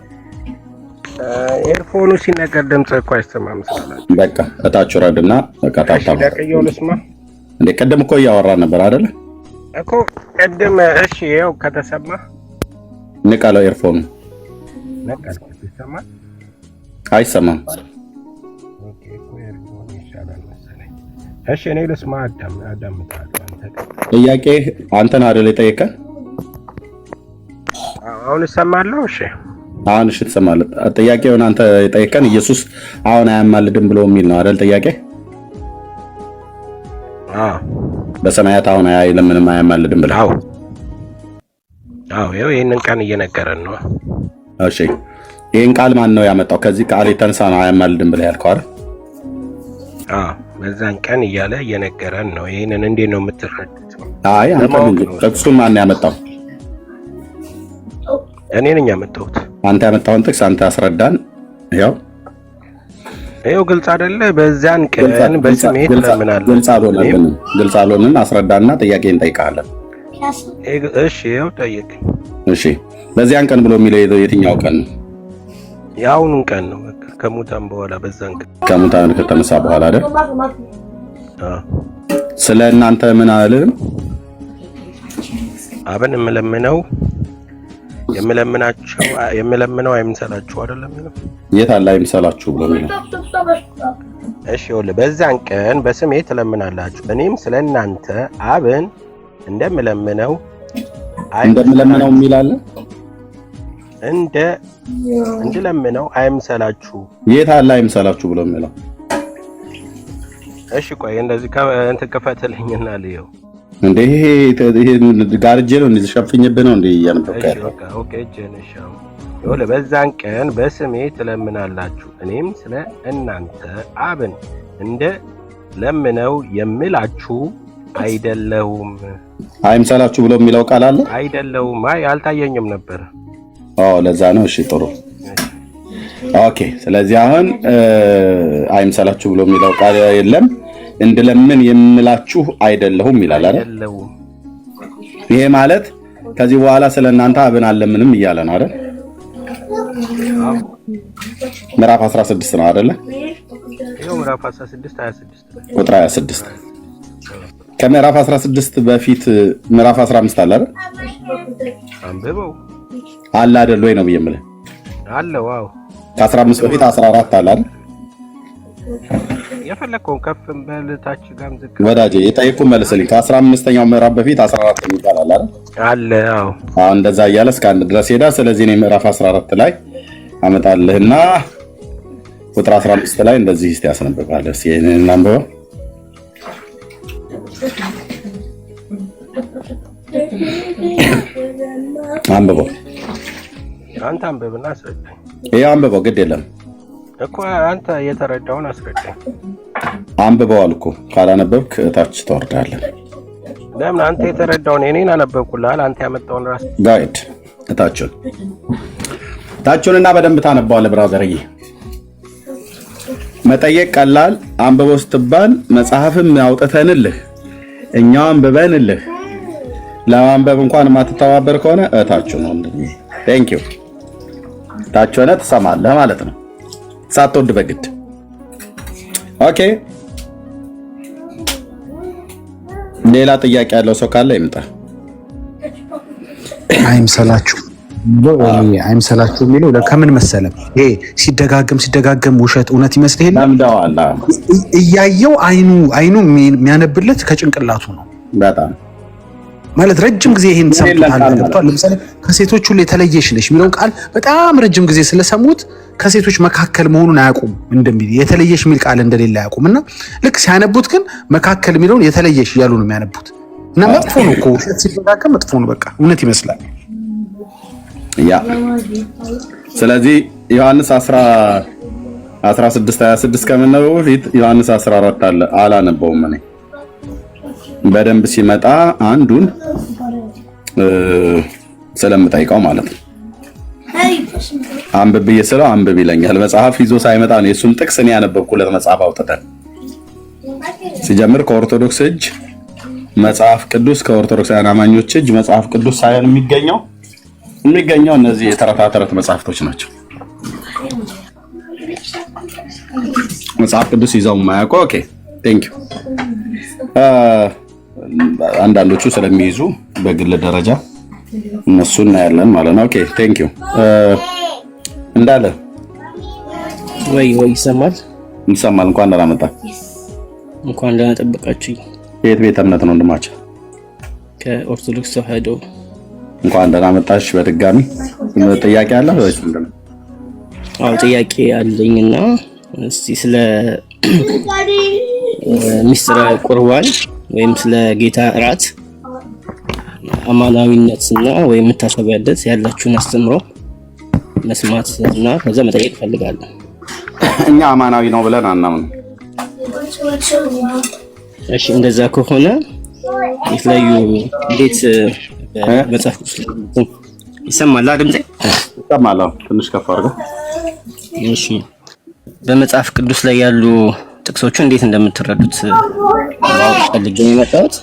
ኤርፎኑ ሲነገር ድምጽ እኮ አይሰማም ስላላችሁ በቃ እታች ወረድና በቃ ታጣው እንዴ። ቀደም እኮ እያወራን ነበር አይደል እኮ ቀደም። እሺ ይኸው ከተሰማ ንቀለው ኤርፎኑ። ነቀልኩት። ይሰማል አይሰማም? ኦኬ እኮ ኤርፎኑ ይሻላል መሰለኝ። እሺ እኔ ልስማ። አዳምጣለሁ። ጥያቄ አንተን አይደል የጠየቀን? አሁን እሰማለሁ። እሺ አሁን እሺ ትሰማለህ። ጥያቄውን አንተ የጠየቀን ኢየሱስ አሁን አያማልድም ብሎ የሚል ነው አይደል ጥያቄ? በሰማያት አሁን አይለምንም አያማልድም ብለህ? ይኸው ይህንን ቀን እየነገረን ነው። እሺ ይህን ቃል ማን ነው ያመጣው? ከዚህ ቃል የተነሳ ነው አያማልድም ብለህ ያልከው አይደል? በዛን ቀን እያለ እየነገረን ነው። ይህንን እንዴት ነው የምትረዱት? አይ አንተ ጥቅሱን ማን ያመጣው? እኔ ነኝ ያመጣሁት። አንተ ያመጣውን ጥቅስ አንተ አስረዳን። ይኸው ግልጽ አይደለ? በዛን ቀን በስሜ ትለምናለህ። ግልጽ አልሆነም። አስረዳና ጥያቄ እንጠይቃለን። እሺ ይኸው ጠይቀኝ። እሺ በዚያን ቀን ብሎ የሚለው የትኛው ቀን ነው? የአሁኑን ቀን ነው። በቃ ከሙታን በኋላ በዛን ቀን ከሙታን ከተነሳ በኋላ አይደል? ስለ እናንተ ምን አልልም። አብን የምለምነው አይምሰላችሁ አይደለም ነው። የት አለ አይምሰላችሁ ብሎ የሚለው? እሺ ይኸውልህ በዛን ቀን በስሜ ትለምናላችሁ፣ እኔም ስለ እናንተ አብን እንደምለምነው የሚል አለ። እንድለምነው አይምሰላችሁ። የት አለ አይምሰላችሁ ብሎ የሚለው? እሺ ቆይ እንደዚህ እንትን ክፈትልኝና ልየው። እንዴ ይሄ ጋርጄ ነው እንደዚህ ሸፍኝብህ ነው እንዴ እያነበብክ ያለው? ኦኬ ጀነሻው ይኸውልህ በዛን ቀን በስሜ ትለምናላችሁ፣ እኔም ስለ እናንተ አብን እንደለምነው የምላችሁ አይደለሁም። አይምሰላችሁ ብሎ የሚለው ቃል አለ? አይደለሁም። አይ አልታየኝም ነበር። ለዛ ነው። እሺ ጥሩ ኦኬ። ስለዚህ አሁን አይምሰላችሁ ብሎ የሚለው ቃል የለም። እንድለምን የምላችሁ አይደለሁም ይላል አይደል? ይሄ ማለት ከዚህ በኋላ ስለናንተ አብን አለምንም እያለ ነው አይደል? ምዕራፍ 16 ነው አይደል? ይሄው ምዕራፍ 16 26 ቁጥር 26 ከምዕራፍ 16 በፊት ምዕራፍ 15 አለ አይደል? አንብበው አለ አይደል ወይ ነው ብየምልህ አለ። ዋው ከ15 በፊት 14 አለ አይደል? የፈለከውን ከፍም በልታች ጋም ዝቅ ወዳጄ የጠየቁ መልስልኝ። ከ15ኛው ምዕራፍ በፊት 14 ይባላል አይደል? አለ። አሁን እንደዛ እያለ እስከ አንድ ድረስ ሄዳ። ስለዚህ እኔ ምዕራፍ 14 ላይ አመጣልህና ቁጥር 15 ላይ እንደዚህ እስቲ ያስነብባለህ። እስቲ እኔን አንብበው። አንብበው አንተ አንብብና አስረዳኝ። ይሄ አንብበው ግድ የለም እኮ አንተ የተረዳውን አስረዳኝ። አንብበዋል እኮ ካላነበብክ ታች ትወርዳለህ። ለምን አንተ የተረዳውን እኔን አነበብኩልህ። አንተ ያመጣውን ራስ ጋይድ ታችሁንና በደንብ ታነባዋለህ። ብራዘርዬ መጠየቅ ቀላል፣ አንብበው ስትባል መጽሐፍም ያውጥተንልህ እኛው አንብበንልህ ለማንበብ እንኳን የማትተባበር ከሆነ እታችሁ ነው። ቴንክ ዩ ታች ሆነ ትሰማለህ ማለት ነው ሳትወድ በግድ። ኦኬ ሌላ ጥያቄ ያለው ሰው ካለ ይምጣ። አይምሰላችሁ የሚለው ከምን መሰለም? ይሄ ሲደጋገም ውሸት እውነት ይመስል ለምደዋል። እያየው አይኑ የሚያነብለት ከጭንቅላቱ ነው። በጣም ማለት ረጅም ጊዜ ይሄን ሰምቷል። ለምሳሌ ከሴቶች ሁሉ የተለየሽ ነሽ የሚለውን ቃል በጣም ረጅም ጊዜ ስለሰሙት ከሴቶች መካከል መሆኑን አያውቁም። እንደሚል የተለየሽ የሚል ቃል እንደሌለ አያውቁም። እና ልክ ሲያነቡት ግን መካከል የሚለውን የተለየሽ እያሉ ነው የሚያነቡት። እና መጥፎ ነው እኮ ውሸት ሲደጋገም መጥፎ ነው። በቃ እውነት ይመስላል። ያ ስለዚህ ዮሐንስ 16:26 ከምነበው በፊት ዮሐንስ 14 አለ አላነበውም። እኔ በደንብ ሲመጣ አንዱን ስለምጠይቀው ማለት ነው። አንብብ እየስለው አንብብ ይለኛል። መጽሐፍ ይዞ ሳይመጣ ነው የሱን ጥቅስ እኔ ያነበብኩለት መጽሐፍ አውጥተን ሲጀምር ከኦርቶዶክስ እጅ መጽሐፍ ቅዱስ ከኦርቶዶክሳውያን አማኞች እጅ መጽሐፍ ቅዱስ ሳይሆን የሚገኘው እነዚህ የተረታ መጽሐፍቶች ናቸው። መጽሐፍ ቅዱስ ይዘው የማያውቁ ኦኬ ቴንክ ዩ። አንዳንዶቹ ስለሚይዙ በግል ደረጃ እነሱ እናያለን ማለት ነው። ኦኬ ቴንክ ዩ። እንዳለ ወይ ይሰማል። እንኳን ደህና መጣ። እንኳን ደህና ጠበቃችሁ። የት ቤተ እምነት ነው ወንድማችን? ከኦርቶዶክስ ተዋህዶ። እንኳን ደህና መጣሽ በድጋሚ። ጥያቄ አለ ወይስ ምንድን ነው? አዎ ጥያቄ አለኝና እስቲ ስለ ሚስጥረ ቁርባን ወይም ስለ ጌታ እራት አማናዊነትና ወይም መታሰቢያነት ያላችሁን አስተምሮ መስማትና ከዛ መጠየቅ ፈልጋለሁ። እኛ አማናዊ ነው ብለን አናምን። እሺ እንደዛ ከሆነ የተለያዩ እንዴት በመጽሐፍ ቅዱስ ይሰማል ድምጼ? ይሰማል። ትንሽ ከፍ አድርገው። እሺ በመጽሐፍ ቅዱስ ላይ ያሉ ጥቅሶቹ እንዴት እንደምትረዱት ፈልጌ ነው የመጣሁት።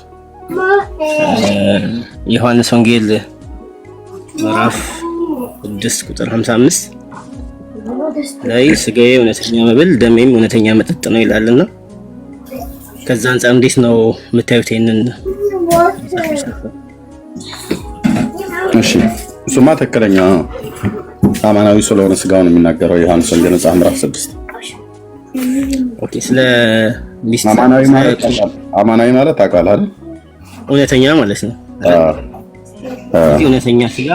ዮሐንስ ወንጌል ምዕራፍ 6 ቁጥር 55 ላይ ስጋዬ እውነተኛ መብል ደሜም እውነተኛ መጠጥ ነው ይላልና ከዛ አንፃር እንዴት ነው የምታዩት ይሄንን? እሺ እሱማ ትክክለኛ አማናዊ ስለሆነ ስጋውን የሚናገረው ዮሐንስ ወንጌል ምዕራፍ 6። ኦኬ ስለ አማናዊ ማለት ታውቃለህ አይደል? እውነተኛ ማለት ነው። እውነተኛ ስጋ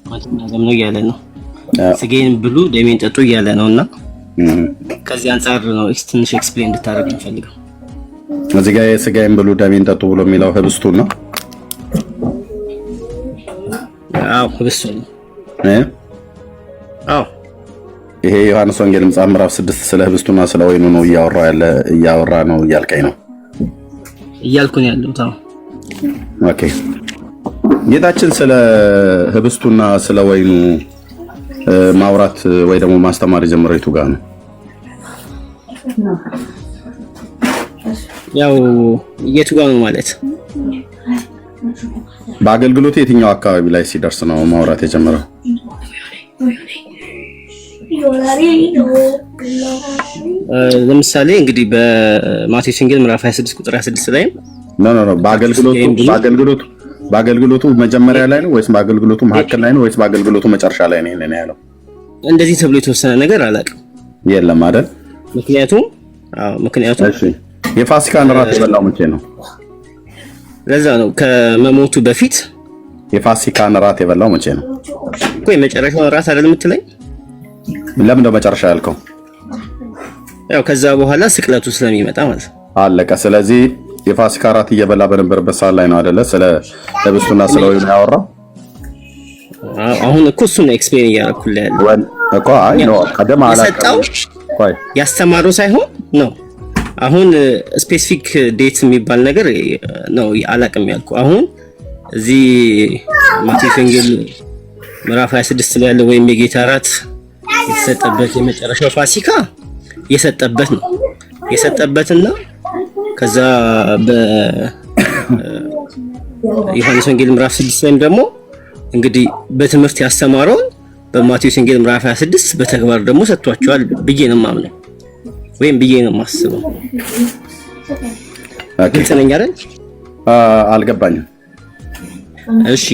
ማለት ነው እያለ ነው። ስጋዬን ብሉ ደሜን ጠጡ እያለ ነውና ከዚህ አንፃር ነው ትንሽ ኤክስፕሌን እንድታደርግ እንፈልገው። እዚህ ጋር ስጋዬን ብሉ ደሜን ጠጡ ብሎ የሚለው ህብስቱን ነው። አዎ ህብስቱን ነው። አዎ ይሄ ዮሐንስ ወንጌል ምዕራፍ 6 ስለ ህብስቱና ስለ ወይኑ ነው እያወራ ነው እያልከኝ ነው? እያልኩኝ ያለው ታው ኦኬ። ጌታችን ስለ ህብስቱና ስለ ወይኑ ማውራት ወይ ደግሞ ማስተማር የጀመረው የቱ ጋር ነው? ያው የቱ ጋር ነው ማለት በአገልግሎቱ የትኛው አካባቢ ላይ ሲደርስ ነው ማውራት የጀመረው? ለምሳሌ እንግዲህ በማቴዎስ ወንጌል ምዕራፍ 26 ቁጥር 26 ላይ ነው በአገልግሎቱ መጀመሪያ ላይ ነው ወይስ በአገልግሎቱ መካከል ላይ ነው ወይስ በአገልግሎቱ መጨረሻ ላይ ነው ያለው? እንደዚህ ተብሎ የተወሰነ ነገር አላውቅም። የለም አይደል? ምክንያቱም እሺ የፋሲካን እራት የበላው መቼ ነው? ለዛ ነው ከመሞቱ በፊት የፋሲካን እራት የበላው መቼ ነው? ቆይ መጨረሻው እራት አይደል የምትለኝ? ለምን ነው መጨረሻ ያልከው? ያው ከዛ በኋላ ስቅለቱ ስለሚመጣ ማለት ነው። አለቀ። ስለዚህ የፋሲካ እራት እየበላ በነበረበት ሰዓት ላይ ነው አይደለ ስለ ህብስቱና ስለ ወይኑ ያወራው? አሁን እኮ እሱን ኤክስፕሌን እያደረኩልህ ያለው እኮ አይ ነው ቀደም አላውቅም። ቆይ ያስተማረው ሳይሆን ነው አሁን ስፔሲፊክ ዴት የሚባል ነገር ነው አላውቅም ያልኩ። አሁን እዚህ ማቴዎስ ወንጌል ምዕራፍ 26 ላይ ያለው ወይም የጌታ እራት የተሰጠበት የመጨረሻው ፋሲካ የሰጠበት ነው የሰጠበትና ከዛ በዮሐንስ ወንጌል ምዕራፍ 6 ላይም ደግሞ እንግዲህ በትምህርት ያስተማረውን በማቴዎስ ወንጌል ምዕራፍ 26 በተግባር ደግሞ ሰጥቷቸዋል ብዬ ነው የማምነው ወይም ብዬ ነው የማስበው። ግልጽ ነኝ አይደል? አልገባኝም። እሺ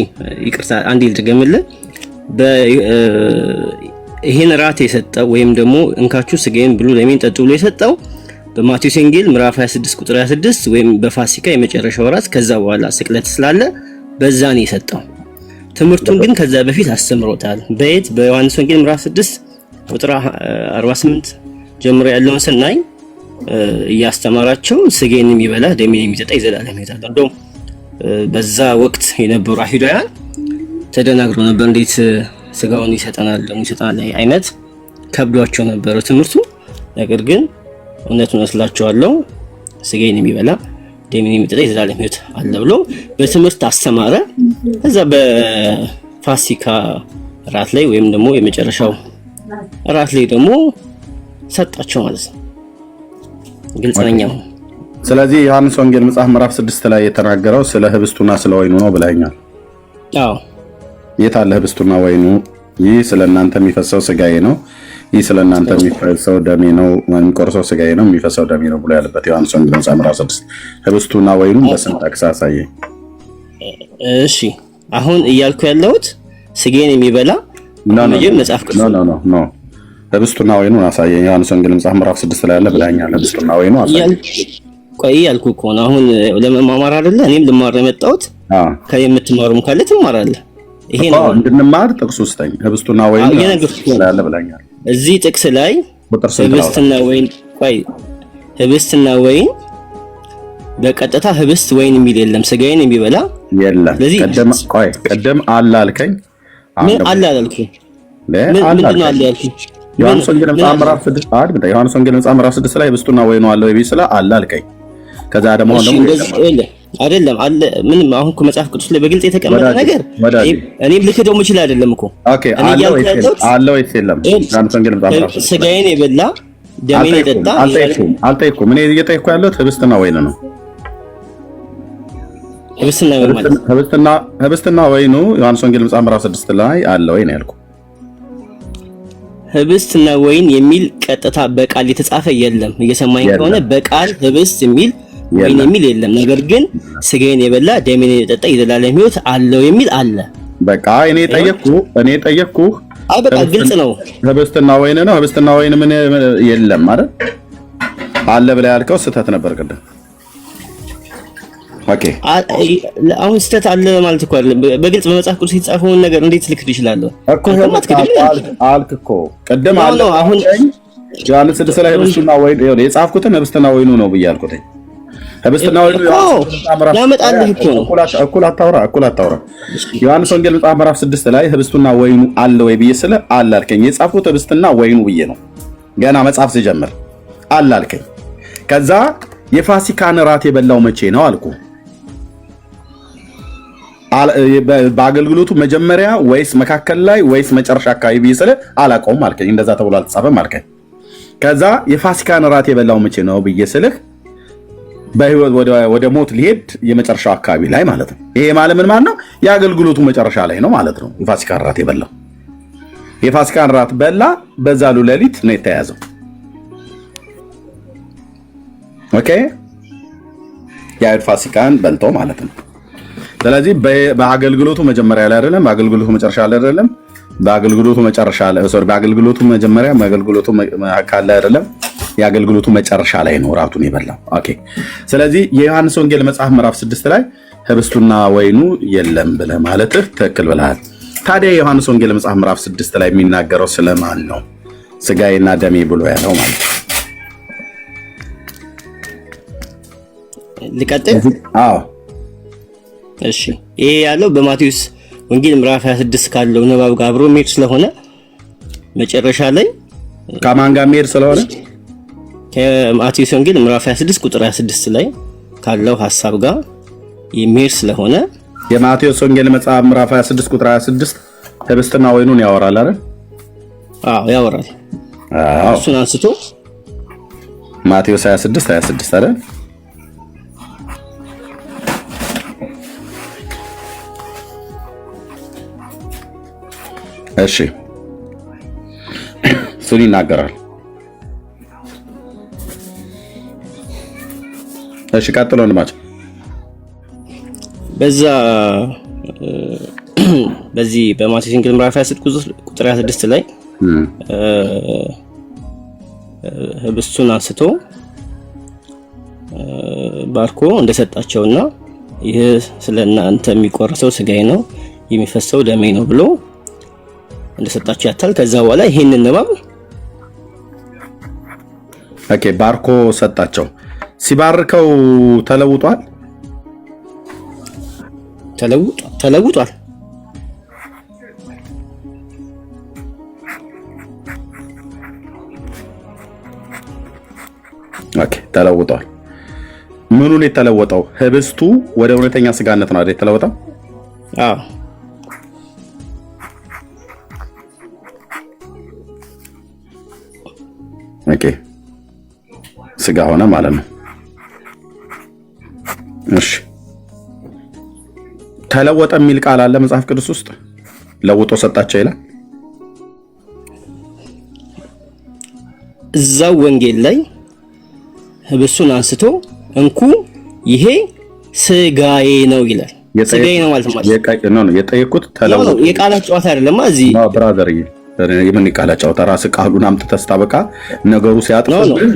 ይቅርታ አንዴ ልድገምልህ። ይሄን ራት የሰጠው ወይም ደግሞ እንካችሁ ስጋዬን ብሉ ደሜን ጠጡ ብሎ የሰጠው በማቴዎስ ወንጌል ምዕራፍ 26 ቁጥር 26 ወይም በፋሲካ የመጨረሻው ራት ከዛ በኋላ ስቅለት ስላለ በዛ ነው የሰጠው። ትምህርቱን ግን ከዛ በፊት አስተምሮታል። በዮሐንስ ወንጌል ምዕራፍ 6 ቁጥር 48 ጀምሮ ያለውን ስናይ እያስተማራቸው ስጋዬን የሚበላ ደሜን የሚጠጣ የዘላለም ሕይወት አለው። እንደውም በዛ ወቅት የነበሩ አይሁዳውያን ተደናግረው ነበር። እንዴት ስጋውን ይሰጠናል ደሙን ይሰጠናል አይነት ከብዷቸው ነበር ትምህርቱ። ነገር ግን እውነቱን እላችኋለሁ ስጋዬን የሚበላ ደሜን የሚጠጣ የዘላለም ሕይወት አለ ብሎ በትምህርት አስተማረ። ከዛ በፋሲካ ራት ላይ ወይም ደግሞ የመጨረሻው ራት ላይ ደግሞ ሰጣቸው ማለት ነው። ግልጽ ነኝ። ስለዚህ ዮሐንስ ወንጌል መጽሐፍ ምዕራፍ 6 ላይ የተናገረው ስለ ህብስቱና ስለ ወይኑ ነው ብለኛል። አዎ የት አለ ህብስቱና ወይኑ? ይህ ስለ እናንተ የሚፈሰው ስጋዬ ነው፣ ይህ ስለ እናንተ የሚፈሰው ደሜ ነው፣ የሚቆርሰው ስጋዬ ነው፣ የሚፈሰው ደሜ ነው ብሎ ያለበት ዮሐንስ ወንጌል መጽሐፍ ምዕራፍ 6 ህብስቱና ወይኑ በስም ጠቅሳ አሳየኝ። እሺ አሁን እያልኩ ያለሁት ስጋዬን የሚበላ መጽሐፍ ቅዱስ ኖ ህብስቱና ወይኑን አሳየኝ። ዮሐንስ ወንጌል መጽሐፍ ምዕራፍ 6 ላይ ያለ ብለኛል። ህብስቱና ወይኑ አሳየኝ። ቆይ ያልኩ እኮ ነው። አሁን ለመማማር አይደለ? እኔም ልማር ነው የመጣሁት። ከየምትማሩም ካለ ትማራለህ። ይሄ ነው እንድንማር ጥቅስ ውስጠኝ። ህብስቱና ወይኑ ያለ ብለኛል። እዚህ ጥቅስ ላይ ህብስትና ወይን ህብስትና ወይን በቀጥታ ህብስት ወይን የሚል የለም። ስጋዬን የሚበላ የለም። ቀደም አለ አልከኝ። ምን አለ አላልኩኝ? ምንድን ነው አለ ያልኩኝ? ዮሐንስ ወንጌል መጽሐፍ ምዕራፍ 6 ዮሐንስ ወንጌል መጽሐፍ ምዕራፍ 6 ላይ ህብስቱና ወይኑ አለ ወይ ቢስላ አለ አልከኝ። ከዛ ደግሞ አይደለም አለ ምንም። አሁን እኮ መጽሐፍ ቅዱስ ላይ በግልጽ የተቀመጠ ነገር እኔም ልክደው የምችል አይደለም እኮ። ኦኬ አለ ወይስ የለም? ዮሐንስ ወንጌል መጽሐፍ ስጋዬን የበላ ደሜን የጠጣ አልጠይኩም። እኔ እየጠየኩ ያለሁት ህብስትና ወይኑ ነው። ህብስትና ወይኑ ዮሐንስ ወንጌል መጽሐፍ ምዕራፍ 6 ላይ አለ ወይ ነው ያልኩ። ህብስትና ወይን የሚል ቀጥታ በቃል የተጻፈ የለም። እየሰማኝ ከሆነ በቃል ህብስት የሚል ወይን የሚል የለም። ነገር ግን ስጋዬን የበላ ደሜን የጠጣ የዘላለም ሕይወት አለው የሚል አለ። በቃ እኔ ጠየቅኩ። አይ በቃ ግልጽ ነው። ህብስትና ወይን ነው። ህብስትና ወይን ምን የለም አይደል? አለ ብላ ያልከው ስህተት ነበር ቅድም። ኦኬ አሁን ስህተት አለ ማለት እኮ አይደለም። በግልጽ በመጽሐፍ ቅዱስ የተጻፈውን ነገር እንዴት ልክድ ይችላለሁ እኮ? አልክ እኮ ቅድም አለ። አሁን ዮሐንስ 6 ላይ ህብስቱና ወይኑ የጻፍኩትን ህብስትና ወይኑ ነው ብያልኩት። ህብስትና ወይኑ ያመጣልህ እኮ ነው። እኩል አታውራ። ዮሐንስ ወንጌል መጽሐፍ ምዕራፍ 6 ላይ ህብስቱና ወይኑ አለ ወይ ብዬ ስለ አለ አልከኝ። የጻፍኩት ህብስትና ወይኑ ብዬ ነው። ገና መጽሐፍ ሲጀምር አለ አልከኝ። ከዛ የፋሲካን ራት የበላው መቼ ነው አልኩ። በአገልግሎቱ መጀመሪያ ወይስ መካከል ላይ ወይስ መጨረሻ አካባቢ ብዬ ስለ አላውቀውም አልከኝ። እንደዛ ተብሎ አልተጻፈም አልከኝ። ከዛ የፋሲካን ራት የበላው መቼ ነው ብዬ ስልህ በህይወት ወደ ሞት ሊሄድ የመጨረሻው አካባቢ ላይ ማለት ነው። ይሄ ማለት ምን ማለት ነው? የአገልግሎቱ መጨረሻ ላይ ነው ማለት ነው። የፋሲካን ራት የበላው የፋሲካን ራት በላ፣ በዛሉ ሌሊት ነው የተያዘው። ኦኬ የአይሁድ ፋሲካን በልቶ ማለት ነው። ስለዚህ በአገልግሎቱ መጀመሪያ ላይ አይደለም፣ በአገልግሎቱ መጨረሻ ላይ አይደለም፣ በአገልግሎቱ መጨረሻ ላይ በአገልግሎቱ መጀመሪያ በአገልግሎቱ መካከል ላይ አይደለም፣ የአገልግሎቱ መጨረሻ ላይ ነው ራቱን የበላው። ኦኬ ስለዚህ የዮሐንስ ወንጌል መጽሐፍ ምዕራፍ 6 ላይ ህብስቱና ወይኑ የለም ብለህ ማለትህ ትክክል ብለሃል። ታዲያ የዮሐንስ ወንጌል መጽሐፍ ምዕራፍ 6 ላይ የሚናገረው ስለማን ነው? ስጋዬና ደሜ ብሎ ያለው ማለት ነው። ልቀጥል? አዎ እሺ። ይሄ ያለው በማቴዎስ ወንጌል ምዕራፍ 26 ካለው ንባብ ጋር አብሮ የሚሄድ ስለሆነ መጨረሻ ላይ ከማን ጋር የሚሄድ ስለሆነ ከማቴዎስ ወንጌል ምዕራፍ 26 ቁጥር 26 ላይ ካለው ሐሳብ ጋር የሚሄድ ስለሆነ የማቴዎስ ወንጌል መጽሐፍ ምዕራፍ 26 ቁጥር 26 ህብስትና ወይኑን ያወራል አይደል? አዎ ያወራል። እሱን አንስቶ ማቴዎስ 26 አይደል? እሺ እሱን ይናገራል። እሺ ቀጥሎ ወንድማችን በዚህ በማቴዎስ ወንጌል ምዕራፍ 26 ቁጥር 26 ላይ ህብስቱን አንስቶ ባርኮ እንደሰጣቸውና ይህ ስለእናንተ የሚቆረሰው ስጋዬ ነው የሚፈሰው ደሜ ነው ብሎ እንደሰጣቸው ያታል። ከዛ በኋላ ይሄንን ንባብ ኦኬ ባርኮ ሰጣቸው። ሲባርከው ተለውጧል። ኦኬ ተለውጧል። ምኑ ላይ ተለወጠው? ህብስቱ ወደ እውነተኛ ስጋነት ነው አይደል የተለወጠው? አዎ ኦኬ ስጋ ሆነ ማለት ነው። እሺ ተለወጠ የሚል ቃል አለ መጽሐፍ ቅዱስ ውስጥ? ለውጦ ሰጣቸው ይላል። እዛው ወንጌል ላይ ህብስቱን አንስቶ እንኩ ይሄ ስጋዬ ነው ይላል። ስጋዬ ነው ማለት ነው። የጠየቁት ተለውጦ የቃላት ጨዋታ አይደለም። እዚህ ብራዘር የምን ቃላት ጨዋታ? ራስህ ቃሉን አምጥተህ ስታበቃ ነገሩ ሲያጥፍ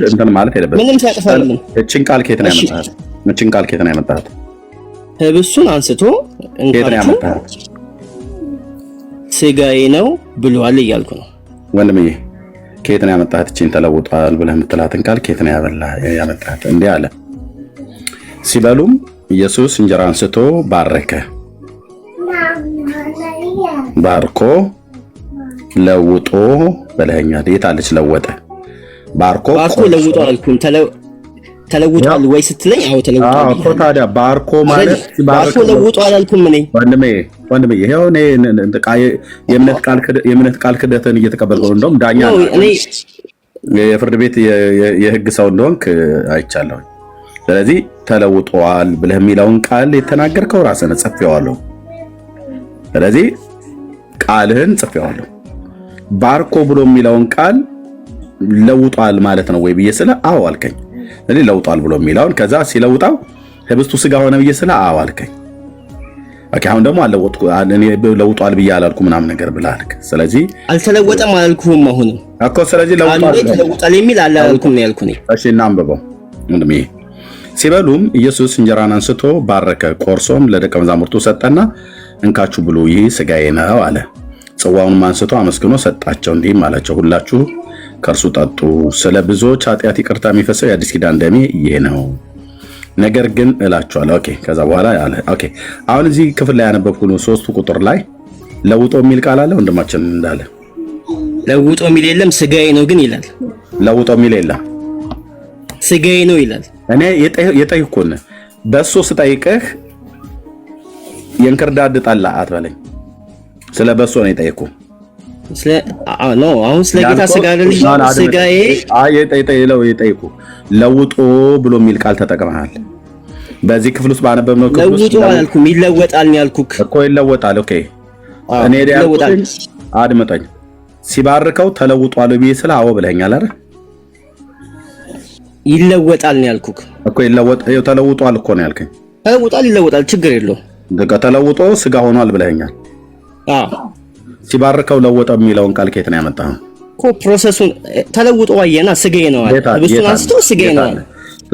እንትን ማለት አይደለም። ምንም ሲያጥፍ አይደለም። እቺን ቃል ከየት ነው ያመጣኸው? እቺን ቃል ከየት ነው ያመጣኸው? ህብስቱን አንስቶ እንካችሁ ስጋዬ ነው ብሏል እያልኩ ነው ወንድምዬ። ከየት ነው ያመጣኸው? እቺን ተለውጧል ብለህ የምትላትን ቃል ከየት ነው ያመጣኸው? እንዲህ አለ። ሲበሉም ኢየሱስ እንጀራ አንስቶ ባረከ፣ ባርኮ ለውጦ በለኛል። የት አለች ለወጠ? ባርኮ ለውጦ አልኩኝ። ተለውጧል ወይ ስትለኝ አዎ ተለውጧል እኮ። ታዲያ ባርኮ ማለት ባርኮ ለውጦ አላልኩም እኔ ወንድሜ ይሄው እኔ የእምነት ቃል ክደትን እየተቀበልኩ ነው። እንደውም ዳኛ እኔ የፍርድ ቤት የህግ ሰው እንደሆንክ አይቻለሁ። ስለዚህ ተለውጧል ብለህ የሚለውን ቃል የተናገርከው ራስህ ነህ፣ ጽፌዋለሁ። ስለዚህ ቃልህን ጽፌዋለሁ። ባርኮ ብሎ የሚለውን ቃል ለውጧል ማለት ነው ወይ ብዬ ስለ አዎ አልከኝ። ስለዚህ ለውጧል ብሎ የሚለውን ከዛ ሲለውጣው ህብስቱ ስጋ ሆነ ብዬ ስለ አዎ አልከኝ። ኦኬ አሁን ደግሞ አለወጥኩ እኔ ለውጧል ብዬ አላልኩ ምናምን ነገር ብላልክ። ስለዚህ አልተለወጠም አላልኩም አሁንም እኮ። ስለዚህ ለውጧል የሚል አላልኩም ነው ያልኩኝ። እሺ እናንብበው ወንድሜ። ሲበሉም ኢየሱስ እንጀራን አንስቶ ባረከ፣ ቆርሶም ለደቀ መዛሙርቱ ሰጠና እንካችሁ ብሉ፣ ይህ ስጋዬ ነው አለ። ጽዋውንም አንስቶ አመስግኖ ሰጣቸው፣ እንዲህም አላቸው፣ ሁላችሁ ከእርሱ ጠጡ፣ ስለ ብዙዎች ኃጢአት ይቅርታ የሚፈሰው የአዲስ ኪዳን ደሜ ይህ ነው። ነገር ግን እላችኋለሁ። ኦኬ ከዛ በኋላ አለ። ኦኬ አሁን እዚህ ክፍል ላይ ያነበብኩ ነው 3 ቁጥር ላይ ለውጦ የሚል ቃል አለ ወንድማችን እንዳለ። ለውጦ የሚል የለም፣ ስጋዬ ነው ግን ይላል። ለውጦ የሚል የለም፣ ስጋዬ ነው ይላል። እኔ የጠይኩን በእሱ ስጠይቅህ የእንክርዳድ ጠላ አትበለኝ። ስለ በሶ ነው የጠየኩ። አሁን ስለ ጌታ ስጋ አይደል? ስጋዬ የጠየኩ ለውጦ ብሎ የሚል ቃል ተጠቅመሃል። በዚህ ክፍል ውስጥ ባነበብነው ክፍል ውስጥ ለውጦ አላልኩም፣ ይለወጣል ነው ያልኩህ እኮ። ይለወጣል። ኦኬ እኔ ያልኩት አድምጠኝ። ሲባርከው ተለውጧል ብዬ ስለ አዎ ብለኸኛል አይደል? ይለወጣል ነው ያልኩህ እኮ። ተለውጧል እኮ ነው ያልከኝ። ተለውጧል፣ ይለወጣል፣ ችግር የለውም። ተለውጦ ስጋ ሆኗል ብለኸኛል። ሲባርከው ለወጠ የሚለውን ቃል ከየት ነው ያመጣኸው? እኮ ፕሮሰሱን ተለውጦ አየና ስጋዬ ነው አለ። ህብስቱን አንስቶ ስጋዬ ነው አለ።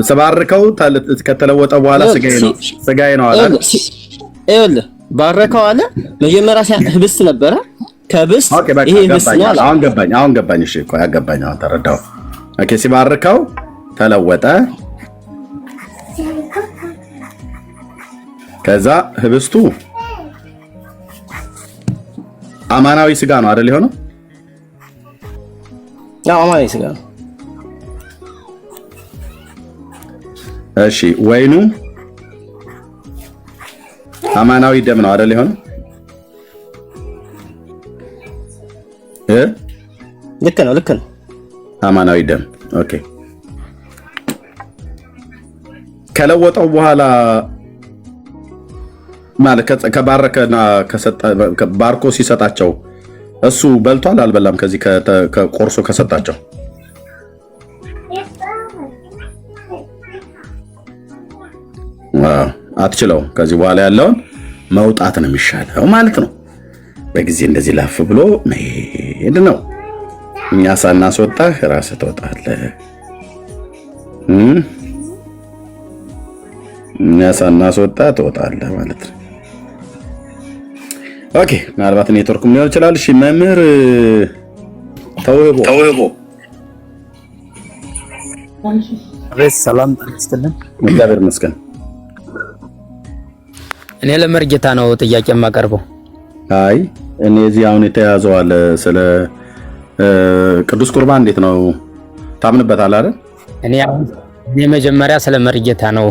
ሲባርከው ከተለወጠ በኋላ ስጋዬ ነው አለ። ይኸውልህ ባረከው አለ። መጀመሪያ ህብስት ነበረ። ከህብስት ይሄ ህብስት ነው አለ። አሁን ገባኝ። እሺ እኮ ያገባኝ አሁን ተረዳሁ። ኦኬ ሲባርከው ተለወጠ። ከዛ ህብስቱ አማናዊ ስጋ ነው አይደል? የሆነው አማናዊ ስጋ ነው። እሺ ወይኑ አማናዊ ደም ነው አይደል? የሆነው ልክ ነው። አማናዊ ደም ኦኬ። ከለወጠው በኋላ ማለት ከባረከና ባርኮ ሲሰጣቸው እሱ በልቷል አልበላም? ከዚህ ከቆርሶ ከሰጣቸው አትችለው። ከዚህ በኋላ ያለውን መውጣት ነው የሚሻለው ማለት ነው። በጊዜ እንደዚህ ላፍ ብሎ መሄድ ነው። እኛ ሳናስወጣህ ራስህ ትወጣለህ። እኛ ሳናስወጣ ትወጣለህ ማለት ነው። ኦኬ ምናልባት ኔትወርክም ሊሆን ይችላል። እሺ መምህር ተውህቦ ሰላም ተነስተልን። እግዚአብሔር ይመስገን። እኔ ለመርጌታ ነው ጥያቄ የማቀርበው። አይ እኔ እዚህ አሁን የተያዘው አለ ስለ ቅዱስ ቁርባን እንዴት ነው ታምንበታል አይደል? እኔ መጀመሪያ ስለ መርጌታ ነው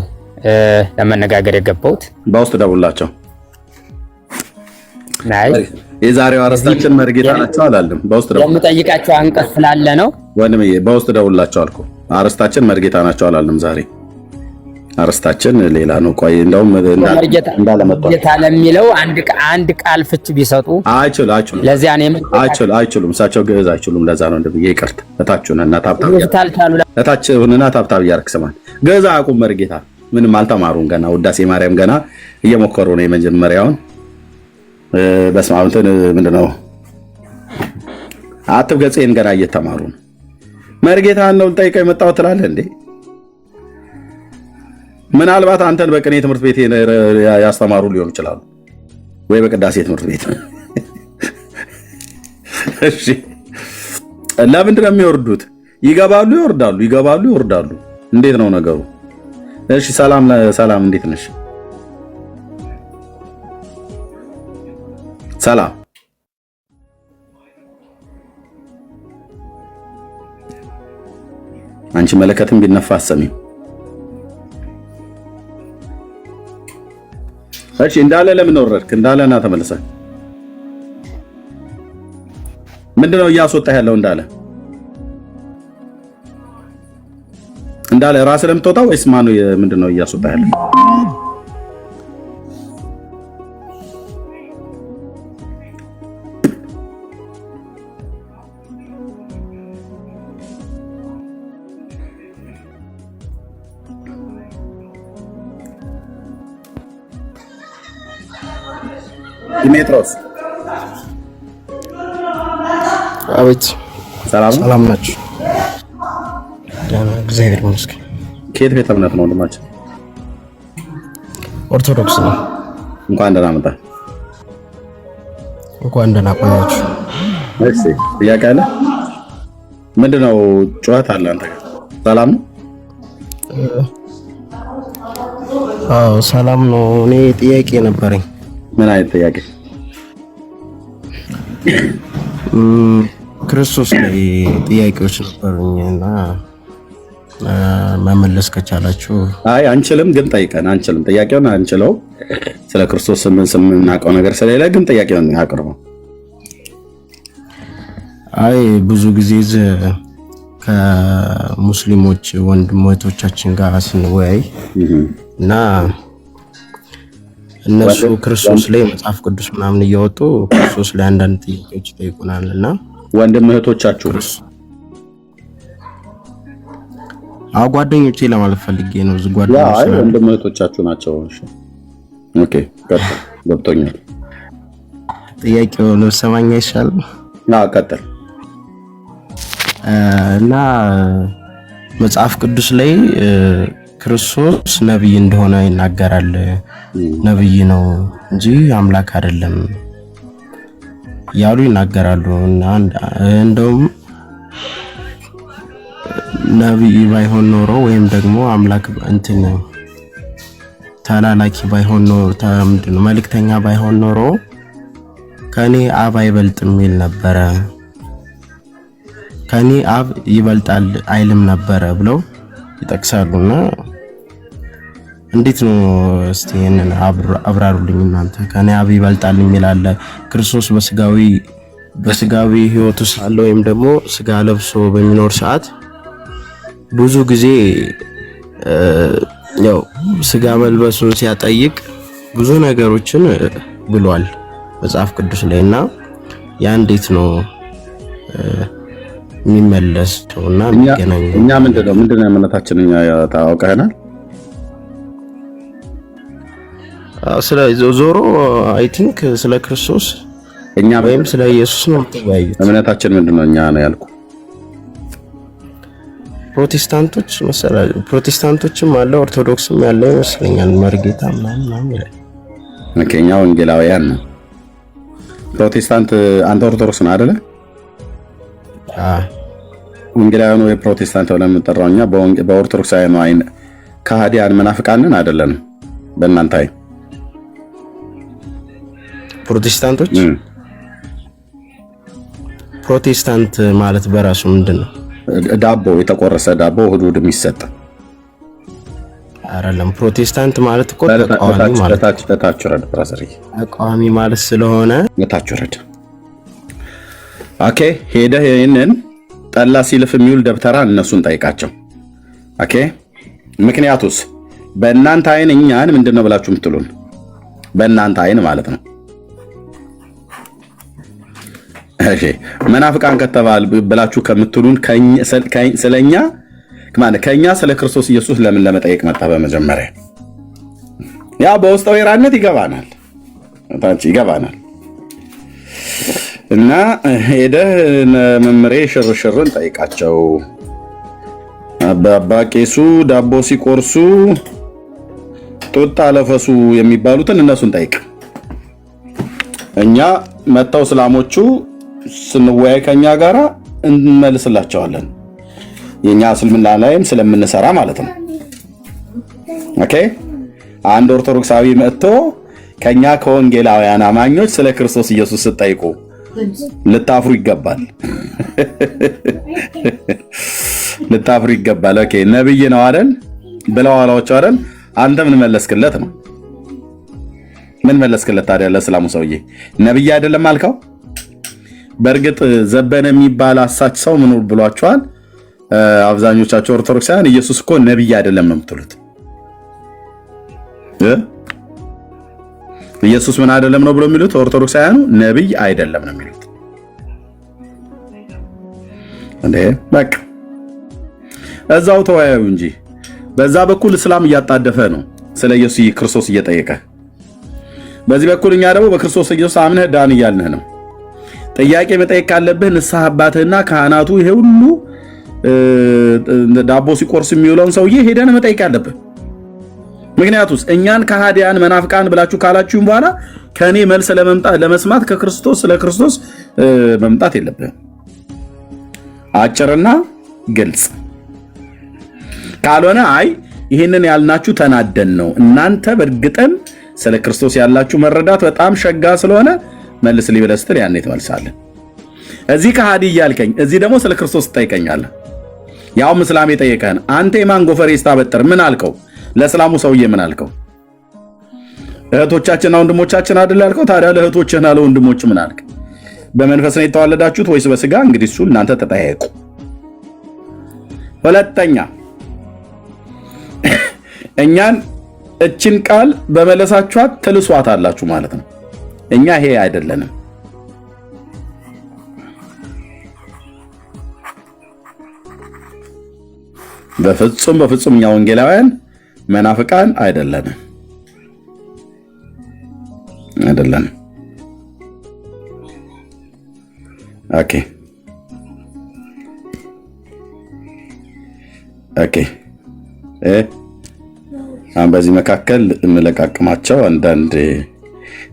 ለመነጋገር የገባሁት። በውስጥ ደውላቸው። አይ የዛሬው አረስታችን መርጌታ ናቸው አላለም። በውስጥ ደውላቸው የምጠይቃቸው አንቀጽ ስላለ ነው ወንድምዬ፣ በውስጥ ደውላቸው አልኩ። አረስታችን መርጌታ ናቸው አላለም ዛሬ። አርስታችን ሌላ ነው። ቆይ እንደውም እንዳለመጣው ጌታ ለሚለው አንድ ቃል ፍች ቢሰጡ አይችሉም። ለዚያ ነው አይችሉም። እሳቸው ግዕዝ አይችሉም። ለዛ ነው እንደብዬ ይቅርታ። እታችሁንና ታብታብ እያረክሰማል ግዕዝ አያውቁም። መርጌታ ምንም አልተማሩም ገና። ውዳሴ ማርያም ገና እየሞከሩ ነው የመጀመሪያውን። በስመ አብ እንትን ምንድነው አትብ ገጽን ገና እየተማሩ ነው። መርጌታ ነው ጠይቀው የመጣው ትላለህ እንዴ? ምናልባት አንተን በቅኔ ትምህርት ቤት ያስተማሩ ሊሆን ይችላሉ፣ ወይ በቅዳሴ ትምህርት ቤት። እሺ ለምንድን ነው የሚወርዱት? ይገባሉ ይወርዳሉ፣ ይገባሉ ይወርዳሉ። እንዴት ነው ነገሩ? እሺ ሰላም፣ እንዴት ነሽ? ሰላም አንቺ መለከትም ቢነፋ አሰሚም። እሺ እንዳለ ለምን ወረድክ? እንዳለና ተመለሰ። ምንድነው እያስወጣ ያለው? እንዳለ ራስህ ለምትወጣ ወይስ ማነው? ምንድነው እያስወጣ ያለው? ዲሜጥሮስ አቤት። ሰላም ናችሁ? እግዚአብሔር ይመስገን። ከየት ቤተ እምነት ነው ወንድማችን? ኦርቶዶክስ ነው። እንኳን ደህና መጣ። እንኳን ደህና ቆያችሁ። እሺ ጥያቄ አለ? ምንድነው ጩኸት አለ አንተ ጋር? ሰላም ነው? አዎ ሰላም ነው። እኔ ጥያቄ ነበረኝ። ምን አይነት ጥያቄ? ክርስቶስ ላይ ጥያቄዎች ነበሩኝና መመለስ ከቻላችሁ። አይ አንችልም፣ ግን ጠይቀን አንችልም። ጥያቄውን አንችለው። ስለ ክርስቶስ የምናውቀው ነገር ስለሌለ ግን ጥያቄውን አቅርበው። አይ ብዙ ጊዜ ከሙስሊሞች ወንድሞቻችን ጋር ስንወያይ እና እነሱ ክርስቶስ ላይ መጽሐፍ ቅዱስ ምናምን እያወጡ ክርስቶስ ላይ አንዳንድ ጥያቄዎች ይጠይቁናልና ወንድም እህቶቻችሁ ጓደኞቼ ለማለት ፈልጌ ነው። አይ ወንድም እህቶቻችሁ ናቸው። እሺ ኦኬ ቀጥል። ገብቶኛል። ጥያቄው ለሰማኛ ይሻል። ቀጥል። እና መጽሐፍ ቅዱስ ላይ ክርስቶስ ነብይ እንደሆነ ይናገራል። ነብይ ነው እንጂ አምላክ አይደለም ያሉ ይናገራሉ። እና እንደውም ነብይ ባይሆን ኖሮ ወይም ደግሞ አምላክ እንትን ተላላኪ ባይሆን ኖሮ ምንድነው መልእክተኛ ባይሆን ኖሮ ከኔ አብ አይበልጥም ይል ነበረ፣ ከኔ አብ ይበልጣል አይልም ነበረ ብለው ይጠቅሳሉና እንዴት ነው እስቲ እነን አብራሩልኝ እናንተ። ከኔ አብ ይበልጣል የሚላል ክርስቶስ በስጋዊ ህይወቱ ሳለ ወይም ደግሞ ስጋ ለብሶ በሚኖር ሰዓት ብዙ ጊዜ ያው ስጋ መልበሱን ሲያጠይቅ ብዙ ነገሮችን ብሏል መጽሐፍ ቅዱስ ላይና ያ እንዴት ነው የሚመለሰውና የሚገናኘው? እኛ ምንድነው እምነታችን? እኛ ታውቀናል። ስለ ዞሮ አይ ቲንክ ስለ ክርስቶስ እኛ ወይም ስለ ኢየሱስ ነው የምትወያዩት። እምነታችን ምንድነው? እኛ ነው ያልኩ። ፕሮቴስታንቶች መሰላል ፕሮቴስታንቶችም አለ ኦርቶዶክስም ያለ ይመስለኛል። መርጌታ ምናምን ይላል። ኦኬ እኛ ወንጌላውያን ነው። ፕሮቴስታንት አንተ ኦርቶዶክስ ነው አይደለ? ወንጌላውያን ወይ ፕሮቴስታንት ብለን የምንጠራው እኛ በኦርቶዶክሳውያን አይን ከሃዲያን መናፍቃንን አይደለንም። በእናንተ አይን ፕሮቴስታንቶች ፕሮቴስታንት ማለት በራሱ ምንድነው? ዳቦ የተቆረሰ ዳቦ እሑድ የሚሰጥ አይደለም። ፕሮቴስታንት ማለት እኮ ተቃዋሚ ማለት ለታች ረድ ብራዘር ተቃዋሚ ማለት ስለሆነ ለታች ረድ። ኦኬ ሄደህ ይሄንን ጠላ ሲልፍ የሚውል ደብተራ እነሱን ጠይቃቸው። ኦኬ ምክንያቱስ በእናንተ አይን እኛን ምንድነው ብላችሁ የምትሉን? በእናንተ አይን ማለት ነው። እሺ መናፍቃን ከተባል ብላችሁ ከምትሉን ስለኛ ማለት ከኛ ስለ ክርስቶስ ኢየሱስ ለምን ለመጠየቅ መጣ? በመጀመሪያ ያ በውስጥ ወይራነት ይገባናል፣ ታንቺ ይገባናል። እና ሄደህ መምሬ ሽርሽርን ጠይቃቸው። አባ ቄሱ ዳቦ ሲቆርሱ ጡት አለፈሱ የሚባሉትን እነሱን ጠይቅ። እኛ መጣው እስላሞቹ ስንወያይ ከኛ ጋራ እንመልስላቸዋለን። የኛ እስልምና ላይም ስለምንሰራ ማለት ነው። ኦኬ አንድ ኦርቶዶክሳዊ መጥቶ ከኛ ከወንጌላውያን አማኞች ስለ ክርስቶስ ኢየሱስ ስጠይቁ ልታፍሩ ይገባል። ልታፍሩ ይገባል። ኦኬ ነብይ ነው አይደል ብለው አላቸው አይደል? አንተ ምን መለስክለት ነው? ምን መለስክለት ታዲያ? ለእስላሙ ሰውዬ ነብይ አይደለም አልከው? በእርግጥ ዘበነ የሚባል አሳች ሰው ምን ብሏቸዋል? አብዛኞቻቸው ኦርቶዶክሳውያን ኢየሱስ እኮ ነብይ አይደለም ነው የምትሉት። ኢየሱስ ምን አይደለም ነው ብሎ የሚሉት ኦርቶዶክሳውያኑ? ነብይ አይደለም ነው የሚሉት። እንዴ በቃ እዛው ተወያዩ እንጂ በዛ በኩል እስላም እያጣደፈ ነው ስለ ኢየሱስ ክርስቶስ እየጠየቀ፣ በዚህ በኩል እኛ ደግሞ በክርስቶስ ኢየሱስ አምነህ ዳን እያልንህ ነው። ጥያቄ መጠየቅ ካለብህ ንስሐ አባትህና ካህናቱ ይሄ ሁሉ ዳቦ ሲቆርስ የሚውለውን ሰውዬ ሄደን መጠየቅ ያለብህ። ምክንያቱም እኛን ከሃዲያን መናፍቃን ብላችሁ ካላችሁም በኋላ ከኔ መልስ ለመስማት ከክርስቶስ ስለ ክርስቶስ መምጣት የለብህም። አጭርና ግልጽ ካልሆነ አይ ይሄንን ያልናችሁ ተናደን ነው፣ እናንተ በእርግጥም ስለ ክርስቶስ ያላችሁ መረዳት በጣም ሸጋ ስለሆነ መልስ ሊበለስ ስትል ያኔ ትመልሳለህ። እዚህ ከሃዲ እያልከኝ እዚህ ደግሞ ስለ ክርስቶስ ትጠይቀኛለህ። ያውም እስላም የጠየቀህን አንተ የማን ጎፈሬ ስታበጥር ምን አልከው? ለእስላሙ ሰውዬ ምን አልከው? እህቶቻችንና ወንድሞቻችን አይደል ያልከው? ታዲያ ለእህቶችህና ለወንድሞች ምን አልክ? በመንፈስ ነው የተዋለዳችሁት ወይስ በስጋ? እንግዲህ እሱ እናንተ ተጠያየቁ። ሁለተኛ እኛን እችን ቃል በመለሳችኋት ትልሷት አላችሁ ማለት ነው። እኛ ይሄ አይደለንም። በፍጹም እኛ ወንጌላውያን መናፍቃን አይደለንም። ኦኬ አሁን በዚህ መካከል የምለቃቅማቸው አንዳንድ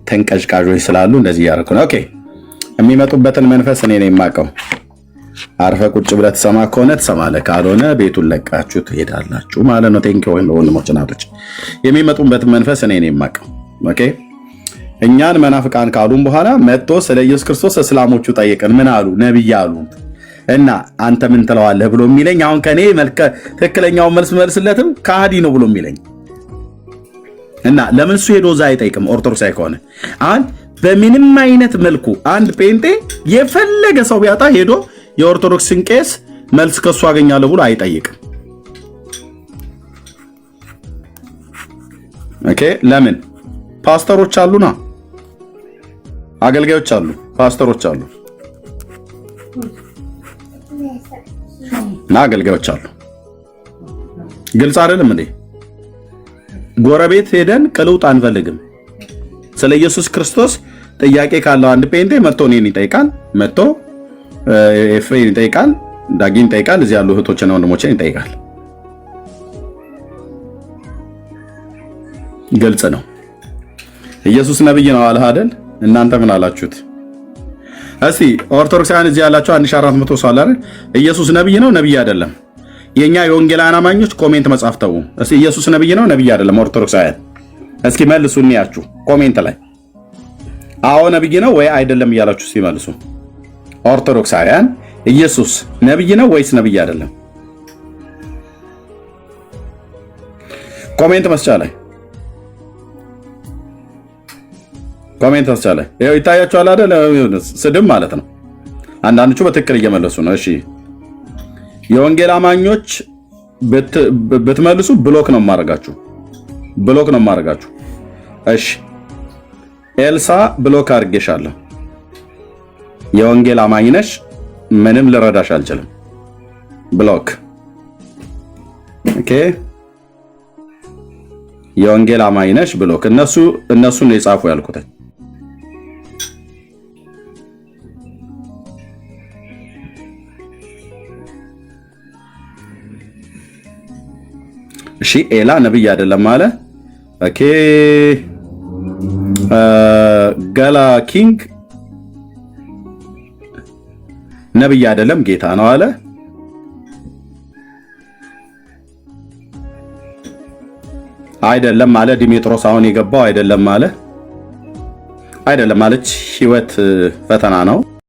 ተንቀዥቃዦች ስላሉ እንደዚህ ያደረኩ ነው። ኦኬ የሚመጡበትን መንፈስ እኔ ነኝ የማውቀው። አርፈ ቁጭ ብለህ ትሰማ ከሆነ ትሰማለህ፣ ካልሆነ ቤቱን ለቃችሁ ትሄዳላችሁ ማለት ነው። ቴንክ ዩ ወንድሞች እናቶች፣ የሚመጡበትን መንፈስ እኔ ነኝ የማውቀው። ኦኬ እኛን መናፍቃን ካሉን በኋላ መጥቶ ስለ ኢየሱስ ክርስቶስ እስላሞቹ ጠየቀን። ምን አሉ? ነብይ አሉ። እና አንተ ምን ትለዋለህ ብሎ የሚለኝ አሁን ከኔ ትክክለኛውን መልስ መልስለትም ከሃዲ ነው ብሎ የሚለኝ እና ለምን እሱ ሄዶ እዛ አይጠይቅም? ኦርቶዶክሳዊ ከሆነ አሁን በምንም አይነት መልኩ አንድ ጴንጤ የፈለገ ሰው ቢያጣ ሄዶ የኦርቶዶክስን ቄስ መልስ ከሱ አገኛለሁ ብሎ አይጠይቅም። ኦኬ ለምን? ፓስተሮች አሉና፣ አገልጋዮች አሉ፣ ፓስተሮች አሉ እና አገልጋዮች አሉ። ግልጽ አይደለም እንዴ? ጎረቤት ሄደን ቅልውጥ አንፈልግም። ስለ ኢየሱስ ክርስቶስ ጥያቄ ካለው አንድ ጴንጤ መጥቶ እኔን ይጠይቃል፣ መጥቶ ኤፍሬን ይጠይቃል፣ ዳጊን ይጠይቃል፣ እዚህ ያሉ እህቶችና ወንድሞችን ይጠይቃል። ግልጽ ነው። ኢየሱስ ነብይ ነው አለ አይደል? እናንተ ምን አላችሁት? እስቲ ኦርቶዶክሳውያን እዚህ ያላችሁ 1400 ሰው አለ አይደል? ኢየሱስ ነብይ ነው ነብይ አይደለም? የኛ የወንጌላውያን አማኞች ኮሜንት መጻፍ ተው። እስቲ ኢየሱስ ነብይ ነው ነብይ አይደለም? ኦርቶዶክሳውያን እስኪ መልሱ እንያችሁ ኮሜንት ላይ አዎ ነብይ ነው ወይ አይደለም እያላችሁ ሲመልሱ። ኦርቶዶክሳውያን ኢየሱስ ነብይ ነው ወይስ ነብይ አይደለም? ኮሜንት መስጫ ላይ ይኸው ይታያችኋል አይደል? ስድብ ማለት ነው። አንዳንዶቹ በትክክል እየመለሱ ነው። እሺ የወንጌል አማኞች ብትመልሱ ብሎክ ነው የማደርጋችሁ። ብሎክ ነው የማደርጋችሁ። እሺ ኤልሳ ብሎክ አድርጌሻለሁ። የወንጌል አማኝ ነሽ፣ ምንም ልረዳሽ አልችልም። ብሎክ። ኦኬ የወንጌል አማኝ ነሽ ብሎክ። እነሱ ነው የጻፉ ያልኩት። እሺ ኤላ ነብይ አይደለም አለ። ኦኬ ጋላ ኪንግ ነብይ አይደለም ጌታ ነው አለ። አይደለም አለ። ዲሜጥሮስ አሁን የገባው አይደለም አለ። አይደለም አለች። ህይወት ፈተና ነው።